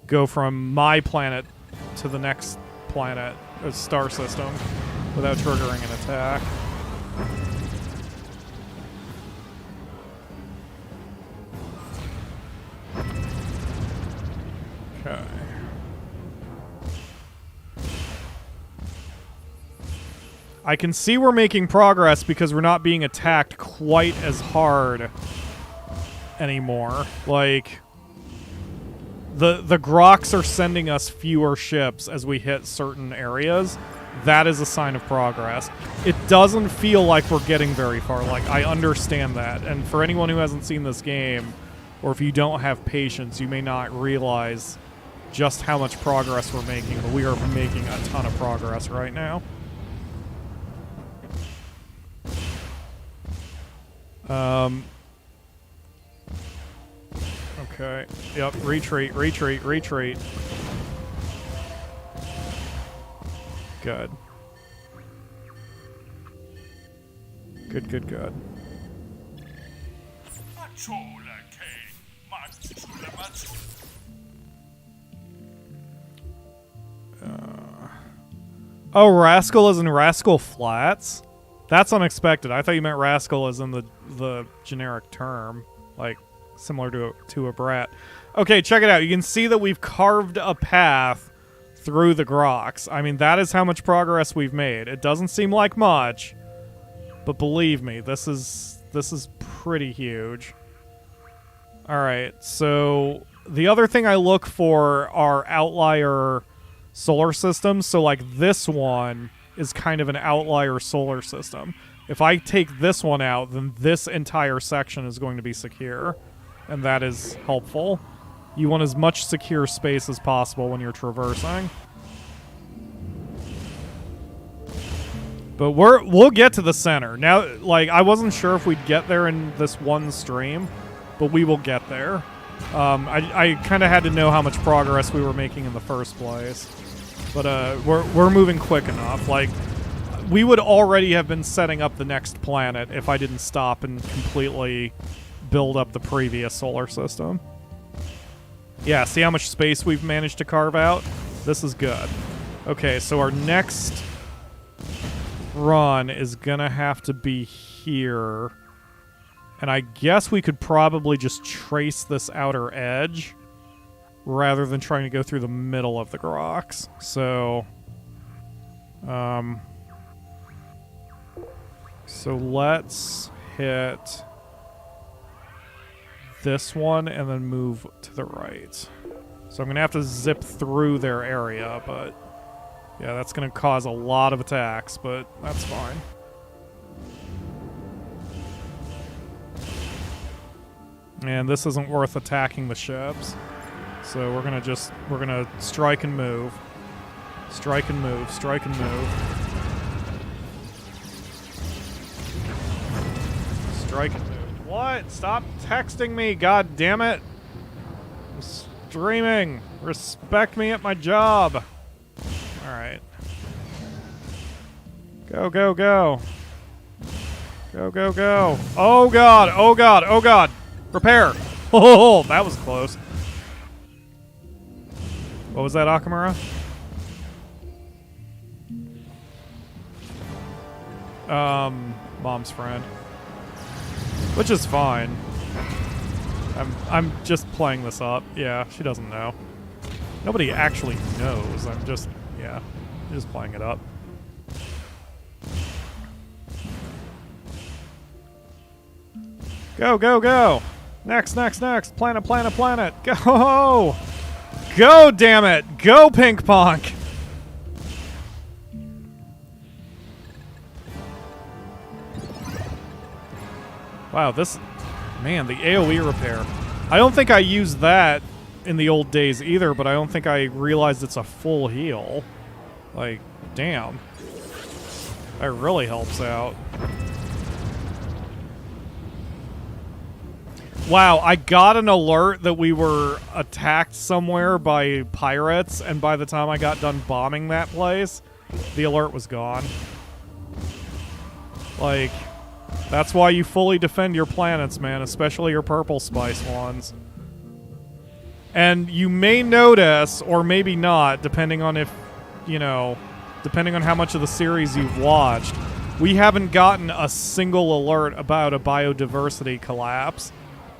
go from my planet to the next planet, star system, without triggering an attack. Okay. I can see we're making progress because we're not being attacked quite as hard anymore. Like, the Grox are sending us fewer ships as we hit certain areas. That is a sign of progress. It doesn't feel like we're getting very far. Like, I understand that. And for anyone who hasn't seen this game, or if you don't have patience, you may not realize just how much progress we're making, but we are making a ton of progress right now. Okay. Yep, retreat, retreat, retreat. Good. Good, good, good. Oh, Rascal is in Rascal Flats? That's unexpected. I thought you meant Rascal as in the generic term, like similar to a brat. Okay, check it out. You can see that we've carved a path through the Grox. I mean, that is how much progress we've made. It doesn't seem like much, but believe me, this is pretty huge. All right, so the other thing I look for are outlier solar systems. So like this one is kind of an outlier solar system. If I take this one out, then this entire section is going to be secure, and that is helpful. You want as much secure space as possible when you're traversing. But we'll get to the center. Now, like, I wasn't sure if we'd get there in this one stream, but we will get there. I kind of had to know how much progress we were making in the first place. But we're moving quick enough. Like, we would already have been setting up the next planet if I didn't stop and completely build up the previous solar system. Yeah, see how much space we've managed to carve out? This is good. Okay, so our next run is gonna have to be here. And I guess we could probably just trace this outer edge rather than trying to go through the middle of the Grox. So, so let's hit this one and then move to the right. So I'm going to have to zip through their area, but yeah, that's going to cause a lot of attacks, but that's fine. And this isn't worth attacking the ships. So we're gonna strike and move. Strike and move, strike and move. Strike and move. What? Stop texting me, god damn it! I'm streaming. Respect me at my job. Alright. Go, go, go. Go, go, go. Oh god, oh god, oh god. Repair. Oh, that was close. What was that, Akamura? Mom's friend. Which is fine. I'm just playing this up. Yeah, she doesn't know. Nobody actually knows. I'm just playing it up. Go, go, go! Next, next, next! Planet, planet, planet! Go! Go, damn it! Go, Pinkpunk! Wow, this... Man, the AoE repair. I don't think I used that in the old days either, but I don't think I realized it's a full heal. Like, damn. That really helps out. Wow, I got an alert that we were attacked somewhere by pirates, and by the time I got done bombing that place, the alert was gone. Like, that's why you fully defend your planets, man, especially your purple spice ones. And you may notice, or maybe not, depending on if, you know, depending on how much of the series you've watched, we haven't gotten a single alert about a biodiversity collapse.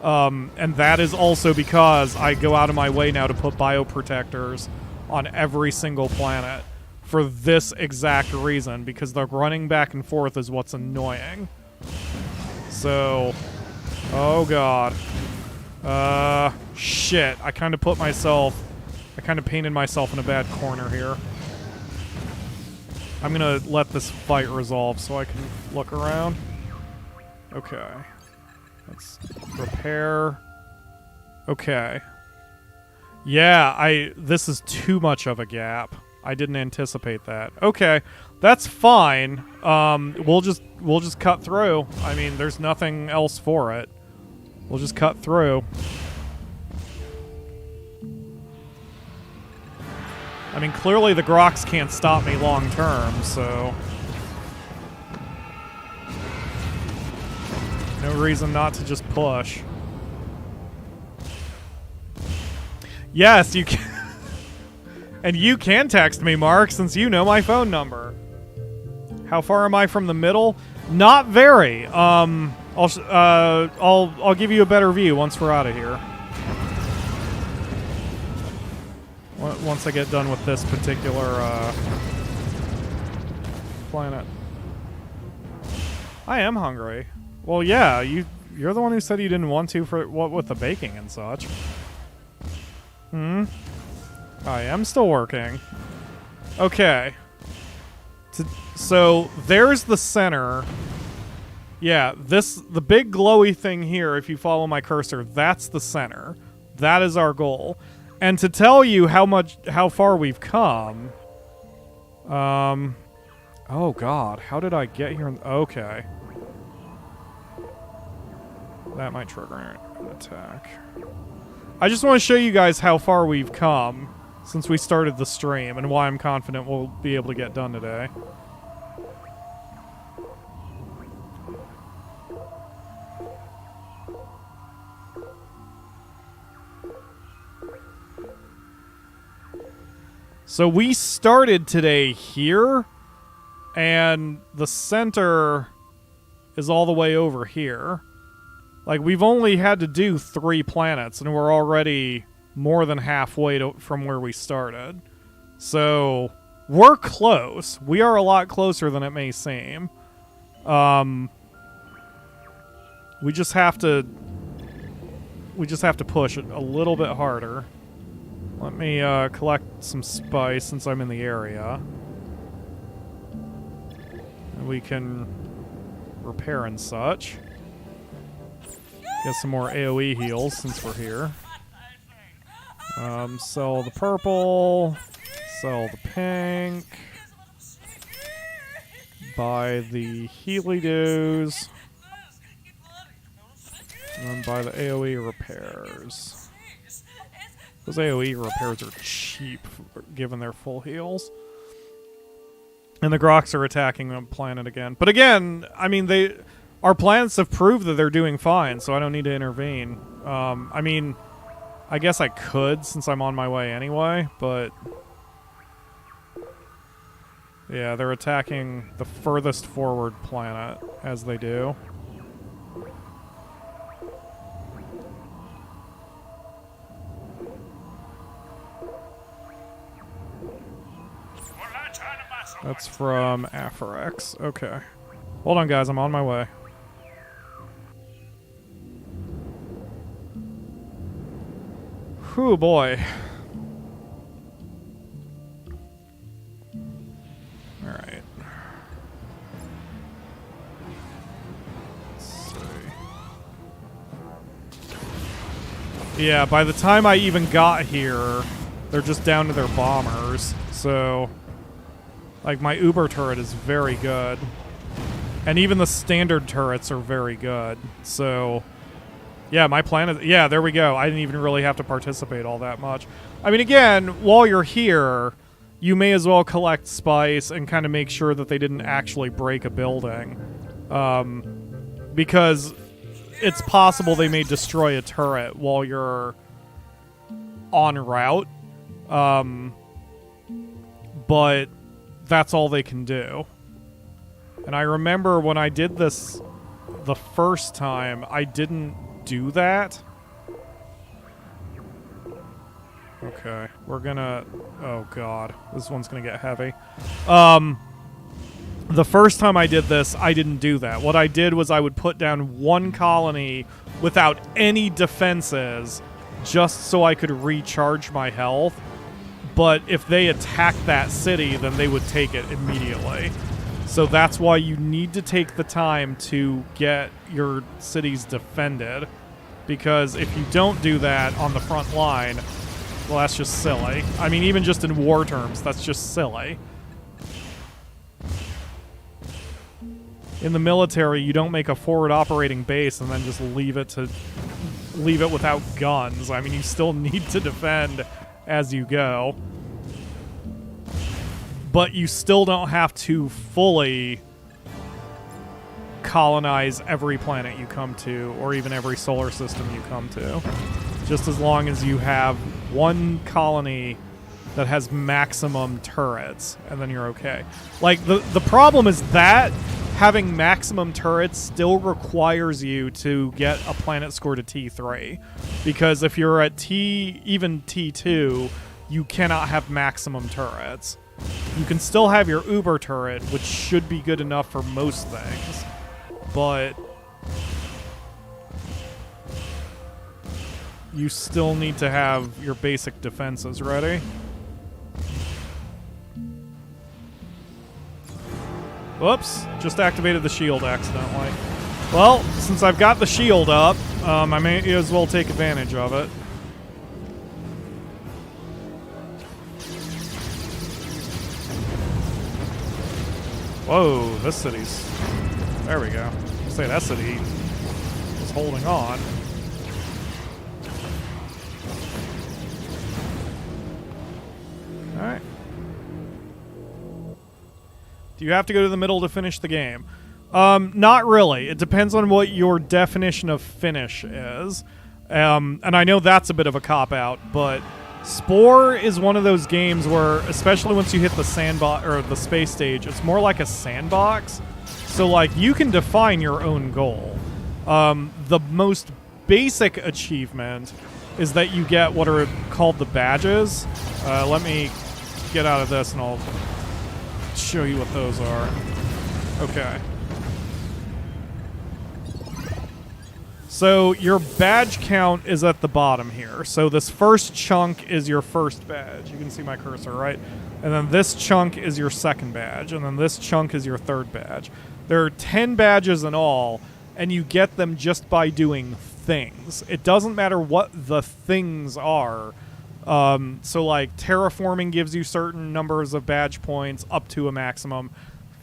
And that is also because I go out of my way now to put bioprotectors on every single planet for this exact reason, because the running back and forth is what's annoying. So, oh god. Shit. I kind of painted myself in a bad corner here. I'm gonna let this fight resolve so I can look around. Okay. Let's repair. Okay. Yeah, this is too much of a gap. I didn't anticipate that. Okay, that's fine. We'll just cut through. I mean, there's nothing else for it. We'll just cut through. I mean, clearly the Grox can't stop me long term, so... No reason not to just push. Yes, you can. And you can text me, Mark, since you know my phone number. How far am I from the middle? Not very. I'll give you a better view once we're out of here. Once I get done with this particular planet. I am hungry. Well, yeah, you're the one who said you didn't want to for what with the baking and such. I am still working. Okay. So there's the center. Yeah, the big glowy thing here, if you follow my cursor, that's the center. That is our goal. And to tell you how far we've come. Oh god, how did I get here? Okay. That might trigger an attack. I just want to show you guys how far we've come since we started the stream and why I'm confident we'll be able to get done today. So we started today here, and the center is all the way over here. Like, we've only had to do 3 planets, and we're already more than halfway from where we started. So, we're close. We are a lot closer than it may seem. We just have to push it a little bit harder. Let me collect some spice since I'm in the area. And we can repair and such. Get some more AoE heals since we're here. Sell the purple. Sell the pink. Buy the Healy Doos. And then buy the AoE repairs. Those AoE repairs are cheap given their full heals. And the Grox are attacking the planet again. But again, I mean, our planets have proved that they're doing fine, so I don't need to intervene. I mean, I guess I could since I'm on my way anyway, but... Yeah, they're attacking the furthest forward planet, as they do. That's from Aphorex. Okay. Hold on, guys. I'm on my way. Whew, boy. Alright. Let's see. Yeah, by the time I even got here, they're just down to their bombers. So, like, my Uber turret is very good. And even the standard turrets are very good. So, yeah, my plan is... Yeah, there we go. I didn't even really have to participate all that much. I mean, again, while you're here, you may as well collect spice and kind of make sure that they didn't actually break a building. Because it's possible they may destroy a turret while you're en route. But that's all they can do. And I remember when I did this the first time, I didn't do that. Okay, we're gonna... Oh god, this one's gonna get heavy. The first time I did this, I didn't do that. What I did was I would put down one colony without any defenses just so I could recharge my health. But if they attacked that city, then they would take it immediately. So that's why you need to take the time to get your cities defended. Because if you don't do that on the front line, well, that's just silly. I mean, even just in war terms, that's just silly. In the military, you don't make a forward operating base and then just leave it without guns. I mean, you still need to defend as you go. But you still don't have to fully colonize every planet you come to, or even every solar system you come to. Just as long as you have one colony that has maximum turrets, and then you're okay. Like, the problem is that having maximum turrets still requires you to get a planet score to T3. Because if you're at even T2, you cannot have maximum turrets. You can still have your Uber turret, which should be good enough for most things. But you still need to have your basic defenses ready. Whoops, just activated the shield accidentally. Well, since I've got the shield up, I may as well take advantage of it. Whoa, this city's... There we go. I'll say that city is holding on. Alright. Do you have to go to the middle to finish the game? Not really. It depends on what your definition of finish is. And I know that's a bit of a cop-out, but Spore is one of those games where, especially once you hit the sandbox or the space stage, it's more like a sandbox. So, like, you can define your own goal. The most basic achievement is that you get what are called the badges. Let me get out of this and I'll show you what those are. Okay. So your badge count is at the bottom here. So this first chunk is your first badge. You can see my cursor, right? And then this chunk is your second badge. And then this chunk is your third badge. There are 10 badges in all, and you get them just by doing things. It doesn't matter what the things are. So like terraforming gives you certain numbers of badge points up to a maximum.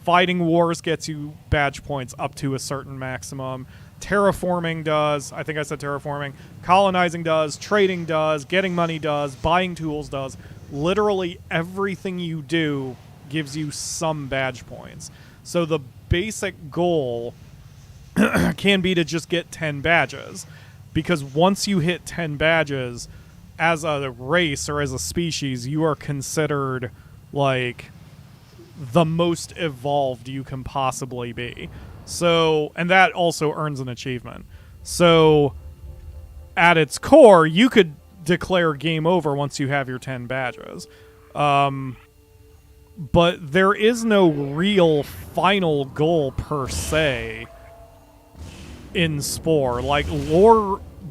Fighting wars gets you badge points up to a certain maximum. Terraforming does, I think I said terraforming, colonizing does, trading does, getting money does, buying tools does. Literally everything you do gives you some badge points. So the basic goal can be to just get 10 badges. Because once you hit 10 badges, as a race or as a species, you are considered, like, the most evolved you can possibly be. So, and that also earns an achievement. So, at its core, you could declare game over once you have your 10 badges. But there is no real final goal per se in Spore. Like,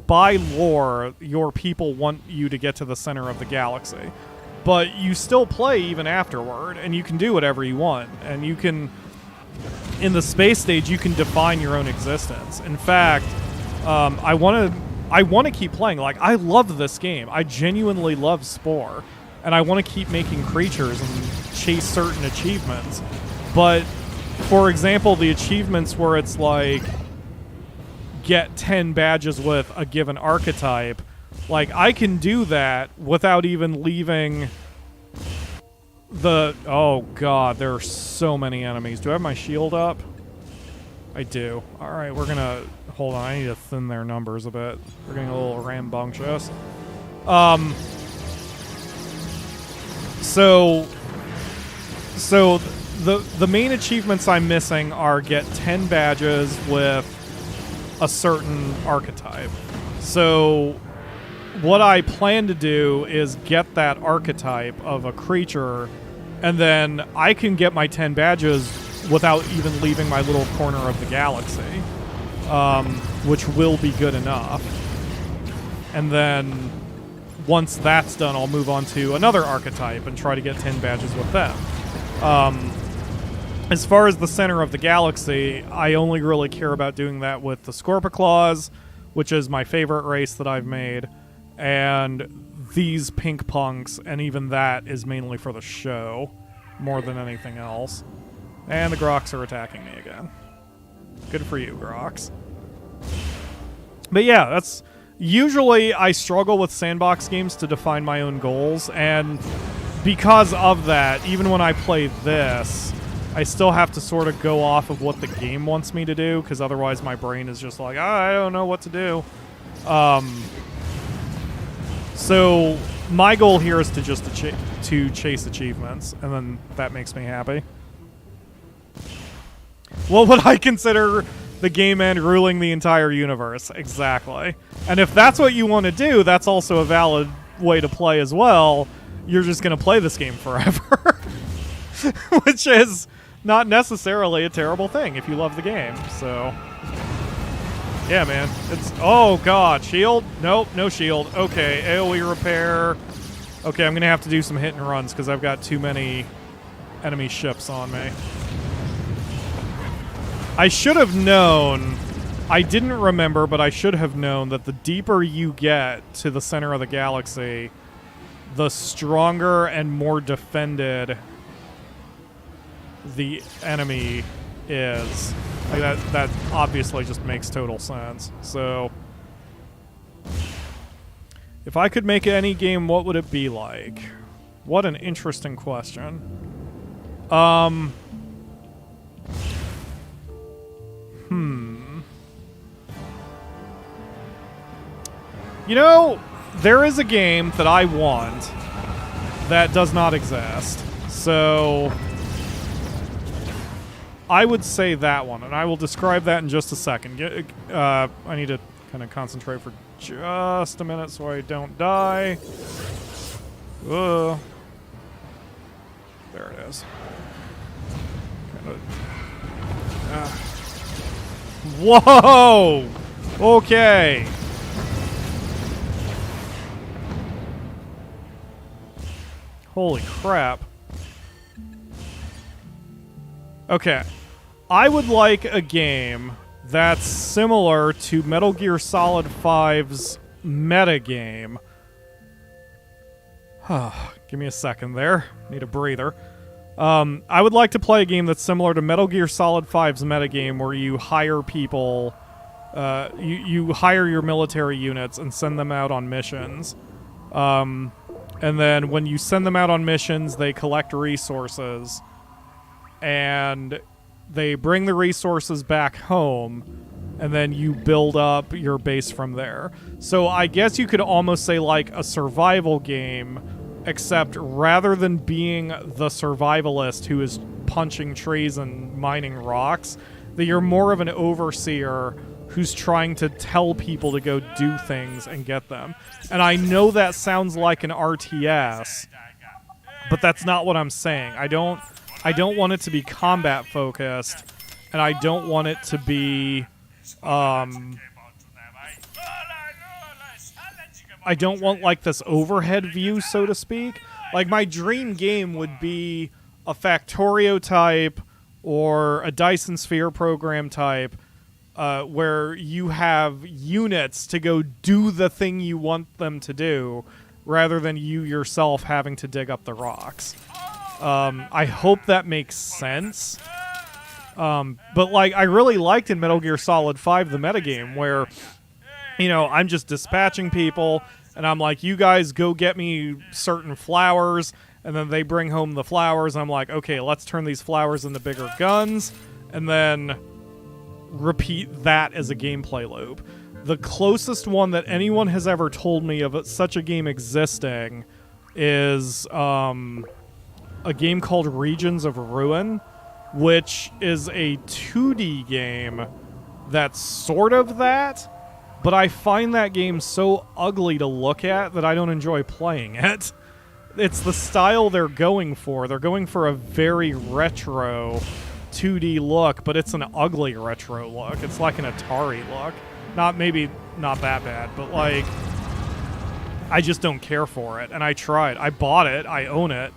by lore, your people want you to get to the center of the galaxy. But you still play even afterward, and you can do whatever you want. And you can... In the space stage, you can define your own existence. In fact, I want to I want to keep playing. Like, I love this game. I genuinely love Spore. And I want to keep making creatures and chase certain achievements. But, for example, the achievements where it's like, get 10 badges with a given archetype, like, I can do that without even leaving the... Oh, God, there are so many enemies. Do I have my shield up? I do. Alright, we're gonna... Hold on, I need to thin their numbers a bit. We're getting a little rambunctious. So the main achievements I'm missing are get 10 badges with a certain archetype. So what I plan to do is get that archetype of a creature, and then I can get my 10 badges without even leaving my little corner of the galaxy, which will be good enough. And then once that's done, I'll move on to another archetype and try to get 10 badges with them. As far as the center of the galaxy, I only really care about doing that with the Scorpiclaws, which is my favorite race that I've made, and these Pinkpunks, and even that is mainly for the show, more than anything else. And the Grox are attacking me again. Good for you, Grox. But yeah, that's... Usually, I struggle with sandbox games to define my own goals, and because of that, even when I play this, I still have to sort of go off of what the game wants me to do, because otherwise my brain is just like, I don't know what to do. So, my goal here is to just to chase achievements, and then that makes me happy. What would I consider the game end ruling the entire universe? Exactly. And if that's what you want to do, that's also a valid way to play as well. You're just going to play this game forever. Which is not necessarily a terrible thing if you love the game. So, yeah, man. It's... Oh, God. Shield? Nope, no shield. Okay, AoE repair. Okay, I'm going to have to do some hit and runs because I've got too many enemy ships on me. I should have known, I didn't remember, but I should have known that the deeper you get to the center of the galaxy, the stronger and more defended the enemy is. Like that obviously just makes total sense. So, if I could make any game, what would it be like? What an interesting question. You know, there is a game that I want that does not exist. So, I would say that one, and I will describe that in just a second. I need to kind of concentrate for just a minute so I don't die. There it is. Whoa! Okay. Holy crap. Okay. I would like a game that's similar to Metal Gear Solid 5's metagame. Give me a second there. Need a breather. I would like to play a game that's similar to Metal Gear Solid 5's metagame, where you hire people, you hire your military units and send them out on missions. And then when you send them out on missions, they collect resources, and they bring the resources back home, and then you build up your base from there. So I guess you could almost say like a survival game, except rather than being the survivalist who is punching trees and mining rocks, that you're more of an overseer who's trying to tell people to go do things and get them. And I know that sounds like an RTS, but that's not what I'm saying. I don't want it to be combat focused, and I don't want it to be I don't want like this overhead view, so to speak. Like, my dream game would be a Factorio type or a Dyson Sphere program type where you have units to go do the thing you want them to do, rather than you yourself having to dig up the rocks. I hope that makes sense. But like, I really liked in Metal Gear Solid 5 the metagame where, you know, I'm just dispatching people, and I'm like, you guys go get me certain flowers, and then they bring home the flowers, and I'm like, okay, let's turn these flowers into bigger guns, and then repeat that as a gameplay loop. The closest one that anyone has ever told me of such a game existing is a game called Regions of Ruin, which is a 2D game that's sort of that, but I find that game so ugly to look at that I don't enjoy playing it. It's the style they're going for. They're going for a very retro 2D look, but it's an ugly retro look. It's like an Atari look. Maybe not that bad, but like, I just don't care for it. And I tried. I bought it. I own it.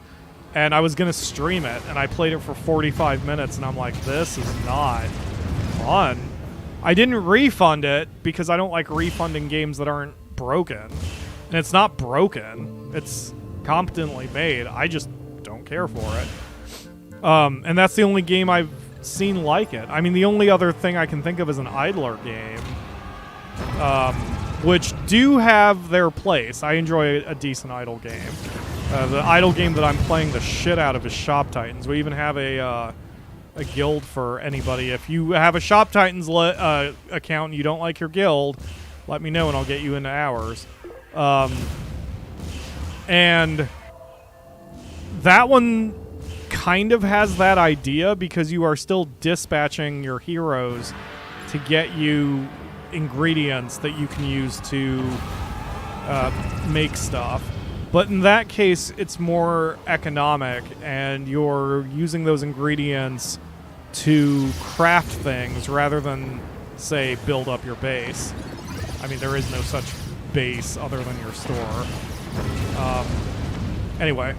And I was going to stream it. And I played it for 45 minutes. And I'm like, this is not fun. I didn't refund it because I don't like refunding games that aren't broken. And it's not broken. It's competently made. I just don't care for it. And that's the only game I've seen like it. I mean, the only other thing I can think of is an idler game, which do have their place. I enjoy a decent idle game. The idle game that I'm playing the shit out of is Shop Titans. We even have a guild for anybody. If you have a Shop Titans account and you don't like your guild, let me know and I'll get you into ours. And that one kind of has that idea because you are still dispatching your heroes to get you ingredients that you can use to make stuff. But in that case, it's more economic, and you're using those ingredients to craft things rather than, say, build up your base. I mean, there is no such base other than your store. Anyway,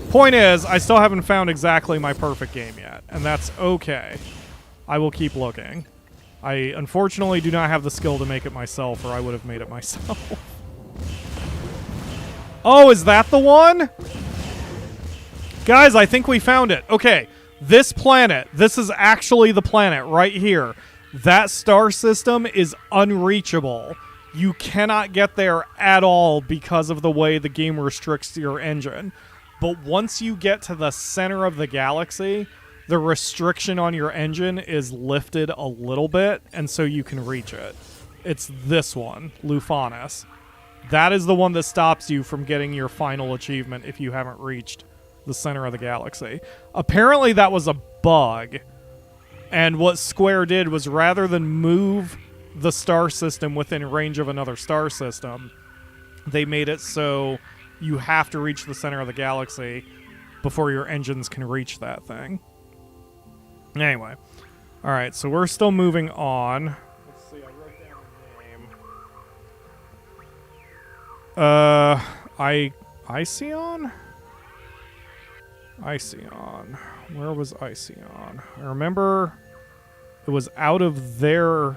point is, I still haven't found exactly my perfect game yet, and that's okay. I will keep looking. I unfortunately do not have the skill to make it myself, or I would have made it myself. Oh, is that the one? Guys, I think we found it. Okay, this planet, this is actually the planet right here. That star system is unreachable. You cannot get there at all because of the way the game restricts your engine. But once you get to the center of the galaxy, the restriction on your engine is lifted a little bit, and so you can reach it. It's this one, Lufanis. That is the one that stops you from getting your final achievement if you haven't reached the center of the galaxy. Apparently that was a bug, and what Square did was rather than move the star system within range of another star system, they made it so you have to reach the center of the galaxy before your engines can reach that thing. Anyway. Alright, so we're still moving on. Let's see, I wrote down the name. Iceon? Iceon. Where was Iceon? I remember it was out of their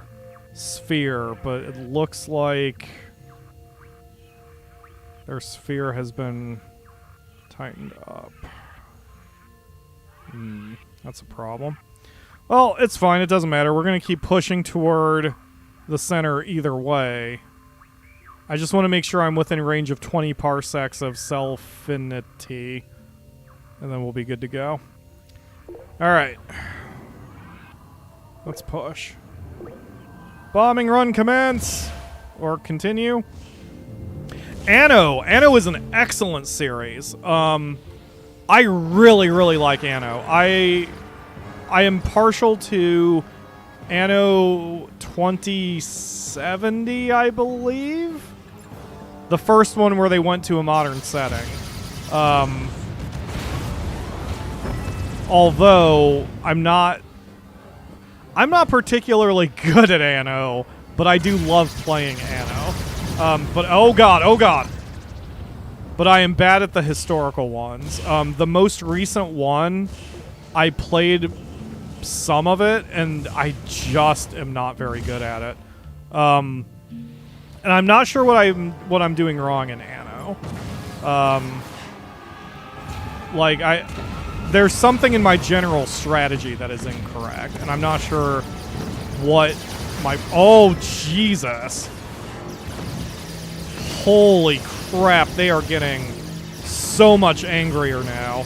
sphere, but it looks like their sphere has been tightened up. That's a problem. Well, it's fine. It doesn't matter. We're going to keep pushing toward the center either way. I just want to make sure I'm within range of 20 parsecs of Selfinity, and then we'll be good to go. Alright. Let's push. Bombing run commence! Or continue. Anno! Anno is an excellent series. I really, really like Anno. I am partial to Anno 2070, I believe? The first one where they went to a modern setting. Although, I'm not particularly good at Anno, but I do love playing Anno. But, oh god. But I am bad at the historical ones. The most recent one I played some of it, and I just am not very good at it. And I'm not sure what I'm doing wrong in Anno. There's something in my general strategy that is incorrect, and I'm not sure what my... Oh, Jesus. Holy crap, they are getting so much angrier now.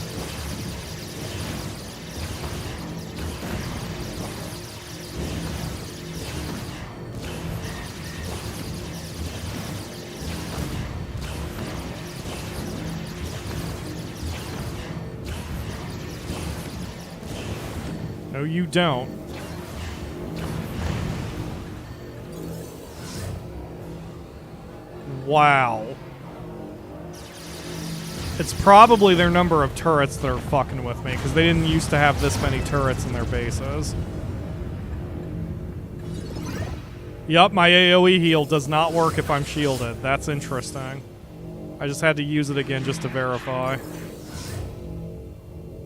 No, you don't. Wow. It's probably their number of turrets that are fucking with me, because they didn't used to have this many turrets in their bases. Yup, my AoE heal does not work if I'm shielded. That's interesting. I just had to use it again just to verify.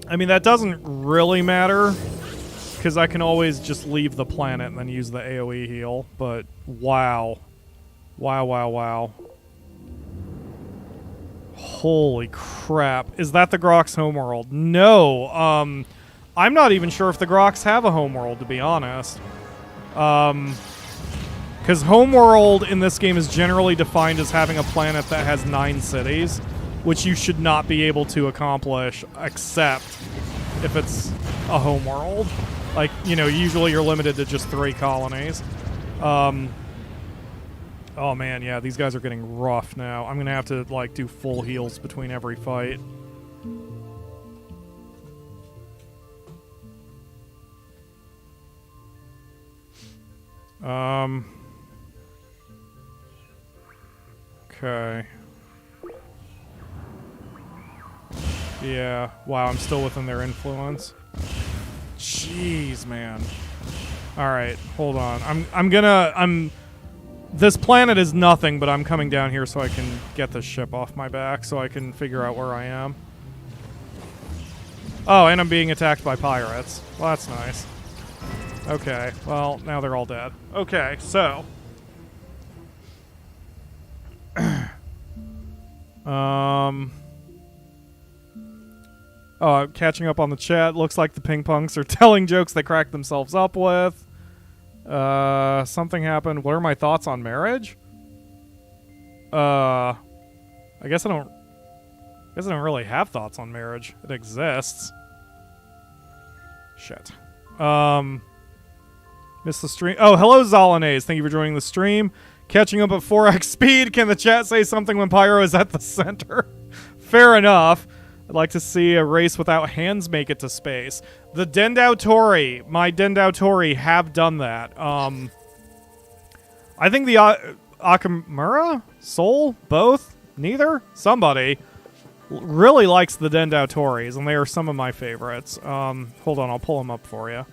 I mean, that doesn't really matter, because I can always just leave the planet and then use the AoE heal, but wow. Wow, wow, wow. Holy crap. Is that the Grox homeworld? No. I'm not even sure if the Grox have a homeworld, to be honest. Because homeworld in this game is generally defined as having a planet that has 9 cities, which you should not be able to accomplish except if it's a homeworld. Like, you know, usually you're limited to just 3 colonies. Oh man, yeah, these guys are getting rough now. I'm gonna have to, like, do full heals between every fight. Okay. Yeah, wow, I'm still within their influence. Jeez, man. Alright, hold on. This planet is nothing, but I'm coming down here so I can get this ship off my back so I can figure out where I am. Oh, and I'm being attacked by pirates. Well, that's nice. Okay, well, now they're all dead. Okay, so... Oh, catching up on the chat. Looks like the Pinkpunks are telling jokes they cracked themselves up with. Something happened. What are my thoughts on marriage? I guess I don't really have thoughts on marriage. It exists. Shit. Missed the stream. Oh, hello, Zolanaze. Thank you for joining the stream. Catching up at 4x speed. Can the chat say something when Pyro is at the center? Fair enough. I'd like to see a race without hands make it to space. The Dendautori, my Dendautori have done that. I think the Akamura? Soul? Both? Neither? Somebody really likes the Dendautoris, and they are some of my favorites. Hold on, I'll pull them up for you.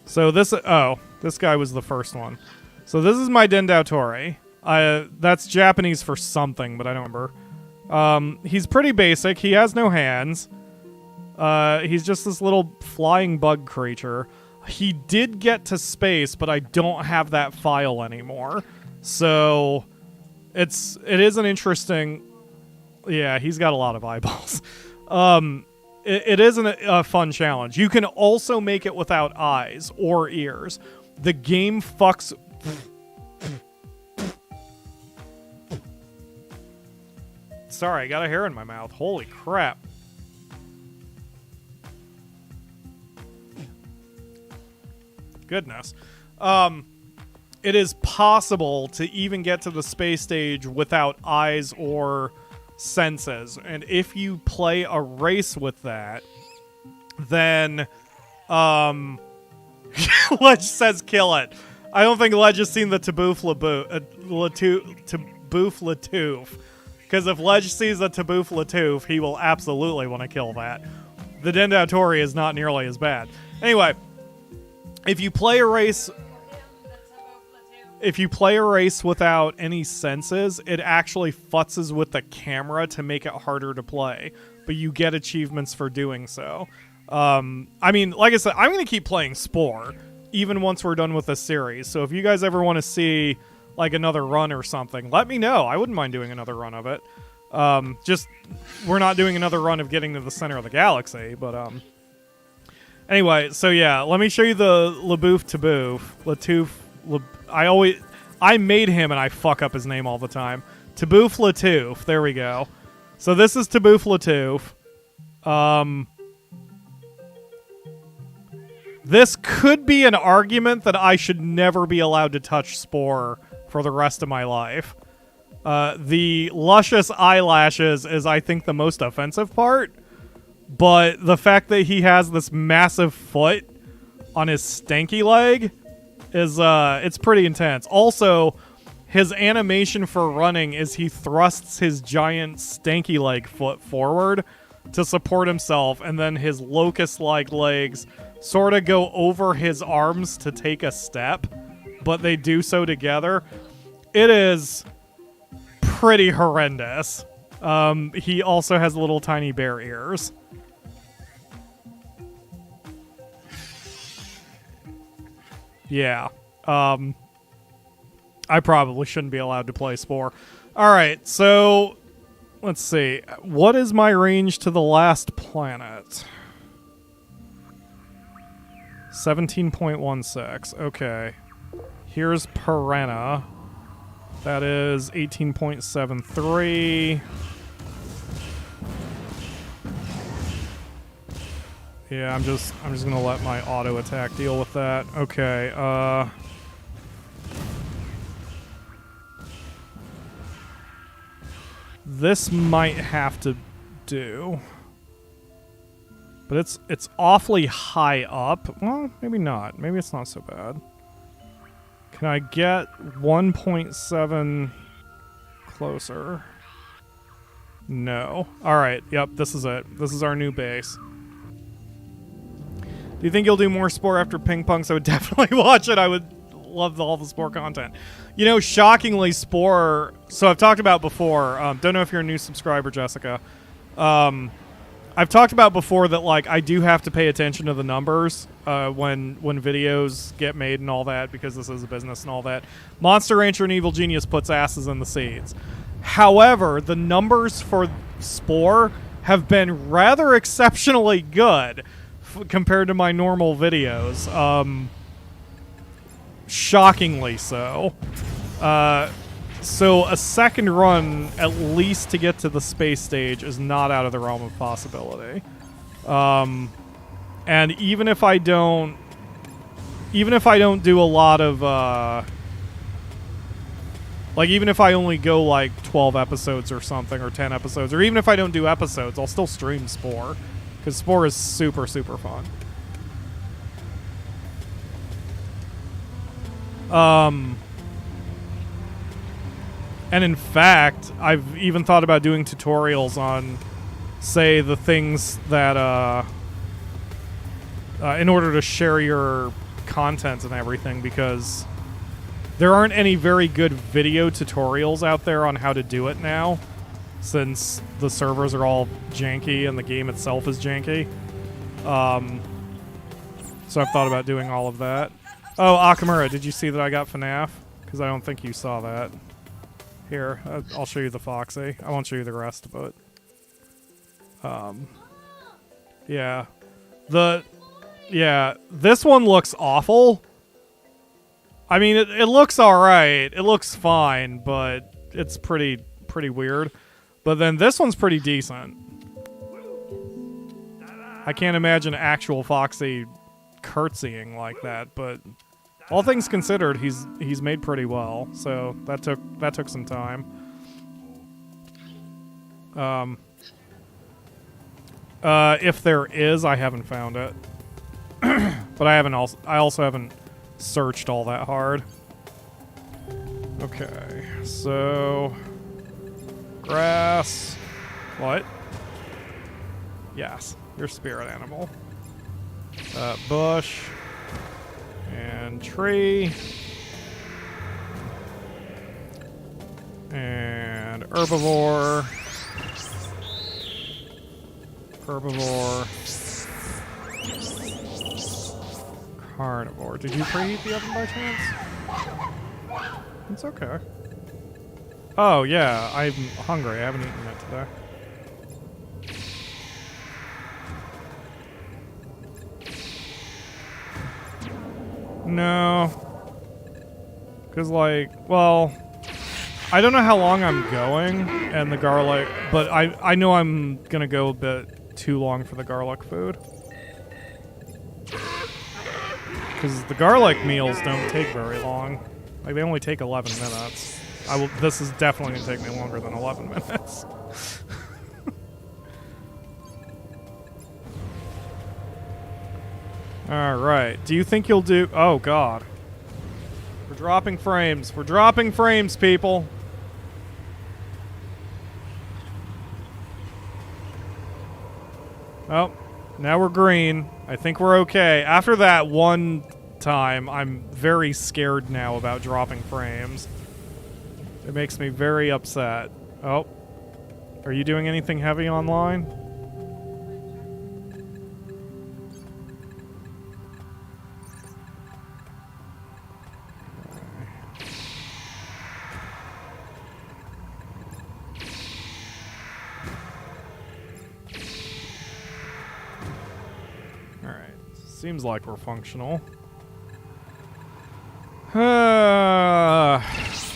So this guy was the first one. So this is my Dendautori. That's Japanese for something, but I don't remember. He's pretty basic. He has no hands. He's just this little flying bug creature. He did get to space, but I don't have that file anymore. So it is an interesting... Yeah, he's got a lot of eyeballs. It is a fun challenge. You can also make it without eyes or ears. The game fucks... Sorry, I got a hair in my mouth. Holy crap. Goodness. It is possible to even get to the space stage without eyes or senses. And if you play a race with that, then Ledge says kill it. I don't think Ledge has seen the Taboof Latoof. Because if Ledge sees a Taboof Latoof, he will absolutely want to kill that. The Dendautori is not nearly as bad. Anyway, if you play a race without any senses, it actually futzes with the camera to make it harder to play. But you get achievements for doing so. I mean, like I said, I'm going to keep playing Spore, even once we're done with this series. So if you guys ever want to see, like, another run or something, let me know. I wouldn't mind doing another run of it. Just, we're not doing another run of getting to the center of the galaxy, but, anyway, so yeah, let me show you the Laboof Taboof. I made him and I fuck up his name all the time. Taboof Latoof, there we go. So this is Taboof Latoof. This could be an argument that I should never be allowed to touch Spore for the rest of my life. The luscious eyelashes is, I think, the most offensive part. But the fact that he has this massive foot on his stanky leg is, it's pretty intense. Also, his animation for running is he thrusts his giant stanky leg foot forward to support himself, and then his locust-like legs sort of go over his arms to take a step, but they do so together. It is pretty horrendous. He also has little tiny bear ears. Yeah. I probably shouldn't be allowed to play Spore. Alright, so let's see. What is my range to the last planet? 17.16. Okay. Here's Piranha. That is 18.73. Yeah, I'm just gonna let my auto attack deal with that. Okay, this might have to do. But it's awfully high up. Well, maybe not. Maybe it's not so bad. Can I get 1.7 closer? No. Alright, yep, this is it. This is our new base. Do you think you'll do more Spore after Pinkpunks? I would definitely watch it. I would love all the Spore content. You know, shockingly, Spore... So I've talked about before. Don't know if you're a new subscriber, Jessica. I've talked about before that, like, I do have to pay attention to the numbers when videos get made and all that, because this is a business and all that. Monster Rancher and Evil Genius puts asses in the seats. However, the numbers for Spore have been rather exceptionally good compared to my normal videos. Shockingly so. So a second run, at least to get to the space stage, is not out of the realm of possibility. And even if I don't do a lot of, like, even if I only go, like, 12 episodes or something, or 10 episodes, or even if I don't do episodes, I'll still stream Spore. Because Spore is super, super fun. And in fact, I've even thought about doing tutorials on, say, the things that, in order to share your content and everything, because there aren't any very good video tutorials out there on how to do it now, since the servers are all janky and the game itself is janky. So I've thought about doing all of that. Oh, Akamura, did you see that I got FNAF? Because I don't think you saw that. Here, I'll show you the Foxy. I won't show you the rest of it. Yeah. This one looks awful. I mean, it looks alright. It looks fine, but it's pretty weird. But then this one's pretty decent. I can't imagine actual Foxy curtsying like that, but all things considered, he's made pretty well. So that took some time. If there is, I haven't found it. But I also haven't searched all that hard. Okay, so grass. What? Yes, your spirit animal. Bush. And tree. And herbivore. Herbivore. carnivore. Did you preheat the oven by chance? It's okay. Oh, yeah, I'm hungry. I haven't eaten it today. No. Because, like, well, I don't know how long I'm going, and the garlic, but I know I'm going to go a bit too long for the garlic food. Because the garlic meals don't take very long. Like, they only take 11 minutes. This is definitely going to take me longer than 11 minutes. Alright. Do you think you'll do... Oh, God. We're dropping frames. We're dropping frames, people. Oh, now we're green. I think we're okay. After that one time, I'm very scared now about dropping frames. It makes me very upset. Oh. Are you doing anything heavy online? Alright. Seems like we're functional.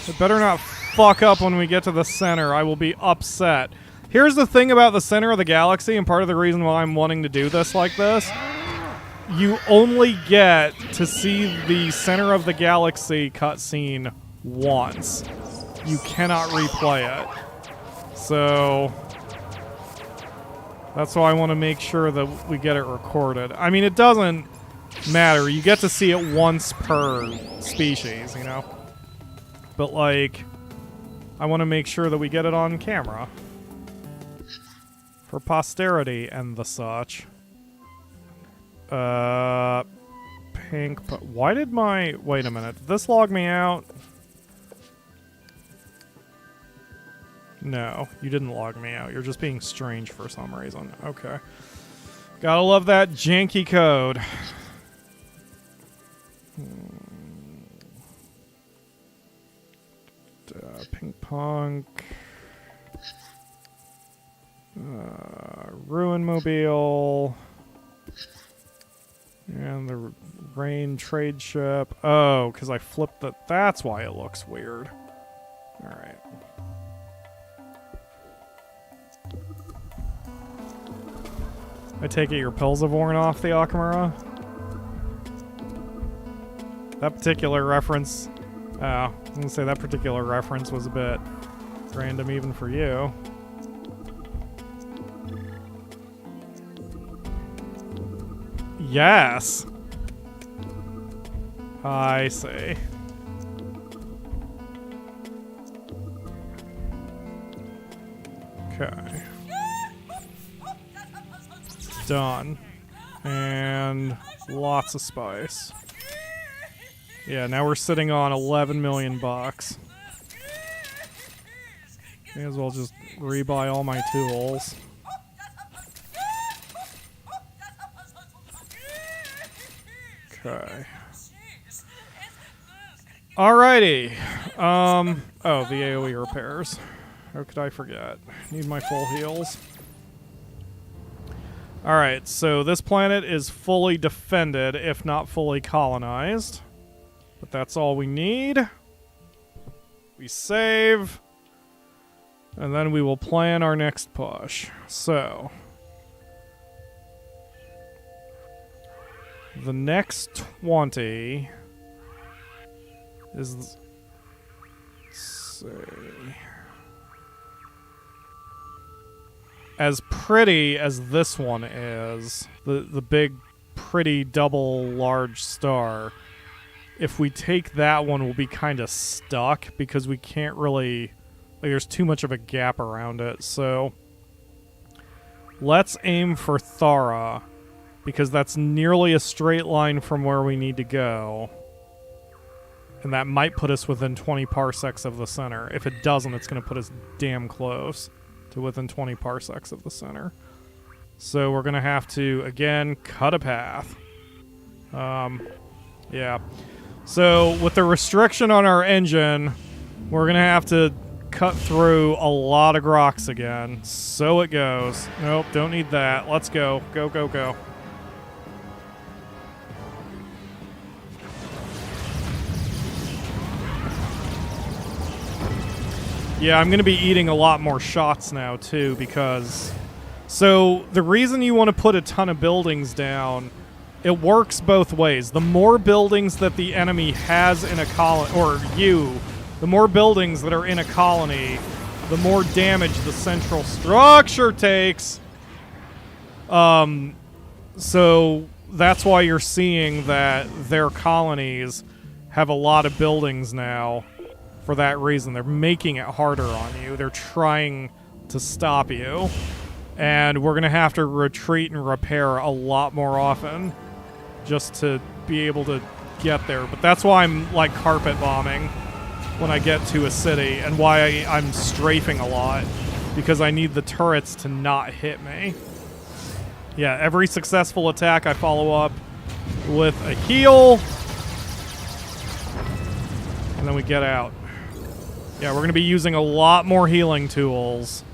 It better not fuck up when we get to the center. I will be upset. Here's the thing about the center of the galaxy, and part of the reason why I'm wanting to do this like this. You only get to see the center of the galaxy cutscene once. You cannot replay it. So that's why I want to make sure that we get it recorded. I mean, it doesn't matter. You get to see it once per species, you know? But, like, I want to make sure that we get it on camera. For posterity and the such. Pink, but why did my... Wait a minute. Did this log me out? No, you didn't log me out. You're just being strange for some reason. Okay. Gotta love that janky code. Pinkpunk. Ruinmobile. And the rain trade ship. Oh, because I flipped the... That's why it looks weird. Alright. I take it your pills have worn off, the Akamura? That particular reference... Oh, I was gonna say that particular reference was a bit random even for you. Yes! I see. Okay. Done. And lots of spice. Yeah, now we're sitting on 11 million bucks. May as well just rebuy all my tools. Okay. Alrighty. Oh, the AoE repairs. How could I forget? Need my full heals. Alright, so this planet is fully defended, if not fully colonized. But that's all we need. We save. And then we will plan our next push. So. The next 20 is... Let's see. As pretty as this one is, the big, pretty, double, large star, if we take that one, we'll be kind of stuck because we can't really... Like, there's too much of a gap around it, so... Let's aim for Thara, because that's nearly a straight line from where we need to go. And that might put us within 20 parsecs of the center. If it doesn't, it's going to put us damn close to within 20 parsecs of the center. So we're going to have to, again, cut a path. Yeah. So, with the restriction on our engine, we're going to have to cut through a lot of Grox again. So it goes. Nope, don't need that. Let's go. Go, go, go. Yeah, I'm going to be eating a lot more shots now, too, because... So, the reason you want to put a ton of buildings down, it works both ways. The more buildings that the enemy has in a colony, or you, the more buildings that are in a colony, the more damage the central structure takes. So, that's why you're seeing that their colonies have a lot of buildings now. For that reason, they're making it harder on you. They're trying to stop you. And we're going to have to retreat and repair a lot more often just to be able to get there. But that's why I'm, like, carpet bombing when I get to a city and why I'm strafing a lot. Because I need the turrets to not hit me. Yeah, every successful attack I follow up with a heal. And then we get out. Yeah, we're going to be using a lot more healing tools.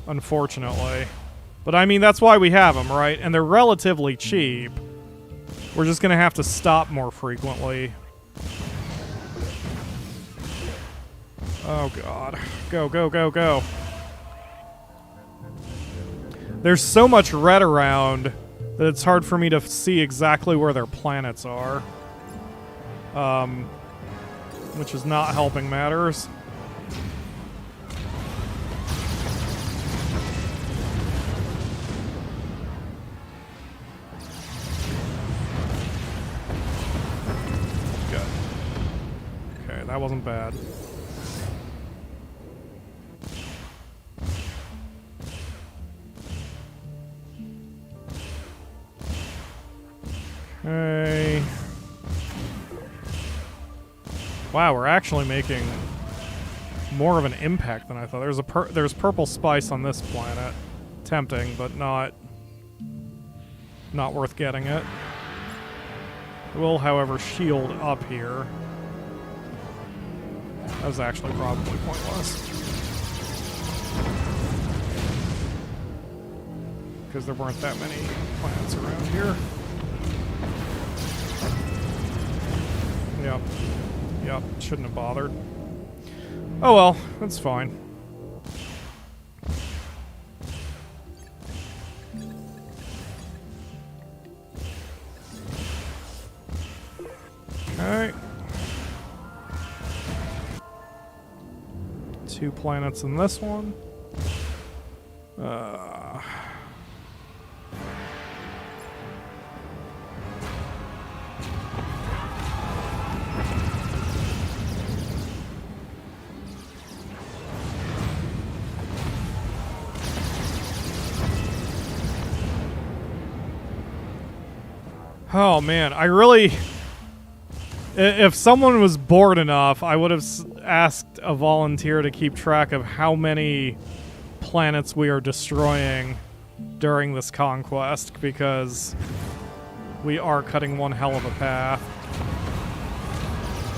Unfortunately. But I mean, that's why we have them, right? And they're relatively cheap. We're just going to have to stop more frequently. Oh, God. Go, go, go, go. There's so much red around that it's hard for me to see exactly where their planets are. Which is not helping matters. Good. Okay, that wasn't bad. Okay. Wow, we're actually making more of an impact than I thought. There's purple spice on this planet. Tempting, but not worth getting it. It will, however, shield up here. That was actually probably pointless. Because there weren't that many planets around here. Yep. Yep, shouldn't have bothered. Oh well, that's fine. Okay. 2 planets in this one. Oh man, I really... If someone was bored enough, I would have asked a volunteer to keep track of how many planets we are destroying during this conquest, because we are cutting one hell of a path.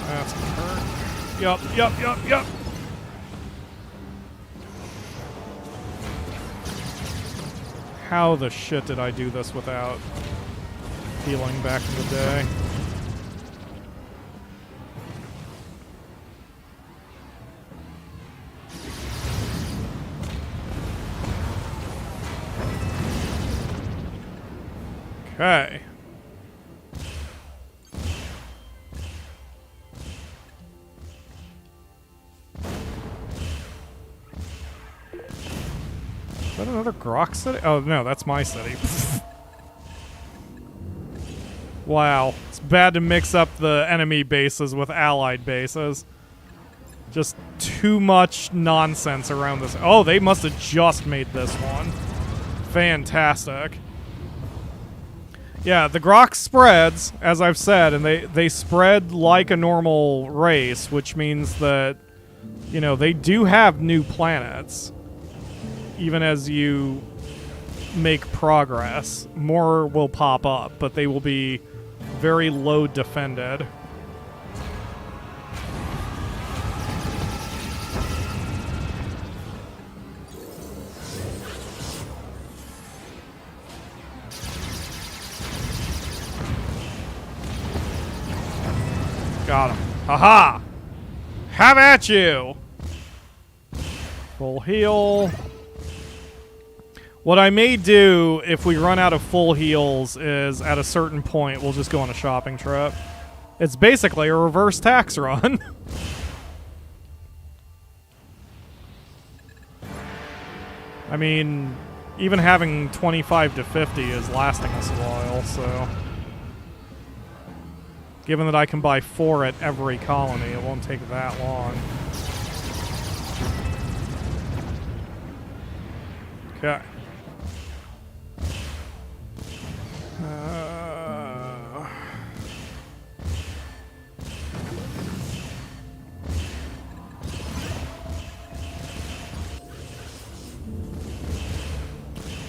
That's gonna hurt. Yup, yup, yup, yup. How the shit did I do this without healing back in the day? Okay. Is that another Grox city? Oh, no, that's my city. Wow. It's bad to mix up the enemy bases with allied bases. Just too much nonsense around this. Oh, they must have just made this one. Fantastic. Yeah, the Grox spreads, as I've said, and they spread like a normal race, which means that, you know, they do have new planets. Even as you make progress, more will pop up, but they will be very low defended. Got him. Haha! Have at you! Full heal. What I may do if we run out of full heals is at a certain point we'll just go on a shopping trip. It's basically a reverse tax run. I mean, even having 25 to 50 is lasting us a while, so... Given that I can buy 4 at every colony, it won't take that long. Okay.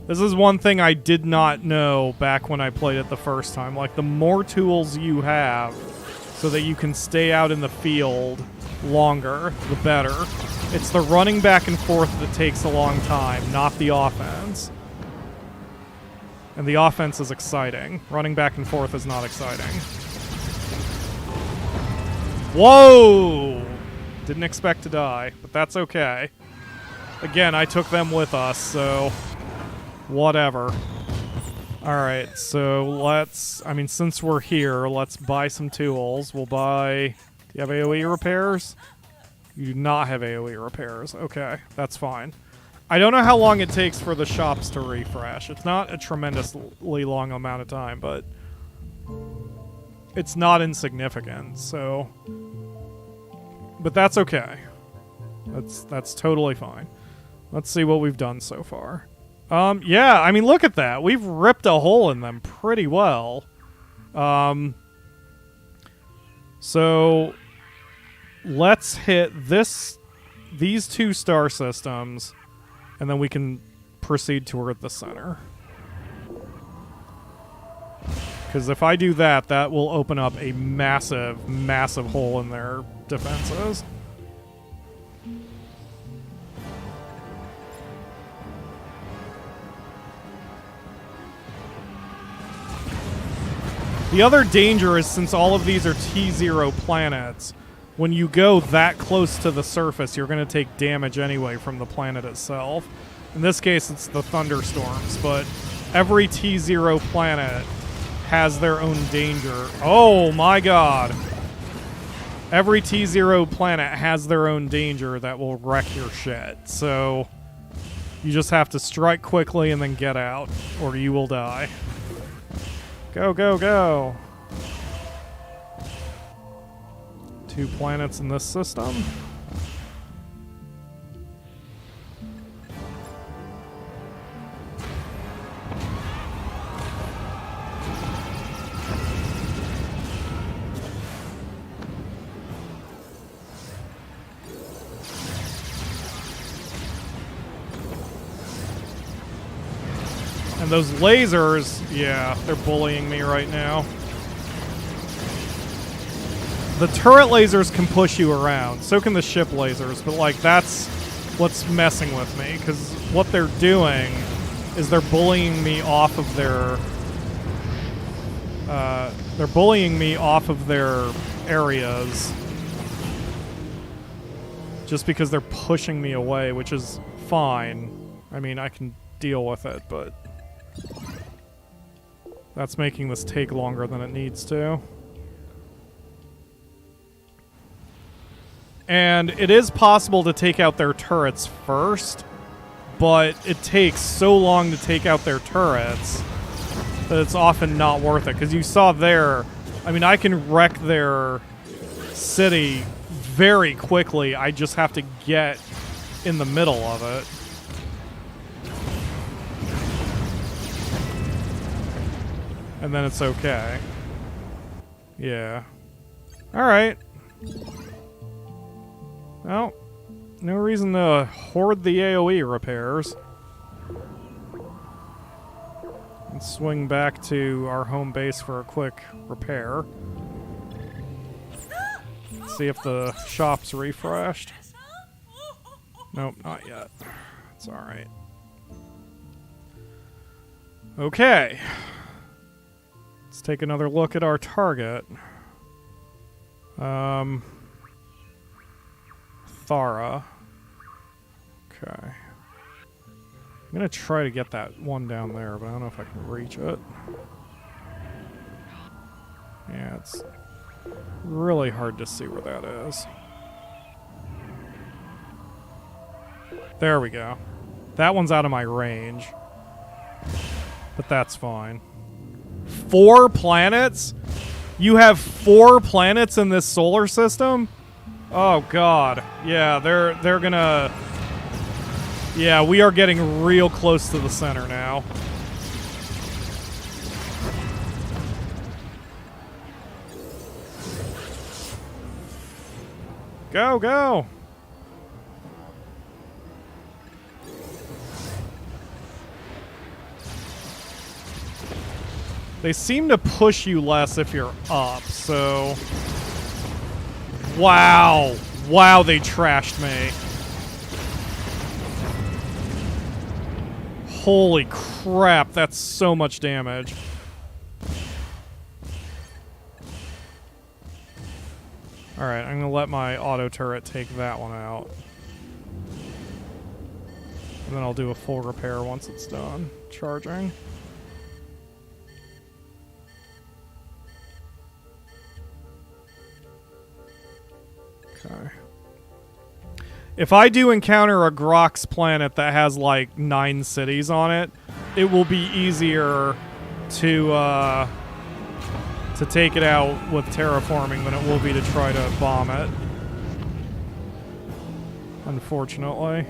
This is one thing I did not know back when I played it the first time. Like, the more tools you have so that you can stay out in the field longer, the better. It's the running back and forth that takes a long time, not the offense. And the offense is exciting. Running back and forth is not exciting. Whoa! Didn't expect to die, but that's okay. Again, I took them with us, so... whatever. Alright, so let's... I mean, since we're here, let's buy some tools. We'll buy... Do you have AoE repairs? You do not have AoE repairs. Okay, that's fine. I don't know how long it takes for the shops to refresh. It's not a tremendously long amount of time, but... it's not insignificant, so... but that's okay. That's totally fine. Let's see what we've done so far. Yeah, I mean, look at that. We've ripped a hole in them pretty well. So let's hit these 2 star systems, and then we can proceed toward the center. Because if I do that, that will open up a massive, massive hole in their defenses. The other danger is, since all of these are T0 planets, when you go that close to the surface, you're going to take damage anyway from the planet itself. In this case, it's the thunderstorms, but every T0 planet has their own danger. Oh my god! Every T0 planet has their own danger that will wreck your shit, so you just have to strike quickly and then get out, or you will die. Go, go, go. 2 planets in this system. And those lasers, yeah, they're bullying me right now. The turret lasers can push you around, so can the ship lasers, but like that's what's messing with me, because what they're doing is they're bullying me off of their areas just because they're pushing me away, which is fine. I mean, I can deal with it, but that's making this take longer than it needs to. And it is possible to take out their turrets first, but it takes so long to take out their turrets that it's often not worth it. Because you saw there, I mean, I can wreck their city very quickly. I just have to get in the middle of it. And then it's okay. Yeah. Alright. Well, no reason to hoard the AoE repairs. swing back to our home base for a quick repair. See if the shop's refreshed. Nope, not yet. It's alright. Okay. Let's take another look at our target. Thara. Okay. I'm gonna try to get that one down there, but I don't know if I can reach it. Yeah, it's really hard to see where that is. There we go. That one's out of my range. But that's fine. 4 planets? You have 4 planets in this solar system? Oh god. Yeah, they're gonna... Yeah, we are getting real close to the center now. Go, go! They seem to push you less if you're up, so... Wow! Wow, they trashed me. Holy crap, that's so much damage. Alright, I'm gonna let my auto turret take that one out. And then I'll do a full repair once it's done charging. Okay. If I do encounter a Grox planet that has like 9 cities on it, it will be easier to take it out with terraforming than it will be to try to bomb it. Unfortunately.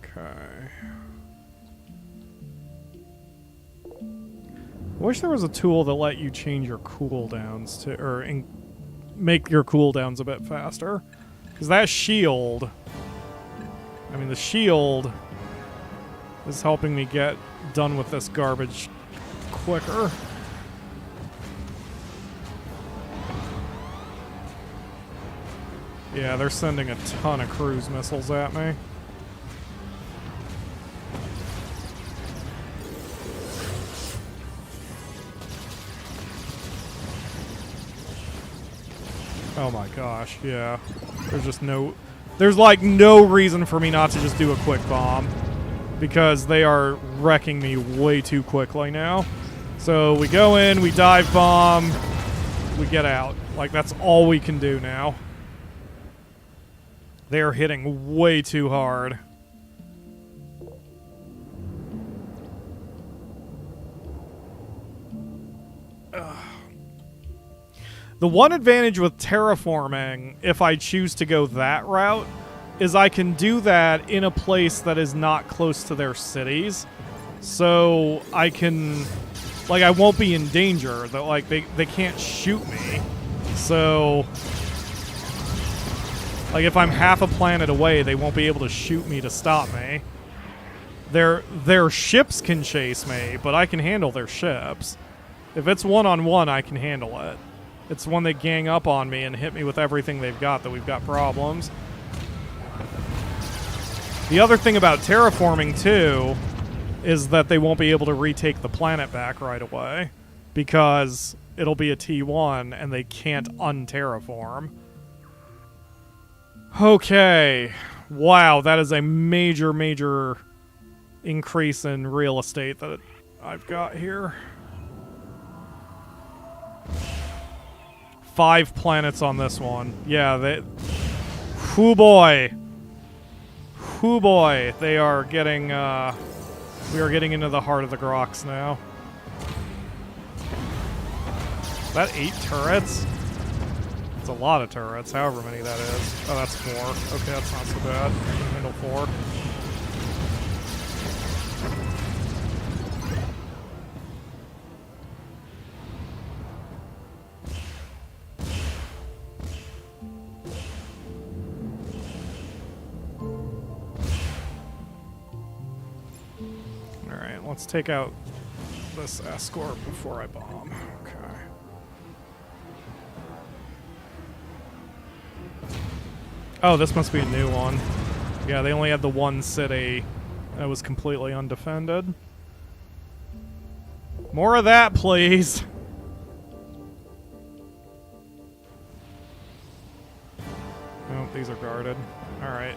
Okay. I wish there was a tool that let you change your cooldowns to, or make your cooldowns a bit faster. Because that shield, I mean, the shield is helping me get done with this garbage quicker. Yeah, they're sending a ton of cruise missiles at me. Oh my gosh, yeah. There's like no reason for me not to just do a quick bomb. Because they are wrecking me way too quickly now. So we go in, we dive bomb, we get out. Like that's all we can do now. They are hitting way too hard. The one advantage with terraforming, if I choose to go that route, is I can do that in a place that is not close to their cities. So I can, like, I won't be in danger. That like they can't shoot me. So, like, if I'm half a planet away, they won't be able to shoot me to stop me. Their ships can chase me, but I can handle their ships. If it's one-on-one, I can handle it. It's when they gang up on me and hit me with everything they've got that we've got problems. The other thing about terraforming, too, is that they won't be able to retake the planet back right away. Because it'll be a T1 and they can't unterraform. Okay. Wow, that is a major, major increase in real estate that I've got here. 5 planets on this one. Yeah, they... Hoo boy. Hoo boy. They are getting, we are getting into the heart of the Grox now. Is that 8 turrets? It's a lot of turrets, however many that is. Oh, that's 4. Okay, that's not so bad. I can handle 4. let's take out this escort before I bomb. Okay. Oh, this must be a new one. Yeah, they only had the one city that was completely undefended. More of that, please. Oh, these are guarded. Alright.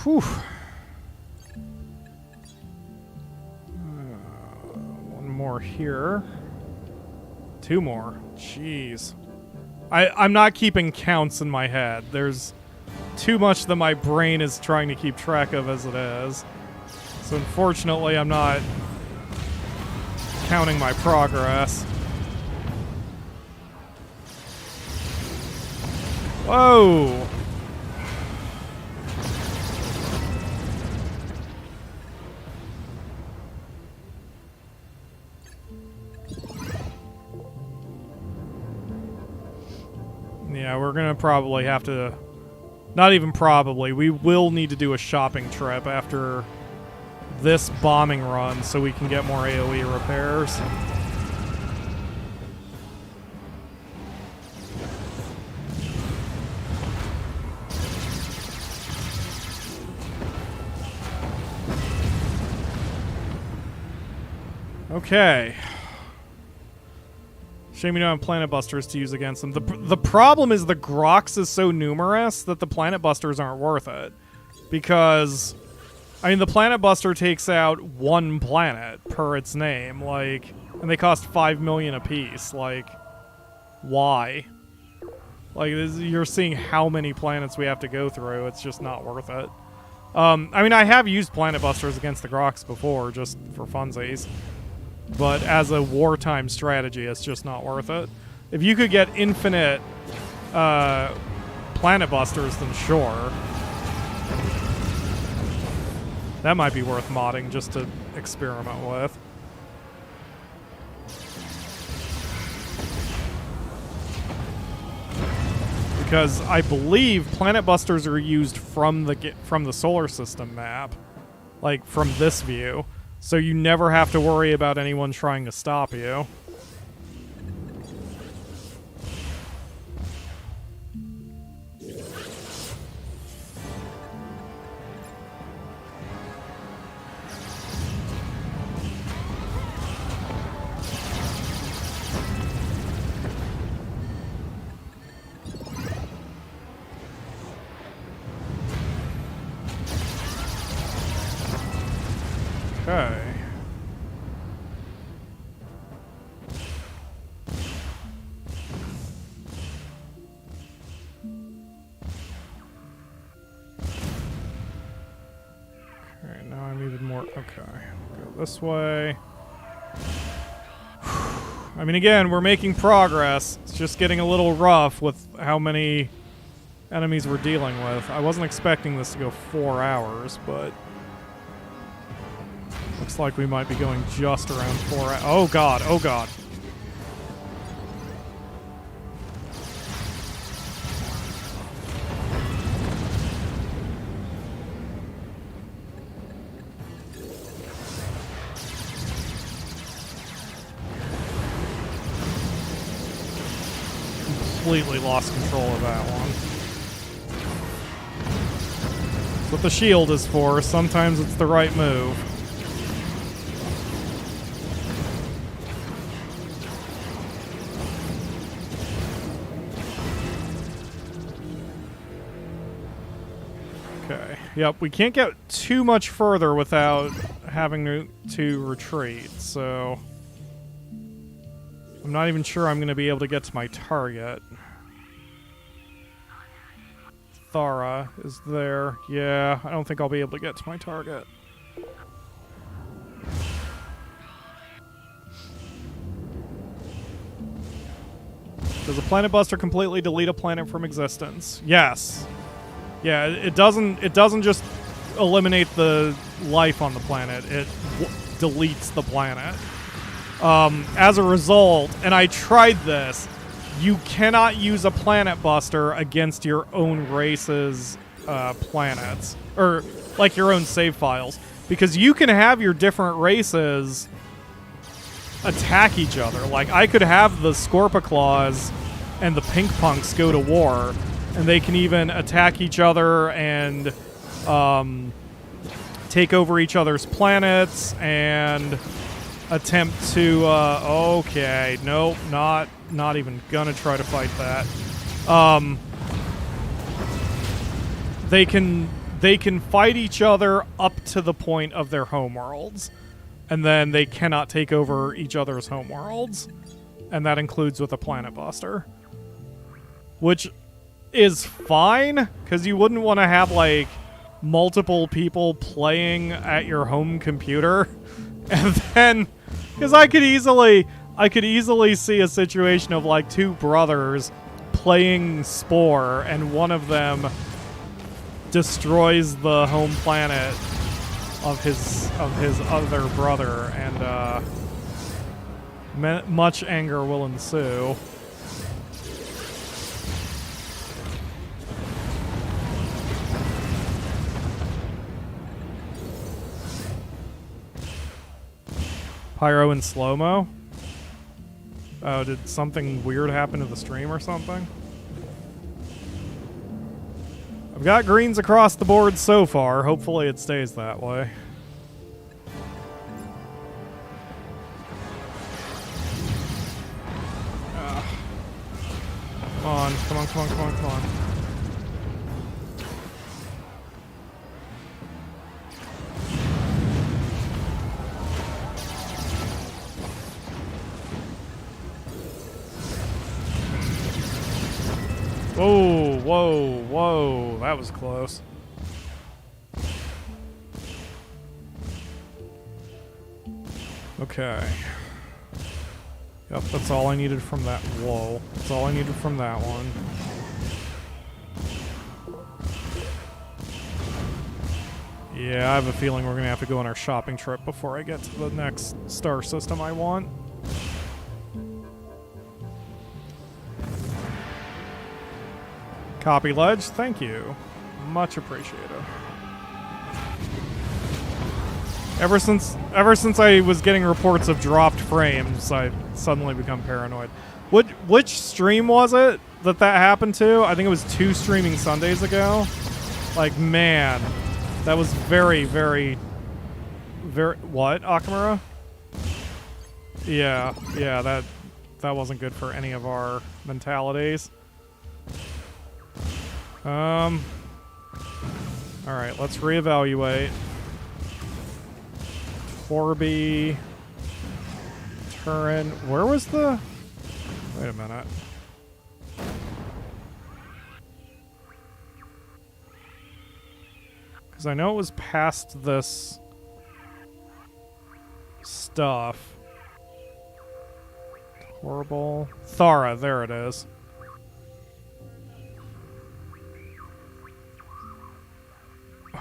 Whew. One more here. Two more. Jeez. I'm not keeping counts in my head. There's too much that my brain is trying to keep track of as it is. So unfortunately, I'm not counting my progress. Whoa! Yeah, we're gonna probably have to... Not even probably, we will need to do a shopping trip after this bombing run so we can get more AoE repairs. Okay. Shame you don't have Planet Busters to use against them. The problem is the Grox is so numerous that the Planet Busters aren't worth it. Because, I mean, the Planet Buster takes out one planet per its name, like, and they cost 5 million apiece. Like, why? Like, you're seeing how many planets we have to go through. It's just not worth it. I mean, I have used Planet Busters against the Grox before, just for funsies. But as a wartime strategy, it's just not worth it. If you could get infinite Planet Busters, then sure. That might be worth modding just to experiment with. Because I believe Planet Busters are used from the solar system map. Like, from this view. So you never have to worry about anyone trying to stop you. Okay. Okay, now I'm even more... Okay. Go this way. I mean, again, we're making progress. It's just getting a little rough with how many enemies we're dealing with. I wasn't expecting this to go 4 hours, but... Looks like we might be going just around 4 hours. Oh god, oh god. Completely lost control of that one. That's what the shield is for. Sometimes it's the right move. Okay. Yep, we can't get too much further without having to retreat, so... I'm not even sure I'm going to be able to get to my target. Thara is there. Yeah, I don't think I'll be able to get to my target. Does a Planet Buster completely delete a planet from existence? Yes. Yeah, it doesn't just eliminate the life on the planet. It deletes the planet. As a result, and I tried this, you cannot use a planet buster against your own race's planets, or like your own save files, because you can have your different races attack each other. Like, I could have the Scorpiclaws and the Pinkpunks go to war, and they can even attack each other and take over each other's planets and attempt to okay, nope, not even gonna try to fight that. They can fight each other up to the point of their homeworlds, and then they cannot take over each other's homeworlds, and that includes with a planet buster, which is fine, because you wouldn't want to have like multiple people playing at your home computer. And then, because I could easily see a situation of like two brothers playing Spore, and one of them destroys the home planet of his other brother, and much anger will ensue. Pyro in slow-mo? Oh, did something weird happen to the stream or something? I've got greens across the board so far. Hopefully it stays that way. Come on, come on, come on, come on, come on. Whoa, whoa, whoa. That was close. Okay. Yep, that's all I needed from that. Whoa. That's all I needed from that one. Yeah, I have a feeling we're going to have to go on our shopping trip before I get to the next star system I want. Copy ledge, thank you. Much appreciated. Ever since I was getting reports of dropped frames, I've suddenly become paranoid. Which stream was it that happened to? I think it was 2 streaming Sundays ago. Like, man, that was very, very, very... What, Akamura? Yeah, that wasn't good for any of our mentalities. Alright, let's reevaluate. Corby. Turin. Where was the... Wait a minute. Because I know it was past this stuff. Horrible. Thara, there it is.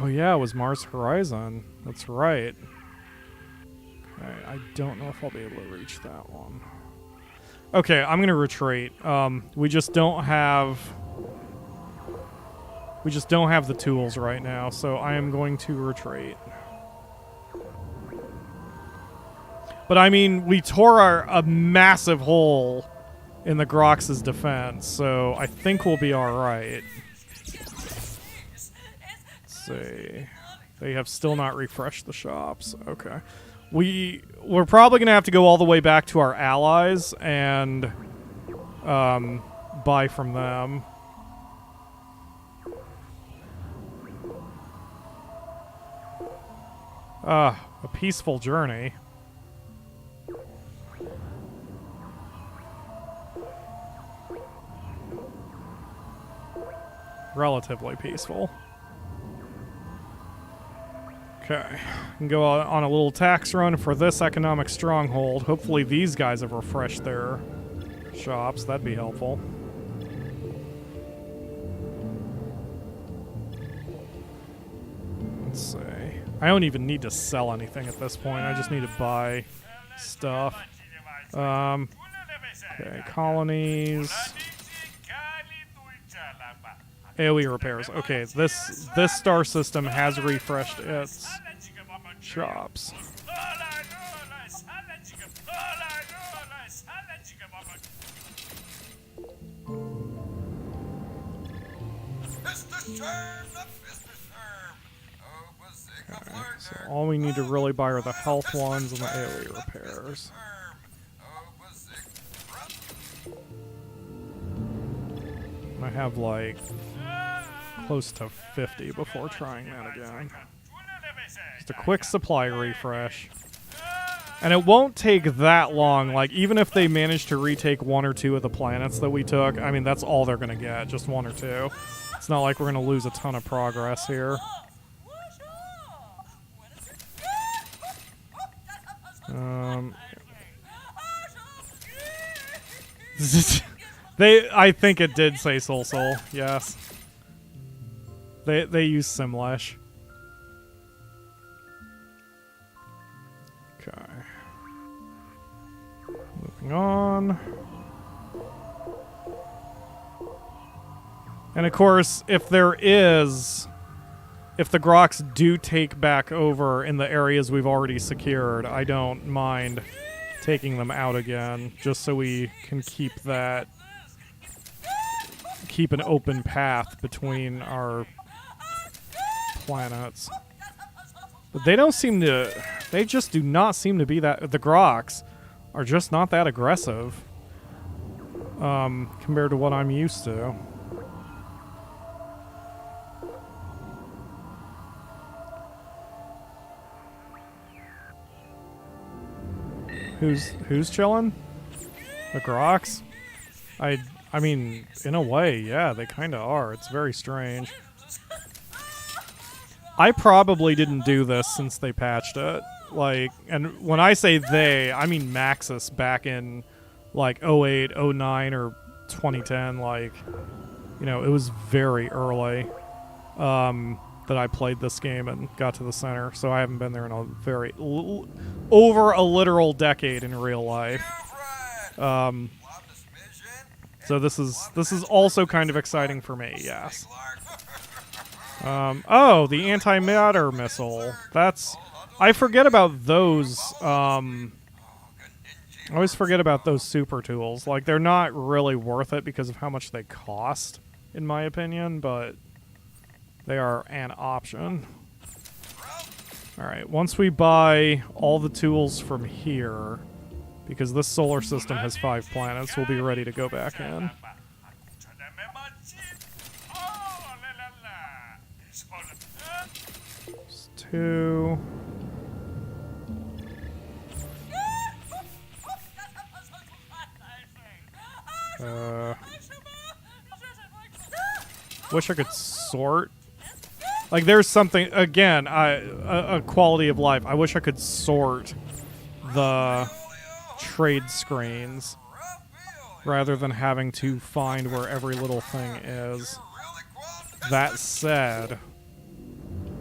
Oh yeah, it was Mars Horizon. That's right. Okay, I don't know if I'll be able to reach that one. Okay, I'm gonna retreat. We just don't have the tools right now, so I am going to retreat. But I mean, we tore a massive hole in the Grox's defense, so I think we'll be alright. See. They have still not refreshed the shops. Okay. We're probably going to have to go all the way back to our allies and buy from them. A peaceful journey. Relatively peaceful. Okay, can go on a little tax run for this economic stronghold. Hopefully these guys have refreshed their shops. That'd be helpful. I don't even need to sell anything at this point. I just need to buy stuff. Okay, colonies. AoE repairs. Okay, this star system has refreshed its shops. Okay, so all we need to really buy are the health ones and the AoE repairs. I have like close to 50 before trying that again. Just a quick supply refresh. And it won't take that long. Like, even if they manage to retake 1 or 2 of the planets that we took, I mean, that's all they're going to get, just 1 or 2. It's not like we're going to lose a ton of progress here. I think it did say Soul, yes. They use Simlash. Okay. Moving on. And of course, if the Grox do take back over in the areas we've already secured, I don't mind taking them out again, just so we can keep an open path between our planets. But they just do not seem to be that, the Grox are just not that aggressive compared to what I'm used to. Who's chilling? The Grox? I mean, in a way, yeah, they kind of are. It's very strange. I probably didn't do this since they patched it. Like, and when I say they, I mean Maxis back in, like, 08, 09, or 2010. Like, you know, it was very early that I played this game and got to the center. So I haven't been there in a over a literal decade in real life. So this is also kind of exciting for me, yes. Oh, the antimatter missile. I forget about those. I always forget about those super tools. Like, they're not really worth it because of how much they cost, in my opinion, but they are an option. Alright, once we buy all the tools from here, because this solar system has 5 planets, we'll be ready to go back in. Just 2. Wish I could sort. Like, there's something, again, a quality of life. I wish I could sort the trade screens rather than having to find where every little thing is. That said,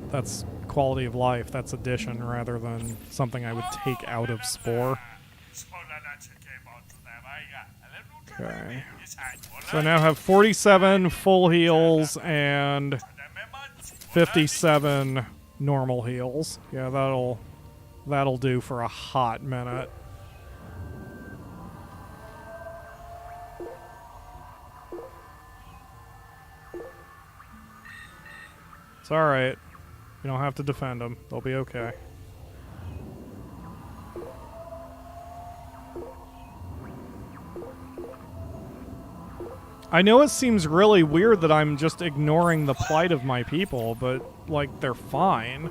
that's quality of life. That's addition rather than something I would take out of Spore. Okay. So I now have 47 full heals and 57 normal heals. Yeah, that'll do for a hot minute. It's alright. You don't have to defend them. They'll be okay. I know it seems really weird that I'm just ignoring the plight of my people, but, like, they're fine.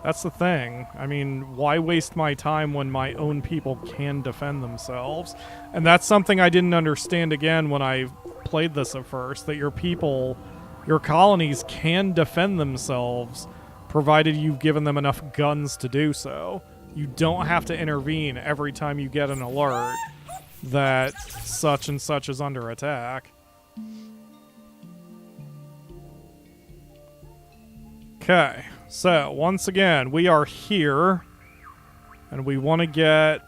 That's the thing. I mean, why waste my time when my own people can defend themselves? And that's something I didn't understand again when I played this at first, that your people, your colonies can defend themselves, provided you've given them enough guns to do so. You don't have to intervene every time you get an alert that such and such is under attack. Okay, So, once again, we are here, and we want to get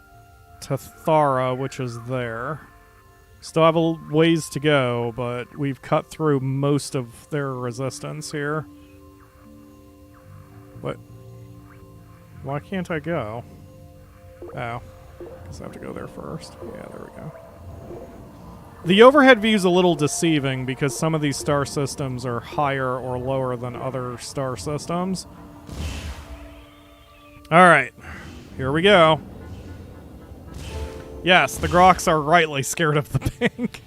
to Thara, which is there. Still have a ways to go, but we've cut through most of their resistance here. What? Why can't I go? Oh. Guess I have to go there first. Yeah, there we go. The overhead view is a little deceiving because some of these star systems are higher or lower than other star systems. Alright. Here we go. Yes, the Grox are rightly scared of the pink.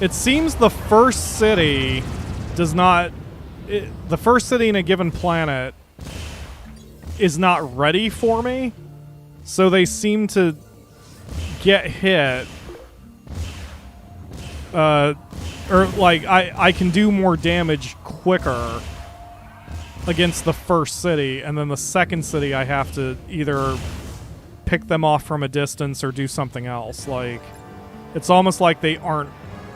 It seems the first city does not... the first city in a given planet is not ready for me, so they seem to get hit. Or, like, I can do more damage quicker against the first city, and then the second city I have to either pick them off from a distance or do something else. Like, it's almost like they aren't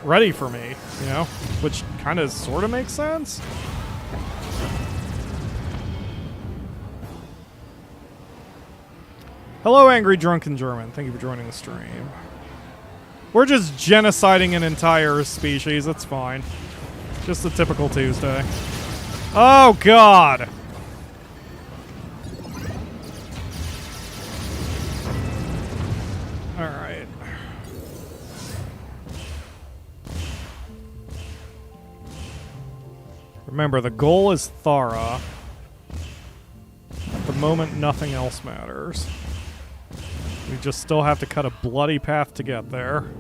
ready for me, you know? Which kind of sort of makes sense. Hello, Angry Drunken German. Thank you for joining the stream. We're just genociding an entire species. It's fine. Just a typical Tuesday. Oh, God! Alright. Remember, the goal is Thara. At the moment, nothing else matters. We just still have to cut a bloody path to get there.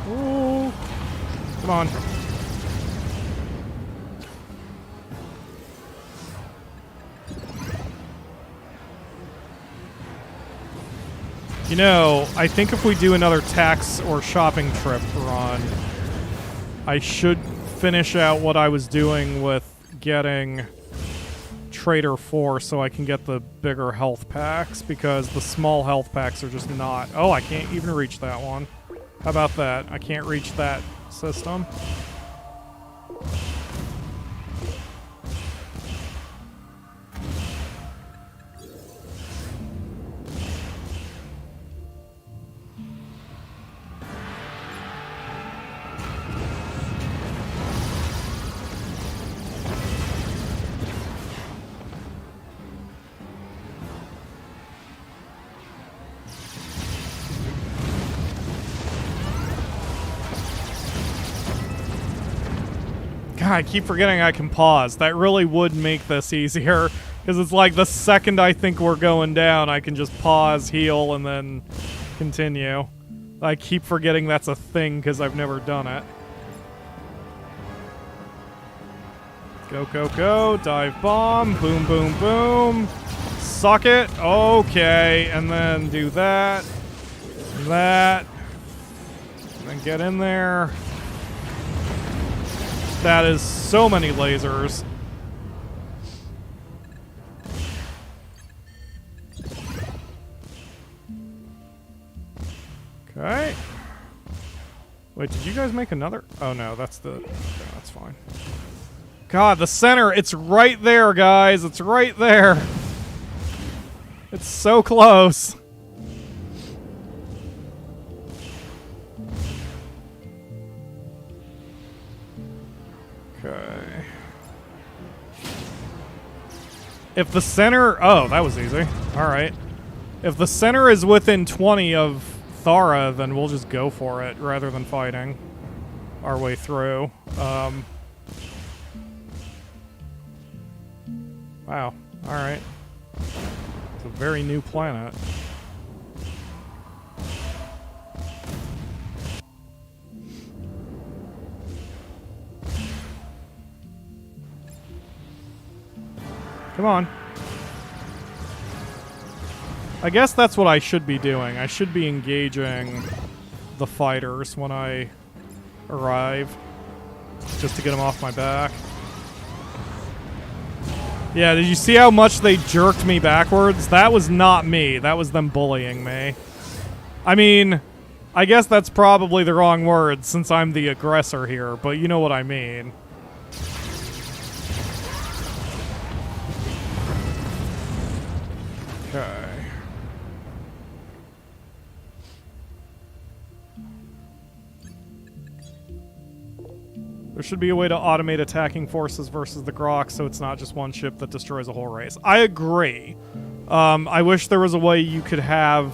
Ooh. Come on. You know, I think if we do another tax or shopping trip run, I should finish out what I was doing with getting Trader 4 so I can get the bigger health packs, because the small health packs are just not... Oh, I can't even reach that one. How about that? I can't reach that system. I keep forgetting I can pause. That really would make this easier, because it's like the second I think we're going down, I can just pause, heal, and then continue. I keep forgetting that's a thing because I've never done it. Go, go, go. Dive bomb. Boom, boom, boom. Suck it. Okay. And then do that. That. And then get in there. That is so many lasers. Okay. Wait, did you guys make another? Oh no, that's the... Okay, that's fine. God, the center, it's right there, guys. It's right there. It's so close. Okay. If the center... Oh, that was easy. Alright. If the center is within 20 of Thara, then we'll just go for it rather than fighting our way through. Wow. Alright. It's a very new planet. Come on. I guess that's what I should be doing. I should be engaging the fighters when I arrive, just to get them off my back. Yeah, did you see how much they jerked me backwards? That was not me. That was them bullying me. I mean, I guess that's probably the wrong word since I'm the aggressor here, but you know what I mean. Okay. There should be a way to automate attacking forces versus the Grox so it's not just one ship that destroys a whole race. I agree. I wish there was a way you could have...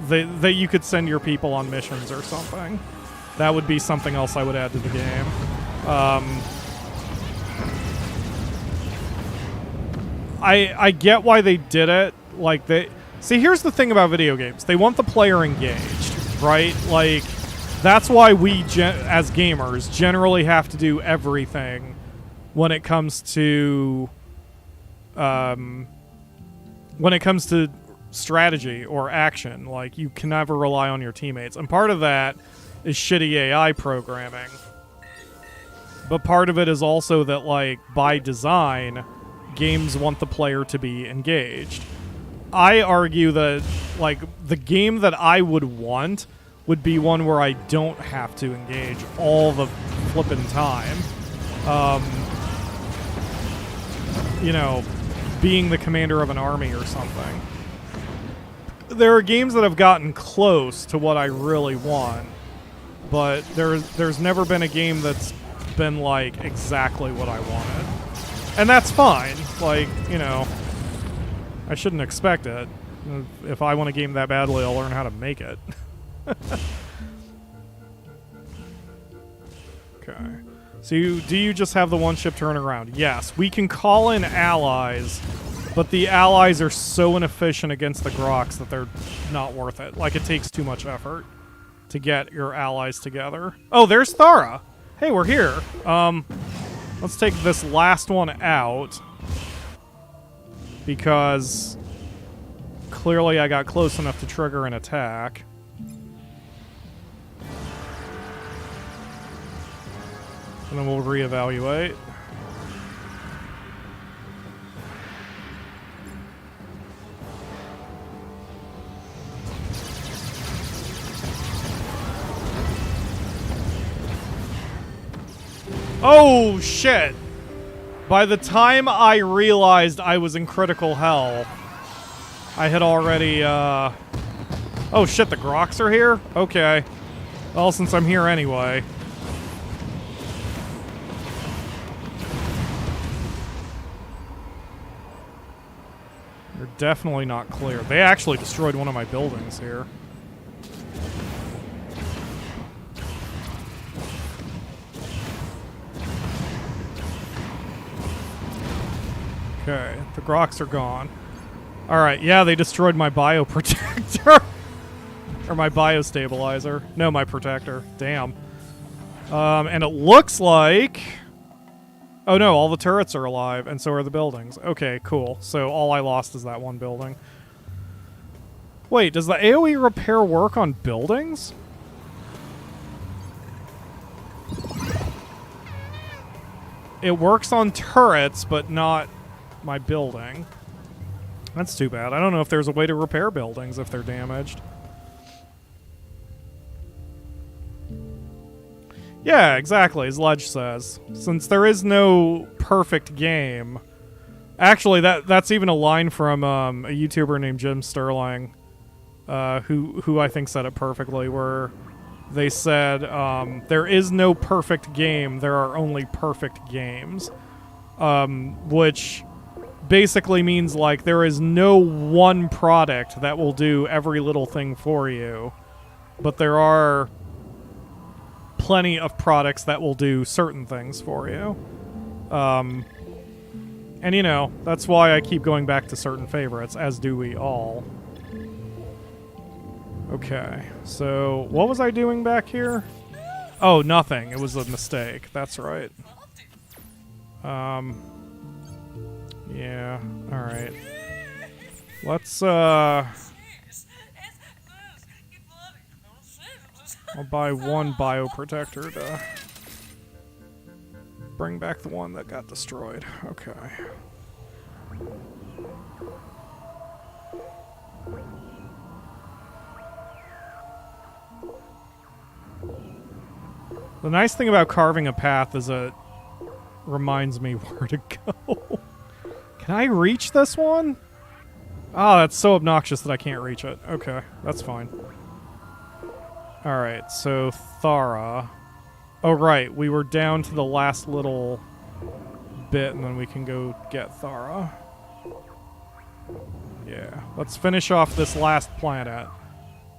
that you could send your people on missions or something. That would be something else I would add to the game. I get why they did it. Like, they... See, here's the thing about video games. They want the player engaged, right? Like... That's why we, as gamers, generally have to do everything when it comes to strategy or action. Like, you can never rely on your teammates, and part of that is shitty AI programming. But part of it is also that, like, by design, games want the player to be engaged. I argue that, like, the game that I would want would be one where I don't have to engage all the flippin' time. You know, being the commander of an army or something. There are games that have gotten close to what I really want, but there's never been a game that's been, like, exactly what I wanted. And that's fine. Like, you know, I shouldn't expect it. If I want a game that badly, I'll learn how to make it. Okay. So do you just have the one ship turn around? Yes. We can call in allies, but the allies are so inefficient against the Grox that they're not worth it. Like, it takes too much effort to get your allies together. Oh, there's Thara. Hey, we're here. Let's take this last one out, because clearly I got close enough to trigger an attack. And then we'll reevaluate. Oh, shit! By the time I realized I was in critical hell, I had already, Oh, shit, the Grox are here? Okay. Well, since I'm here anyway... They're definitely not clear. They actually destroyed one of my buildings here. Okay, the Grox are gone. Alright, yeah, they destroyed my bioprotector. Or my biostabilizer. No, my protector. Damn. And it looks like... Oh no, all the turrets are alive, and so are the buildings. Okay, cool. So all I lost is that one building. Wait, does the AoE repair work on buildings? It works on turrets, but not my building. That's too bad. I don't know if there's a way to repair buildings if they're damaged. Yeah, exactly, as Ledge says. Since there is no perfect game... Actually, that's even a line from a YouTuber named Jim Sterling, who I think said it perfectly, where they said, there is no perfect game, there are only perfect games. Which basically means, like, there is no one product that will do every little thing for you, but there are plenty of products that will do certain things for you. And, you know, that's why I keep going back to certain favorites, as do we all. Okay, so what was I doing back here? Oh, nothing. It was a mistake. That's right. Yeah, alright. Let's I'll buy one bioprotector to bring back the one that got destroyed. Okay. The nice thing about carving a path is it reminds me where to go. Can I reach this one? Oh, that's so obnoxious that I can't reach it. Okay, that's fine. Alright, so Thara. Oh, right, we were down to the last little bit, and then we can go get Thara. Yeah, let's finish off this last planet,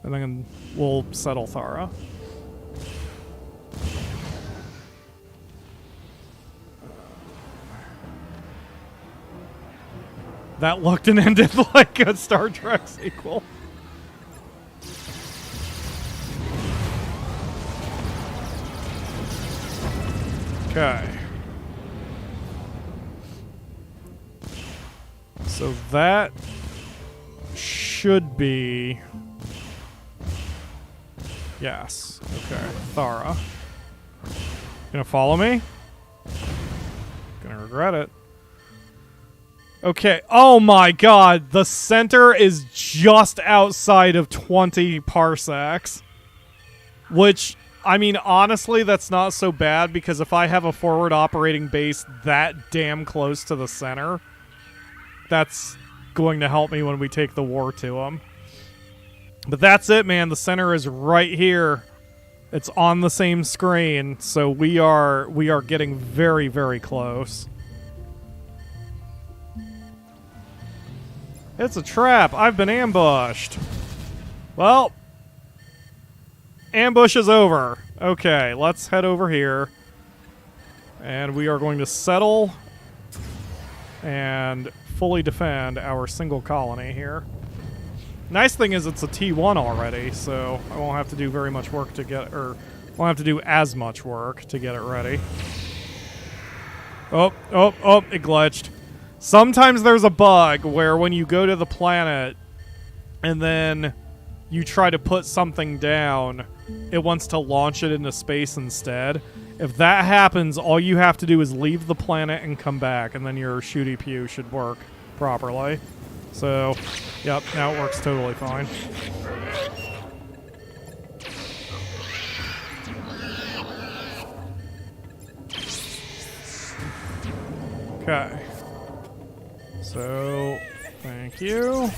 and then we'll settle Thara. That looked and ended like a Star Trek sequel. Okay. So that should be... Yes. Okay. Thara. Gonna follow me? Gonna regret it. Okay. Oh my god. The center is just outside of 20 parsecs. Which, I mean, honestly, that's not so bad because if I have a forward operating base that damn close to the center, that's going to help me when we take the war to them. But that's it, man. The center is right here. It's on the same screen, so we are getting very, very close. It's a trap. I've been ambushed. Well, ambush is over. Okay, let's head over here. And we are going to settle and fully defend our single colony here. Nice thing is it's a T1 already, so I won't have to do very much work to get, or won't have to do as much work to get it ready. Oh, it glitched. Sometimes there's a bug where when you go to the planet and then you try to put something down, it wants to launch it into space instead. If that happens, all you have to do is leave the planet and come back, and then your shooty pew should work properly. So, yep, now it works totally fine. Okay. So, thank you.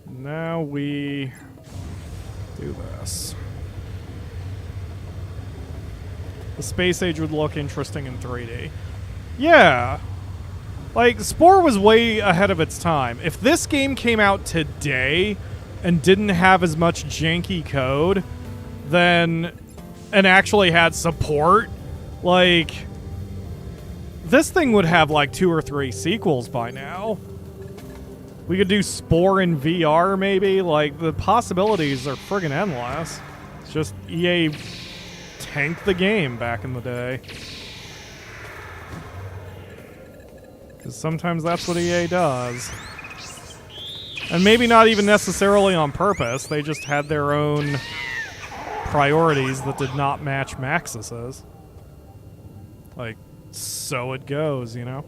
Now we do this. The space age would look interesting in 3D. Yeah. Like, Spore was way ahead of its time. If this game came out today and didn't have as much janky code, then... and actually had support, like... this thing would have, like, 2 or 3 sequels by now. We could do Spore in VR, maybe? Like, the possibilities are friggin' endless. It's just EA tanked the game back in the day. Because sometimes that's what EA does. And maybe not even necessarily on purpose. They just had their own priorities that did not match Maxis's. Like, so it goes, you know?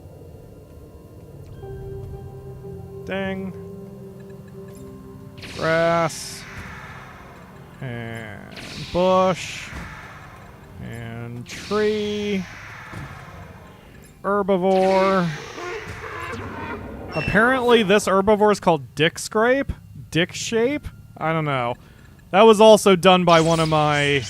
Dang. Grass. And bush. And tree. Herbivore. Apparently this herbivore is called Dick Scrape? Dick Shape? I don't know. That was also done by one of my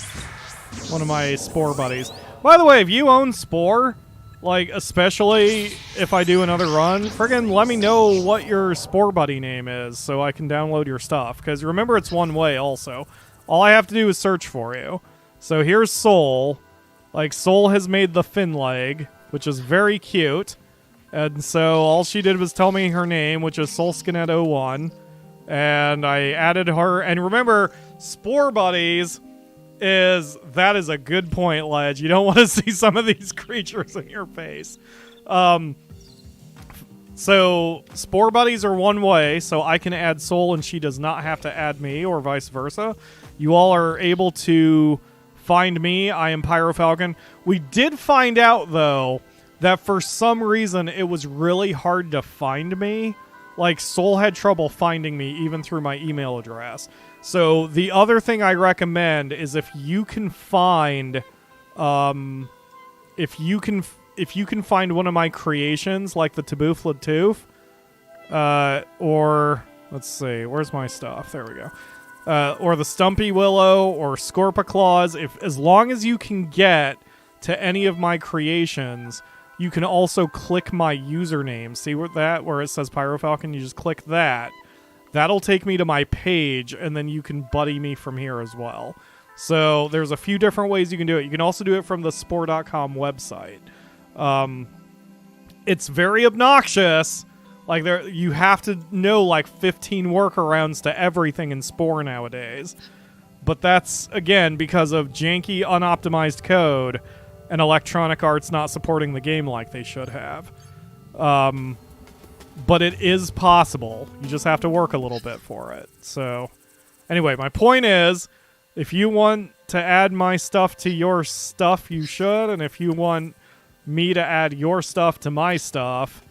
Spore buddies. By the way, if you own Spore, like, especially if I do another run, friggin' let me know what your Spore buddy name is so I can download your stuff. Because remember, it's one way also. All I have to do is search for you. So here's Soul. Like, Soul has made the fin leg, which is very cute. And so all she did was tell me her name, which is SoulSkinnet01. And I added her. And remember, Spore buddies... that is a good point, Ledge. You don't want to see some of these creatures in your face. So, Spore buddies are one way, so I can add Soul and she does not have to add me, or vice versa. You all are able to find me. I am PyroFalkon. We did find out, though, that for some reason it was really hard to find me. Like, Soul had trouble finding me even through my email address. So the other thing I recommend is if you can find, if you can find one of my creations, like the Taboofla Tooth, or let's see, where's my stuff? There we go. Or the Stumpy Willow or Scorpiclaws. As long as you can get to any of my creations, you can also click my username. See where it says PyroFalkon? You just click that. That'll take me to my page, and then you can buddy me from here as well. So there's a few different ways you can do it. You can also do it from the Spore.com website. It's very obnoxious. Like, you have to know like 15 workarounds to everything in Spore nowadays. But that's, again, because of janky, unoptimized code and Electronic Arts not supporting the game like they should have. But it is possible. You just have to work a little bit for it. So, anyway, my point is, if you want to add my stuff to your stuff, you should. And if you want me to add your stuff to my stuff,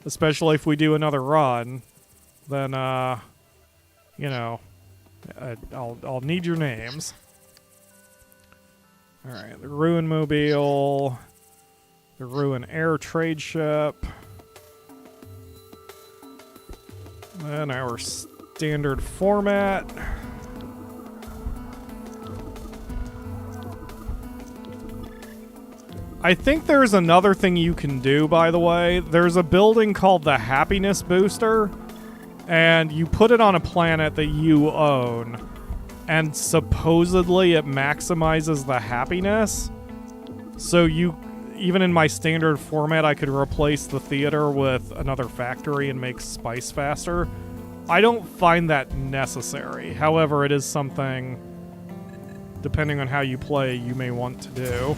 especially if we do another run, then, you know, I'll need your names. Alright, the Ruin Mobile, the Ruin Air Trade Ship, then our standard format. I think there's another thing you can do, by the way. There's a building called the Happiness Booster, and you put it on a planet that you own, and supposedly it maximizes the happiness. So even in my standard format, I could replace the theater with another factory and make spice faster. I don't find that necessary. However, it is something, depending on how you play, you may want to do.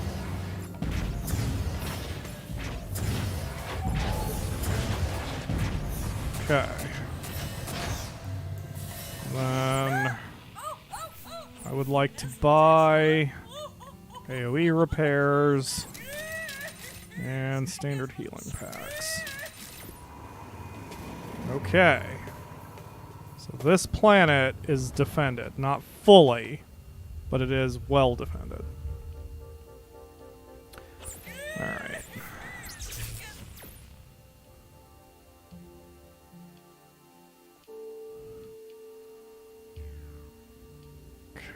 Okay. Then I would like to buy AoE repairs and standard healing packs. Okay. So this planet is defended. Not fully, but it is well defended. Alright.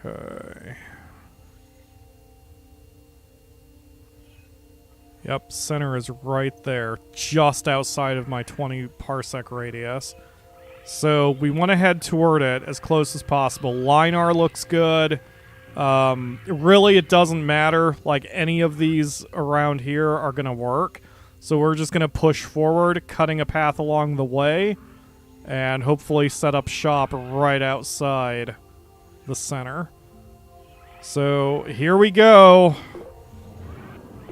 Okay. Yep, center is right there, just outside of my 20 parsec radius. So we want to head toward it as close as possible. Linar looks good. Really, it doesn't matter. Like, any of these around here are going to work. So we're just going to push forward, cutting a path along the way, and hopefully set up shop right outside the center. So here we go.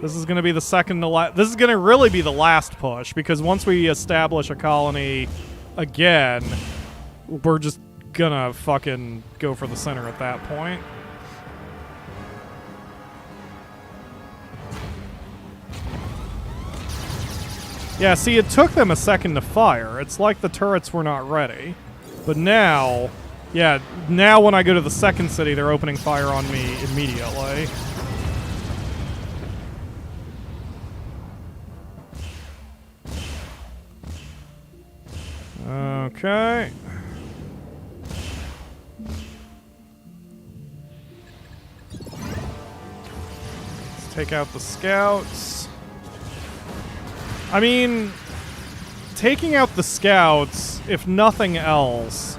This is going to be the second to last. This is going to really be the last push, because once we establish a colony again, we're just gonna fucking go for the center at that point. Yeah, see, it took them a second to fire. It's like the turrets were not ready. But now, yeah, now when I go to the second city, they're opening fire on me immediately. Okay. Let's take out the scouts. I mean, taking out the scouts, if nothing else,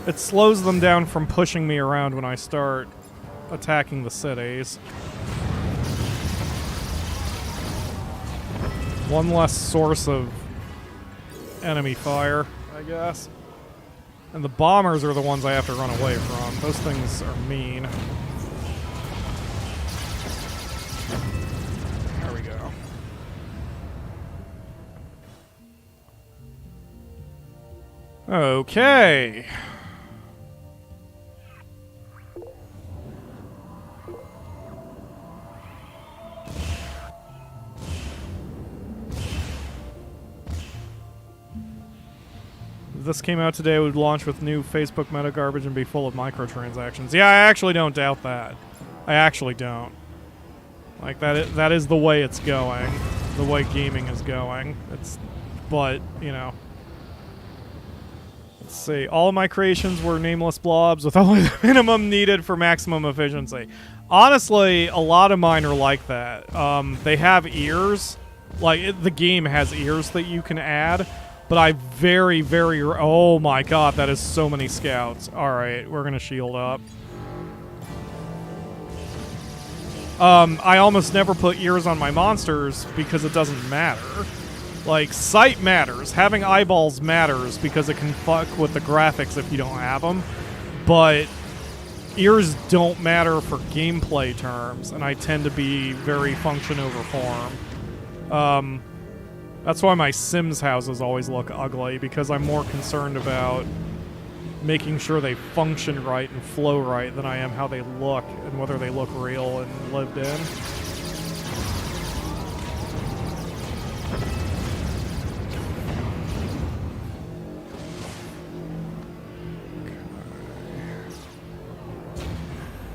it slows them down from pushing me around when I start attacking the cities. One less source of enemy fire, I guess. And the bombers are the ones I have to run away from. Those things are mean. There we go. Okay. If this came out today, it would launch with new Facebook meta garbage and be full of microtransactions. Yeah, I actually don't doubt that. I actually don't. Like, that is the way it's going. The way gaming is going. But, you know. Let's see. All of my creations were nameless blobs with only the minimum needed for maximum efficiency. Honestly, a lot of mine are like that. They have ears. Like, the game has ears that you can add. But I very, very... Oh my god, that is so many scouts. Alright, we're gonna shield up. I almost never put ears on my monsters because it doesn't matter. Like, sight matters. Having eyeballs matters because it can fuck with the graphics if you don't have them. But ears don't matter for gameplay terms, and I tend to be very function over form. That's why my Sims houses always look ugly, because I'm more concerned about making sure they function right and flow right than I am how they look and whether they look real and lived in.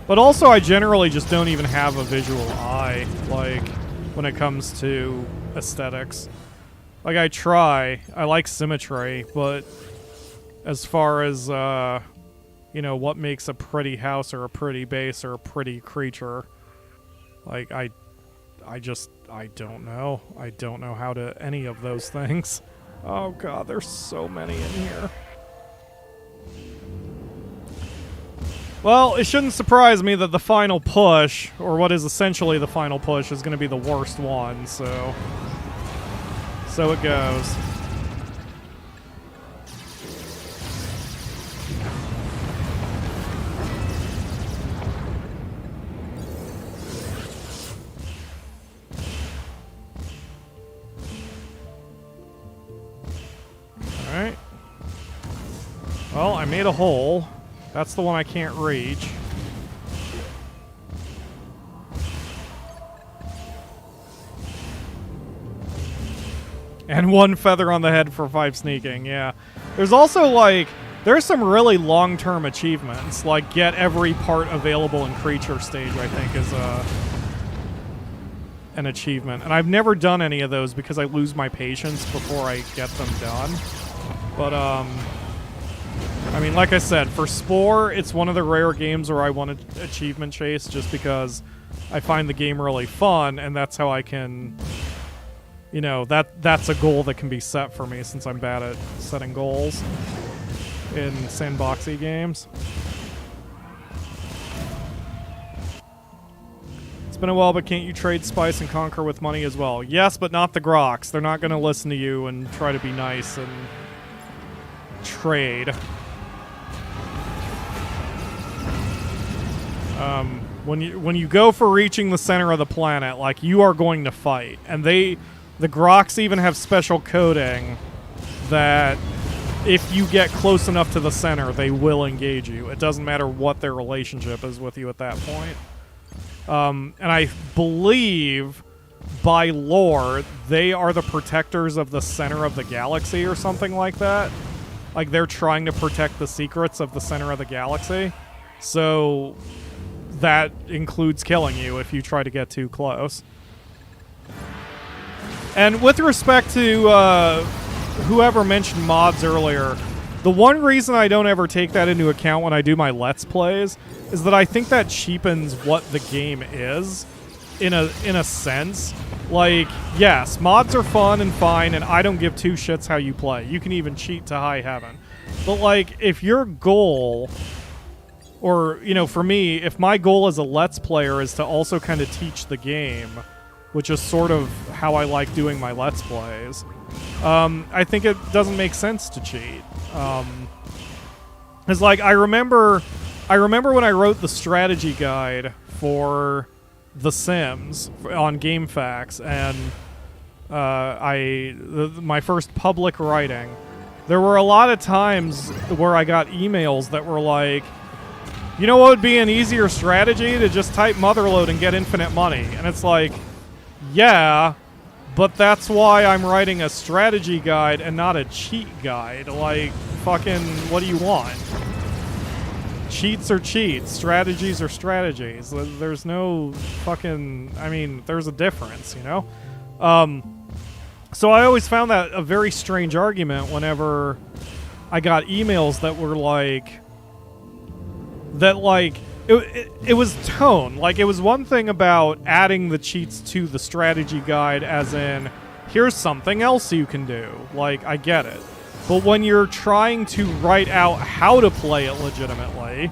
But also, I generally just don't even have a visual eye, like, when it comes to aesthetics. Like, I try. I like symmetry, but as far as, you know, what makes a pretty house or a pretty base or a pretty creature, like, I don't know. I don't know how to any of those things. Oh god, there's so many in here. Well, it shouldn't surprise me that the final push, or what is essentially the final push, is going to be the worst one, so it goes. Alright. Well, I made a hole. That's the one I can't reach. And 1 feather on the head for 5 sneaking, yeah. There's also, like, there's some really long-term achievements, like get every part available in creature stage, I think, is an achievement. And I've never done any of those because I lose my patience before I get them done. But, I mean, like I said, for Spore, it's one of the rare games where I want to achievement chase just because I find the game really fun, and that's how I can... You know, that's a goal that can be set for me since I'm bad at setting goals in sandboxy games. It's been a while, but can't you trade spice and conquer with money as well? Yes, but not the Grox. They're not going to listen to you and try to be nice and trade. When you go for reaching the center of the planet, like, you are going to fight, and the Grox even have special coding that if you get close enough to the center, they will engage you. It doesn't matter what their relationship is with you at that point. And I believe, by lore, they are the protectors of the center of the galaxy or something like that. Like, they're trying to protect the secrets of the center of the galaxy. So that includes killing you if you try to get too close. And with respect to whoever mentioned mods earlier, the one reason I don't ever take that into account when I do my Let's Plays is that I think that cheapens what the game is, in a sense. Like, yes, mods are fun and fine, and I don't give two shits how you play. You can even cheat to high heaven. But, like, if your goal... Or, you know, for me, if my goal as a Let's Player is to also kind of teach the game... which is sort of how I like doing my Let's Plays, I think it doesn't make sense to cheat. It's like, I remember when I wrote the strategy guide for The Sims on GameFAQs, and my first public writing, there were a lot of times where I got emails that were like, you know what would be an easier strategy? To just type Motherload and get infinite money. And it's like... Yeah, but that's why I'm writing a strategy guide and not a cheat guide. Like, fucking, what do you want? Cheats are cheats. Strategies are strategies. There's no fucking, I mean, there's a difference, you know? So I always found that a very strange argument whenever I got emails that were like, it was tone. Like, it was one thing about adding the cheats to the strategy guide, as in, here's something else you can do. Like, I get it. But when you're trying to write out how to play it legitimately,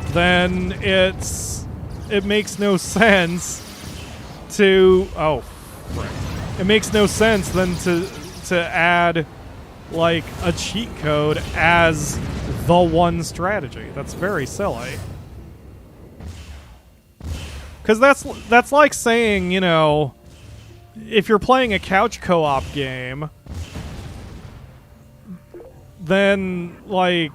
then it makes no sense to... Oh, frick. It makes no sense then to add, like, a cheat code as the one strategy. That's very silly. Because that's like saying, you know, if you're playing a couch co-op game, then, like,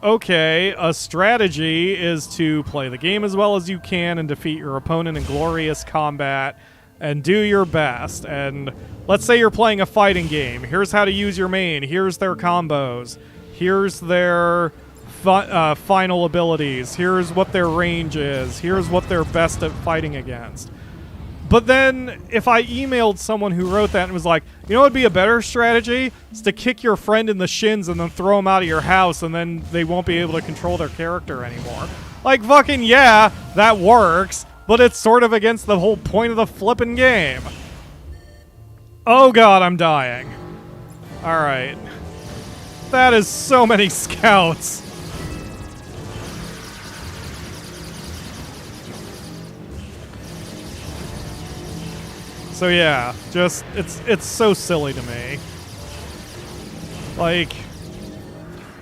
okay, a strategy is to play the game as well as you can and defeat your opponent in glorious combat and do your best. And let's say you're playing a fighting game. Here's how to use your main. Here's their combos. Here's their final abilities. Here's what their range is. Here's what they're best at fighting against. But then, if I emailed someone who wrote that and was like, you know what would be a better strategy? It's to kick your friend in the shins and then throw them out of your house, and then they won't be able to control their character anymore. Like, fucking yeah, that works, but it's sort of against the whole point of the flippin' game. Oh god, I'm dying. Alright. That is so many scouts. So yeah, just, it's so silly to me. Like,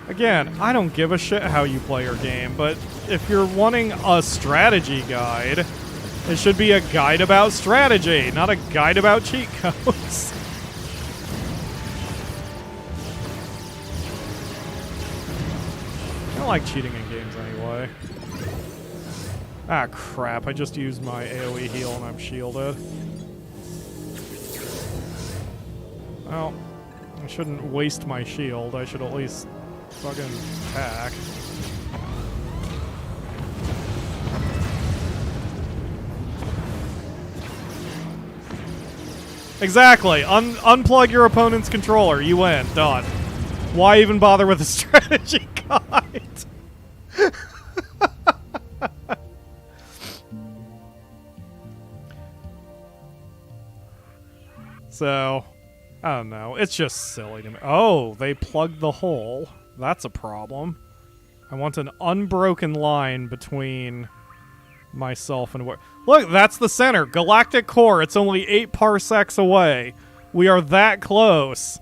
again, I don't give a shit how you play your game, but if you're wanting a strategy guide, it should be a guide about strategy, not a guide about cheat codes. I don't like cheating in games anyway. Ah, crap, I just used my AoE heal and I'm shielded. Well, I shouldn't waste my shield. I should at least fucking attack. Exactly. Unplug your opponent's controller. You win. Done. Why even bother with a strategy guide? So... I don't know. It's just silly to me. Oh, they plugged the hole. That's a problem. I want an unbroken line between myself and where... Look, that's the center. Galactic core. It's only 8 parsecs away. We are that close.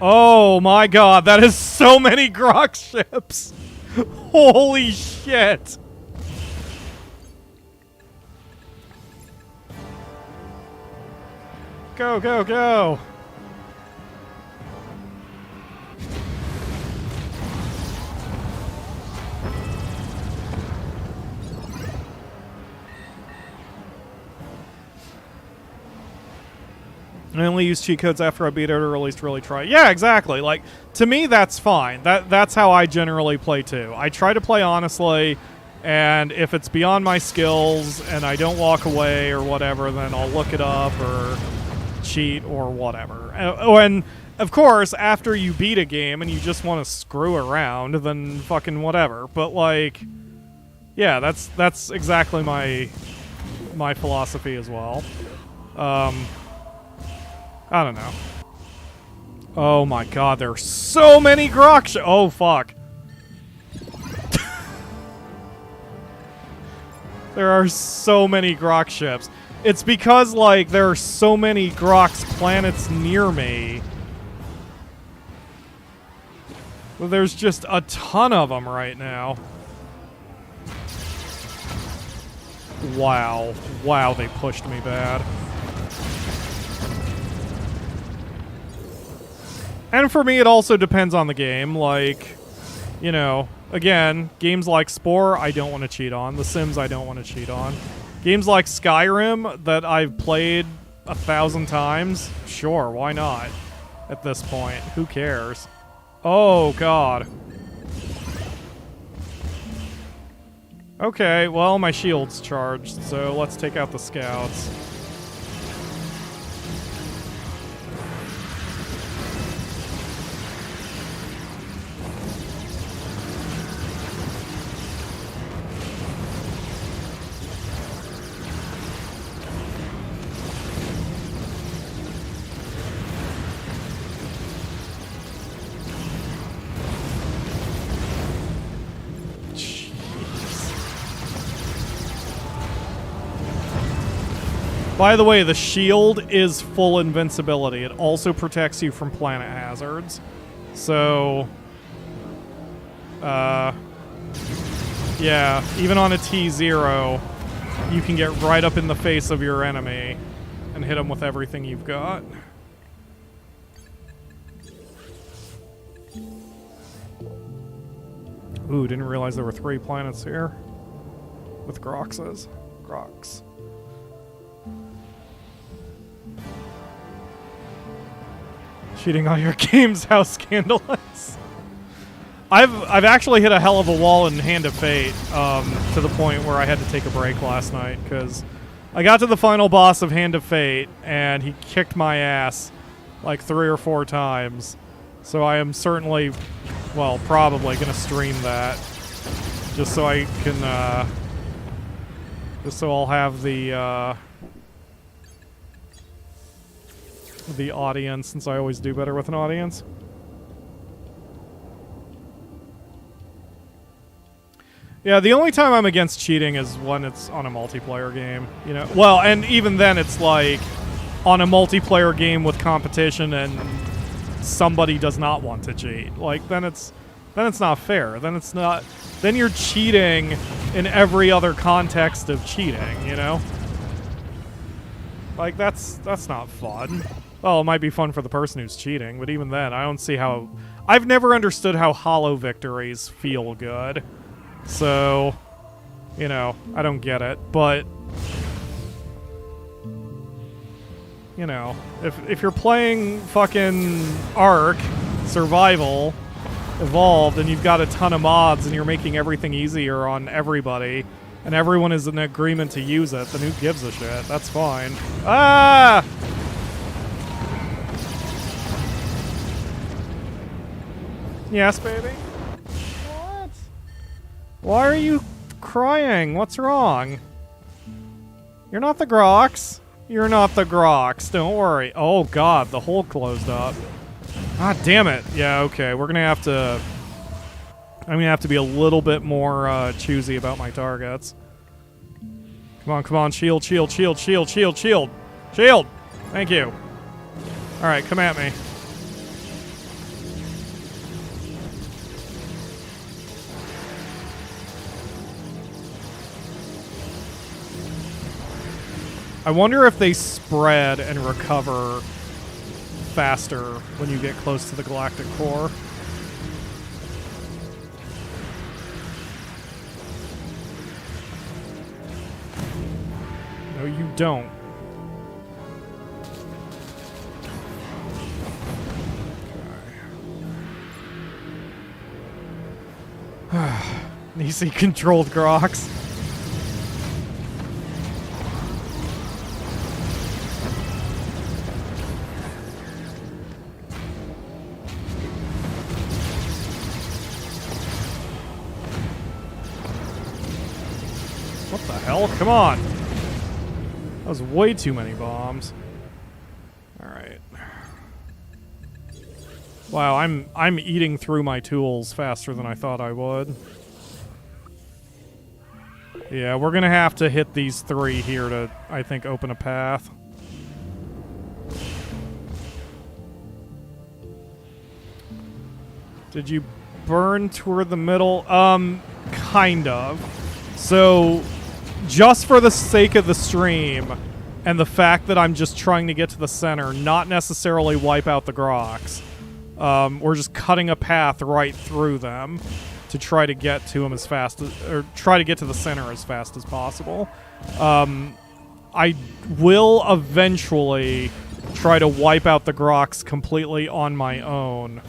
Oh my god, that is so many Grox ships. Holy shit. Go, go, go! I only use cheat codes after I beat it, or at least really try. Yeah, exactly. Like, to me, that's fine. That's how I generally play too. I try to play honestly, and if it's beyond my skills and I don't walk away or whatever, then I'll look it up or cheat or whatever. And of course, after you beat a game and you just want to screw around, then fucking whatever. But like, yeah, that's exactly my philosophy as well. I don't know. Oh my god, there are so many Grox. Oh fuck. There are so many Grox ships. It's because, like, there are so many Grox planets near me. There's just a ton of them right now. Wow. Wow, they pushed me bad. And for me, it also depends on the game. Like, you know, again, games like Spore, I don't want to cheat on. The Sims, I don't want to cheat on. Games like Skyrim that I've played 1,000 times, sure, why not? at this point. Who cares? Oh, God. Okay, well, my shield's charged, so let's take out the scouts. By the way, the shield is full invincibility. It also protects you from planet hazards. So, yeah, even on a T0, you can get right up in the face of your enemy and hit them with everything you've got. Ooh, didn't realize there were 3 planets here with Groxes. Grox. Cheating on your games, how scandalous. I've actually hit a hell of a wall in Hand of Fate, to the point where I had to take a break last night, because I got to the final boss of Hand of Fate, and he kicked my ass like 3 or 4 times. So I am certainly, well, probably going to stream that, just so I can, just so I'll have the audience, since I always do better with an audience. Yeah, the only time I'm against cheating is when it's on a multiplayer game, you know. Well, and even then it's like on a multiplayer game with competition and somebody does not want to cheat. Like then it's not fair. Then you're cheating in every other context of cheating, you know? Like that's not fun. Well, it might be fun for the person who's cheating, but even then, I don't see how... I've never understood how hollow victories feel good. So, you know, I don't get it. But, you know, if you're playing fucking Ark, Survival, Evolved, and you've got a ton of mods and you're making everything easier on everybody, and everyone is in agreement to use it, then who gives a shit? That's fine. Ah! Yes, baby? What? Why are you crying? What's wrong? You're not the Grox. You're not the Grox. Don't worry. Oh, God. The hole closed up. Ah, damn it. Yeah, okay. We're going to have to... I'm going to have to be a little bit more choosy about my targets. Come on, come on. Shield, shield, shield, shield, shield, shield. Shield! Thank you. Alright, come at me. I wonder if they spread and recover faster when you get close to the galactic core. No, you don't. Okay. Easy controlled Grox. What the hell? Come on! That was way too many bombs. Alright. Wow, I'm eating through my tools faster than I thought I would. Yeah, we're gonna have to hit these 3 here to, I think, open a path. Did you burn toward the middle? Kind of. So, just for the sake of the stream, and the fact that I'm just trying to get to the center, not necessarily wipe out the Grox, we're just cutting a path right through them to try to get to them as fast as, or try to get to the center as fast as possible. I will eventually try to wipe out the Grox completely on my own.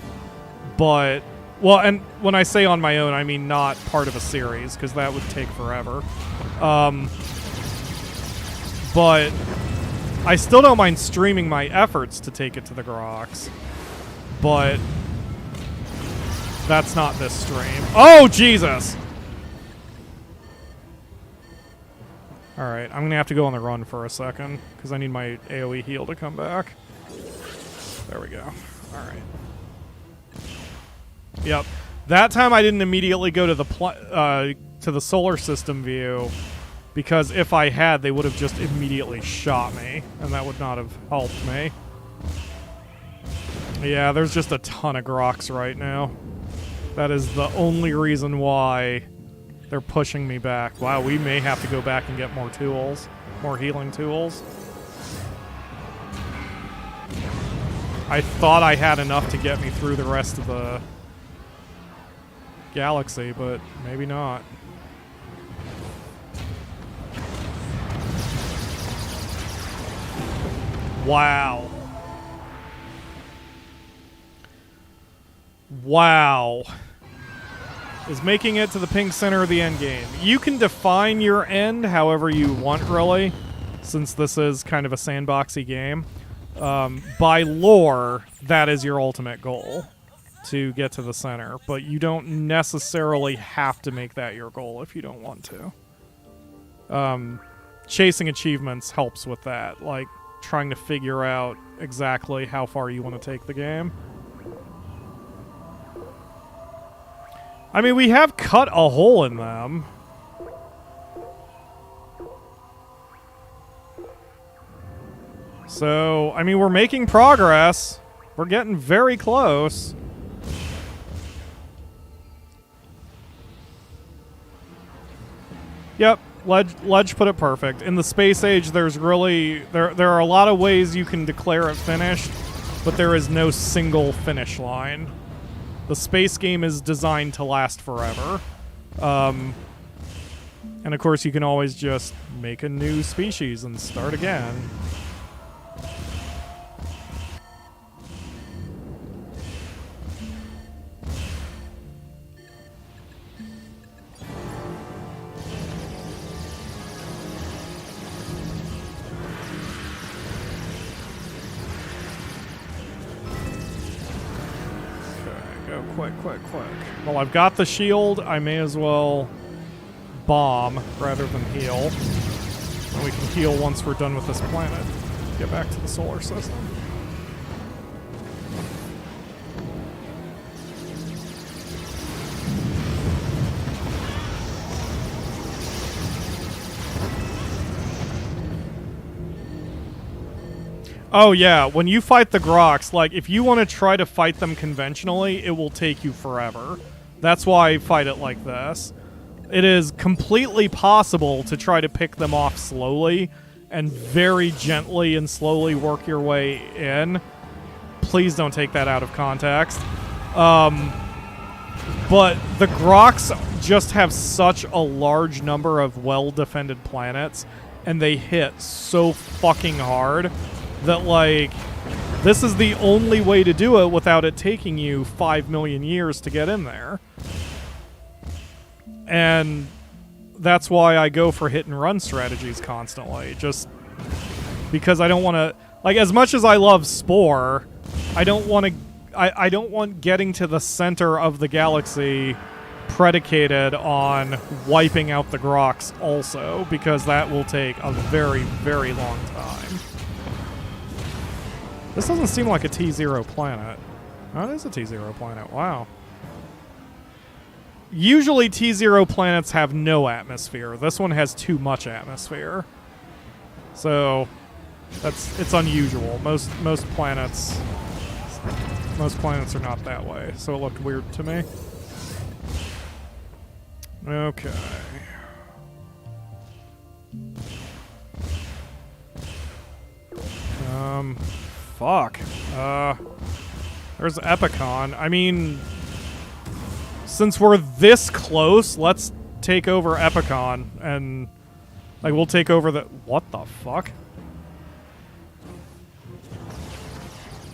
But, well, and when I say on my own, I mean not part of a series, because that would take forever. But I still don't mind streaming my efforts to take it to the Grox. But that's not this stream. Oh, Jesus! Alright, I'm going to have to go on the run for a second, because I need my AoE heal to come back. There we go. Alright. Yep. That time I didn't immediately go to the solar system view, because if I had, they would have just immediately shot me, and that would not have helped me. Yeah, there's just a ton of Grox right now. That is the only reason why they're pushing me back. Wow, we may have to go back and get more tools. More healing tools. I thought I had enough to get me through the rest of the galaxy, but maybe not. Wow. Wow. Is making it to the pink center of the end game. You can define your end however you want, really, since this is kind of a sandboxy game. By lore, that is your ultimate goal, to get to the center, but you don't necessarily have to make that your goal if you don't want to. Chasing achievements helps with that, like trying to figure out exactly how far you want to take the game. I mean, we have cut a hole in them. So, I mean, we're making progress. We're getting very close. Yep, Ledge put it perfect. In the space age, there's really... There are a lot of ways you can declare it finished, but there is no single finish line. The space game is designed to last forever. And of course, you can always just make a new species and start again. Quick. Well, I've got the shield. I may as well bomb rather than heal. And we can heal once we're done with this planet. Get back to the solar system. Oh yeah, when you fight the Grox, like, if you want to try to fight them conventionally, it will take you forever. That's why I fight it like this. It is completely possible to try to pick them off slowly and very gently and slowly work your way in. Please don't take that out of context. But the Grox just have such a large number of well-defended planets, and they hit so fucking hard that, like, this is the only way to do it without it taking you 5 million years to get in there. And that's why I go for hit and run strategies constantly, just because I don't want to, like, as much as I love Spore, I don't want to, I don't want getting to the center of the galaxy predicated on wiping out the Grox also, because that will take a very, very long time. This doesn't seem like a T0 planet. Oh, it is a T0 planet. Wow. Usually T0 planets have no atmosphere. This one has too much atmosphere. So it's unusual. Most planets are not that way. So it looked weird to me. Okay. Fuck. There's Epicon. I mean, since we're this close, let's take over Epicon and, like, we'll take over the... What the fuck?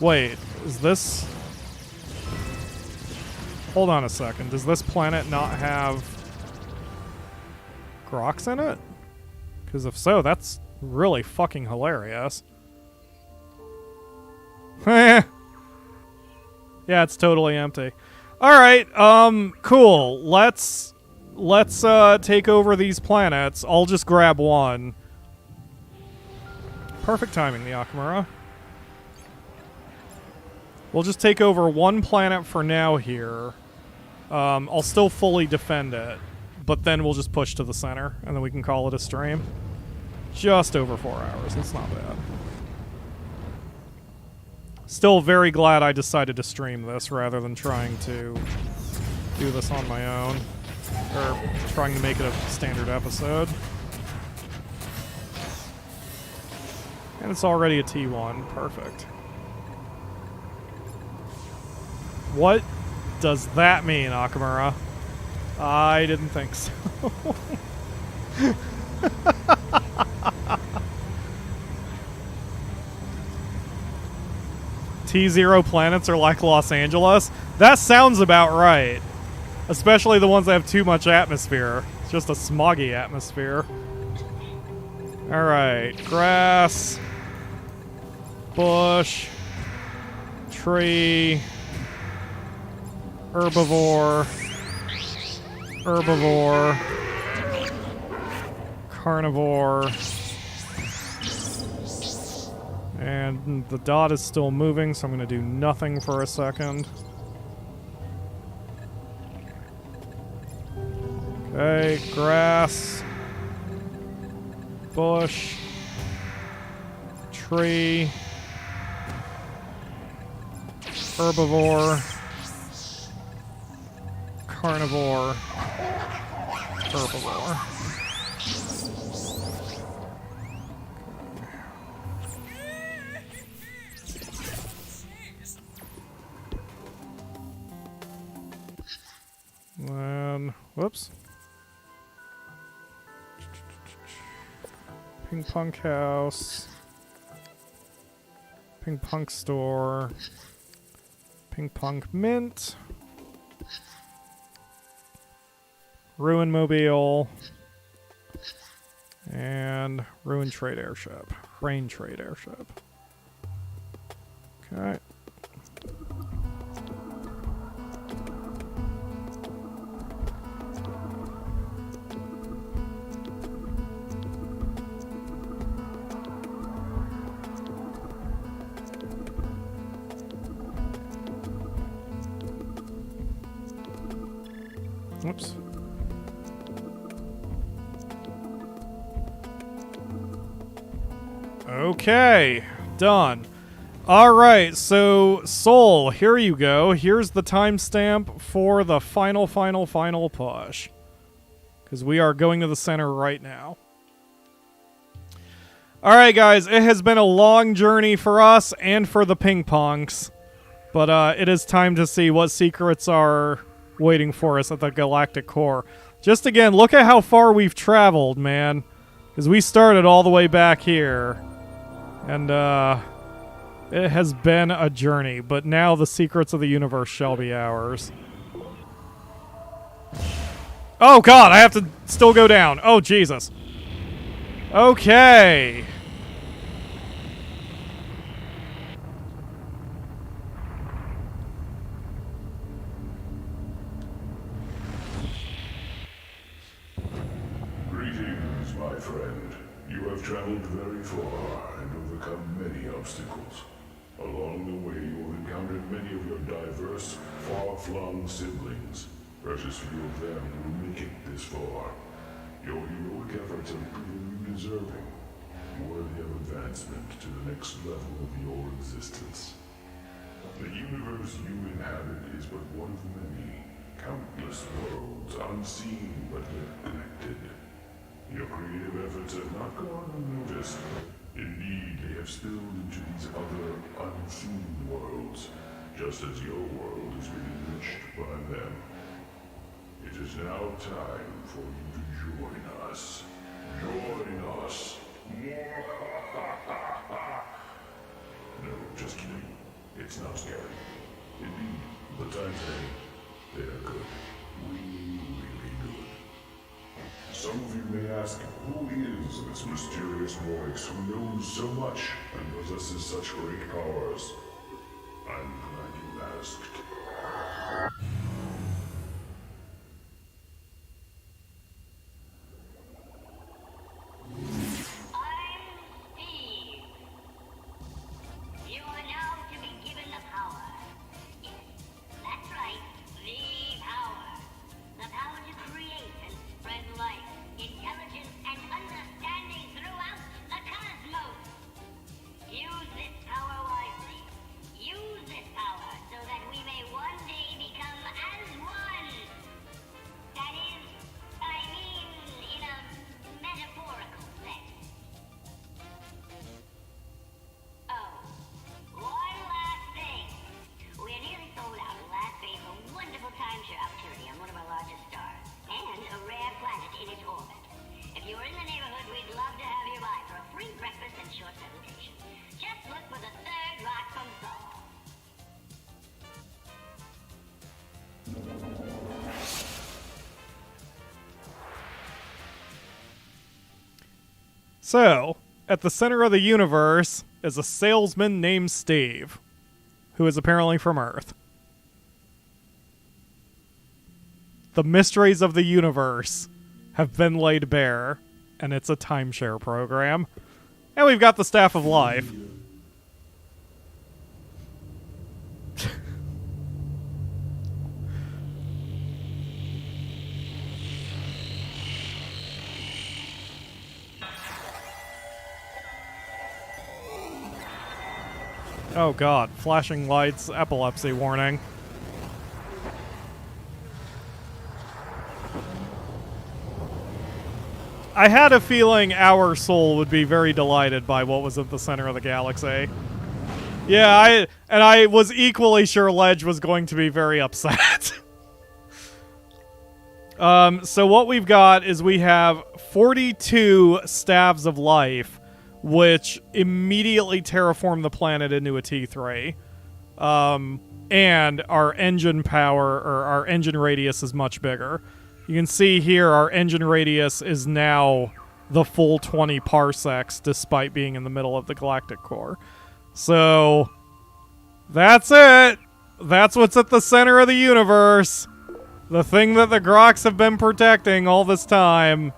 Wait, is this... Hold on a second. Does this planet not have Grox in it? Because if so, that's really fucking hilarious. Yeah, it's totally empty. Alright, cool. Let's take over these planets. I'll just grab one. Perfect timing, the Akamura. We'll just take over one planet for now here. I'll still fully defend it, but then we'll just push to the center, and then we can call it a stream. Just over 4 hours. That's not bad. Still very glad I decided to stream this rather than trying to do this on my own. Or trying to make it a standard episode. And it's already a T1. Perfect. What does that mean, Akamura? I didn't think so. T0 planets are like Los Angeles? That sounds about right. Especially the ones that have too much atmosphere. It's just a smoggy atmosphere. Alright, grass, bush, tree, herbivore, carnivore, and the dot is still moving, so I'm going to do nothing for a second. Okay, grass, bush, tree, herbivore, carnivore, herbivore. Then, whoops. Pinkpunk house. Pinkpunk store. Pinkpunk mint. Ruin mobile. And ruin trade airship. Rain trade airship. Okay. Whoops. Okay, done. Alright, so Soul, here you go. Here's the timestamp for the final push. Because we are going to the center right now. Alright guys, it has been a long journey for us and for the Pinkpunks. But it is time to see what secrets are waiting for us at the Galactic Core. Just again, look at how far we've traveled, man. Because we started all the way back here. And it has been a journey, but now the secrets of the universe shall be ours. Oh god, I have to still go down. Oh Jesus. Okay. Greetings, my friend. You have traveled very far and overcome many obstacles. Along the way, you have encountered many of your diverse, far-flung siblings. Precious few of them will make it this far. Your heroic efforts have proven you deserving, worthy of advancement to the next level of your existence. The universe you inhabit is but one of many, countless worlds, unseen but yet connected. Your creative efforts have not gone unnoticed. Indeed, they have spilled into these other unseen worlds, just as your world is being enriched by them. It is now time for you to join us. Join us. No, just kidding. It's not scary. Indeed, the times they are good. Really, really good. Some of you may ask, who is this mysterious voice who knows so much and possesses such great powers? I'm glad you asked. So, at the center of the universe is a salesman named Steve, who is apparently from Earth. The mysteries of the universe have been laid bare, and it's a timeshare program. And we've got the Staff of Life. Oh god, flashing lights, epilepsy warning. I had a feeling our soul would be very delighted by what was at the center of the galaxy. Yeah, I was equally sure Ledge was going to be very upset. So what we've got is we have 42 Staves of Life, which immediately terraform the planet into a T3. And our engine power, or our engine radius, is much bigger. You can see here our engine radius is now the full 20 parsecs, despite being in the middle of the galactic core. So, that's it! That's what's at the center of the universe! The thing that the Grox have been protecting all this time.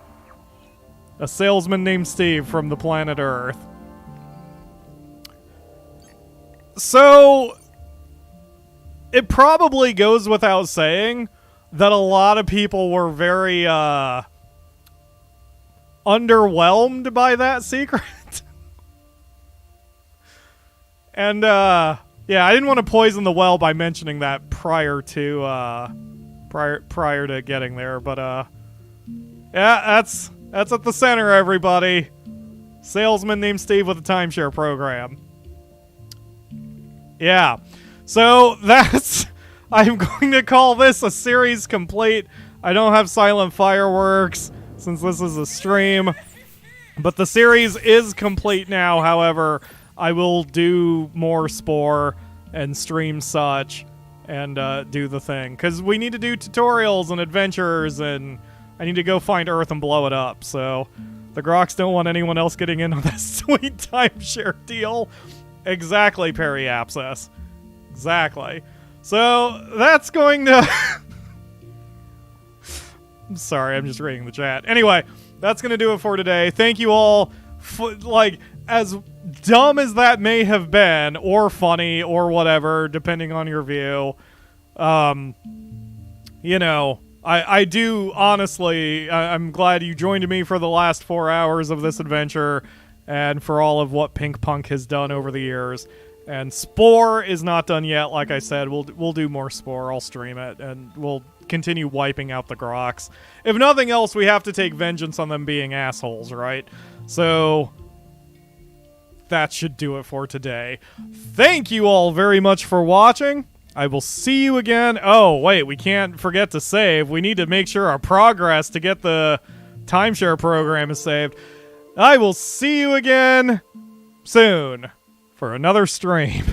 A salesman named Steve from the planet Earth. So, it probably goes without saying that a lot of people were very, underwhelmed by that secret. And, yeah, I didn't want to poison the well by mentioning that prior to getting there, but, yeah, that's at the center, everybody. Salesman named Steve with a timeshare program. Yeah. So, that's... I'm going to call this a series complete. I don't have silent fireworks, since this is a stream. But the series is complete now, however. I will do more Spore and stream such and do the thing. Because we need to do tutorials and adventures, and I need to go find Earth and blow it up. So the Grox don't want anyone else getting in on this sweet timeshare deal. Exactly, Periapsis. Exactly. So that's going to... I'm sorry, I'm just reading the chat. Anyway, that's going to do it for today. Thank you all. Like, as dumb as that may have been, or funny, or whatever, depending on your view, you know, I do, honestly, I'm glad you joined me for the last 4 hours of this adventure, and for all of what Pinkpunk has done over the years. And Spore is not done yet, like I said. We'll do more Spore. I'll stream it, and we'll continue wiping out the Grox. If nothing else, we have to take vengeance on them being assholes, right? So that should do it for today. Thank you all very much for watching. I will see you again. Oh, wait, we can't forget to save. We need to make sure our progress to get the timeshare program is saved. I will see you again soon for another stream.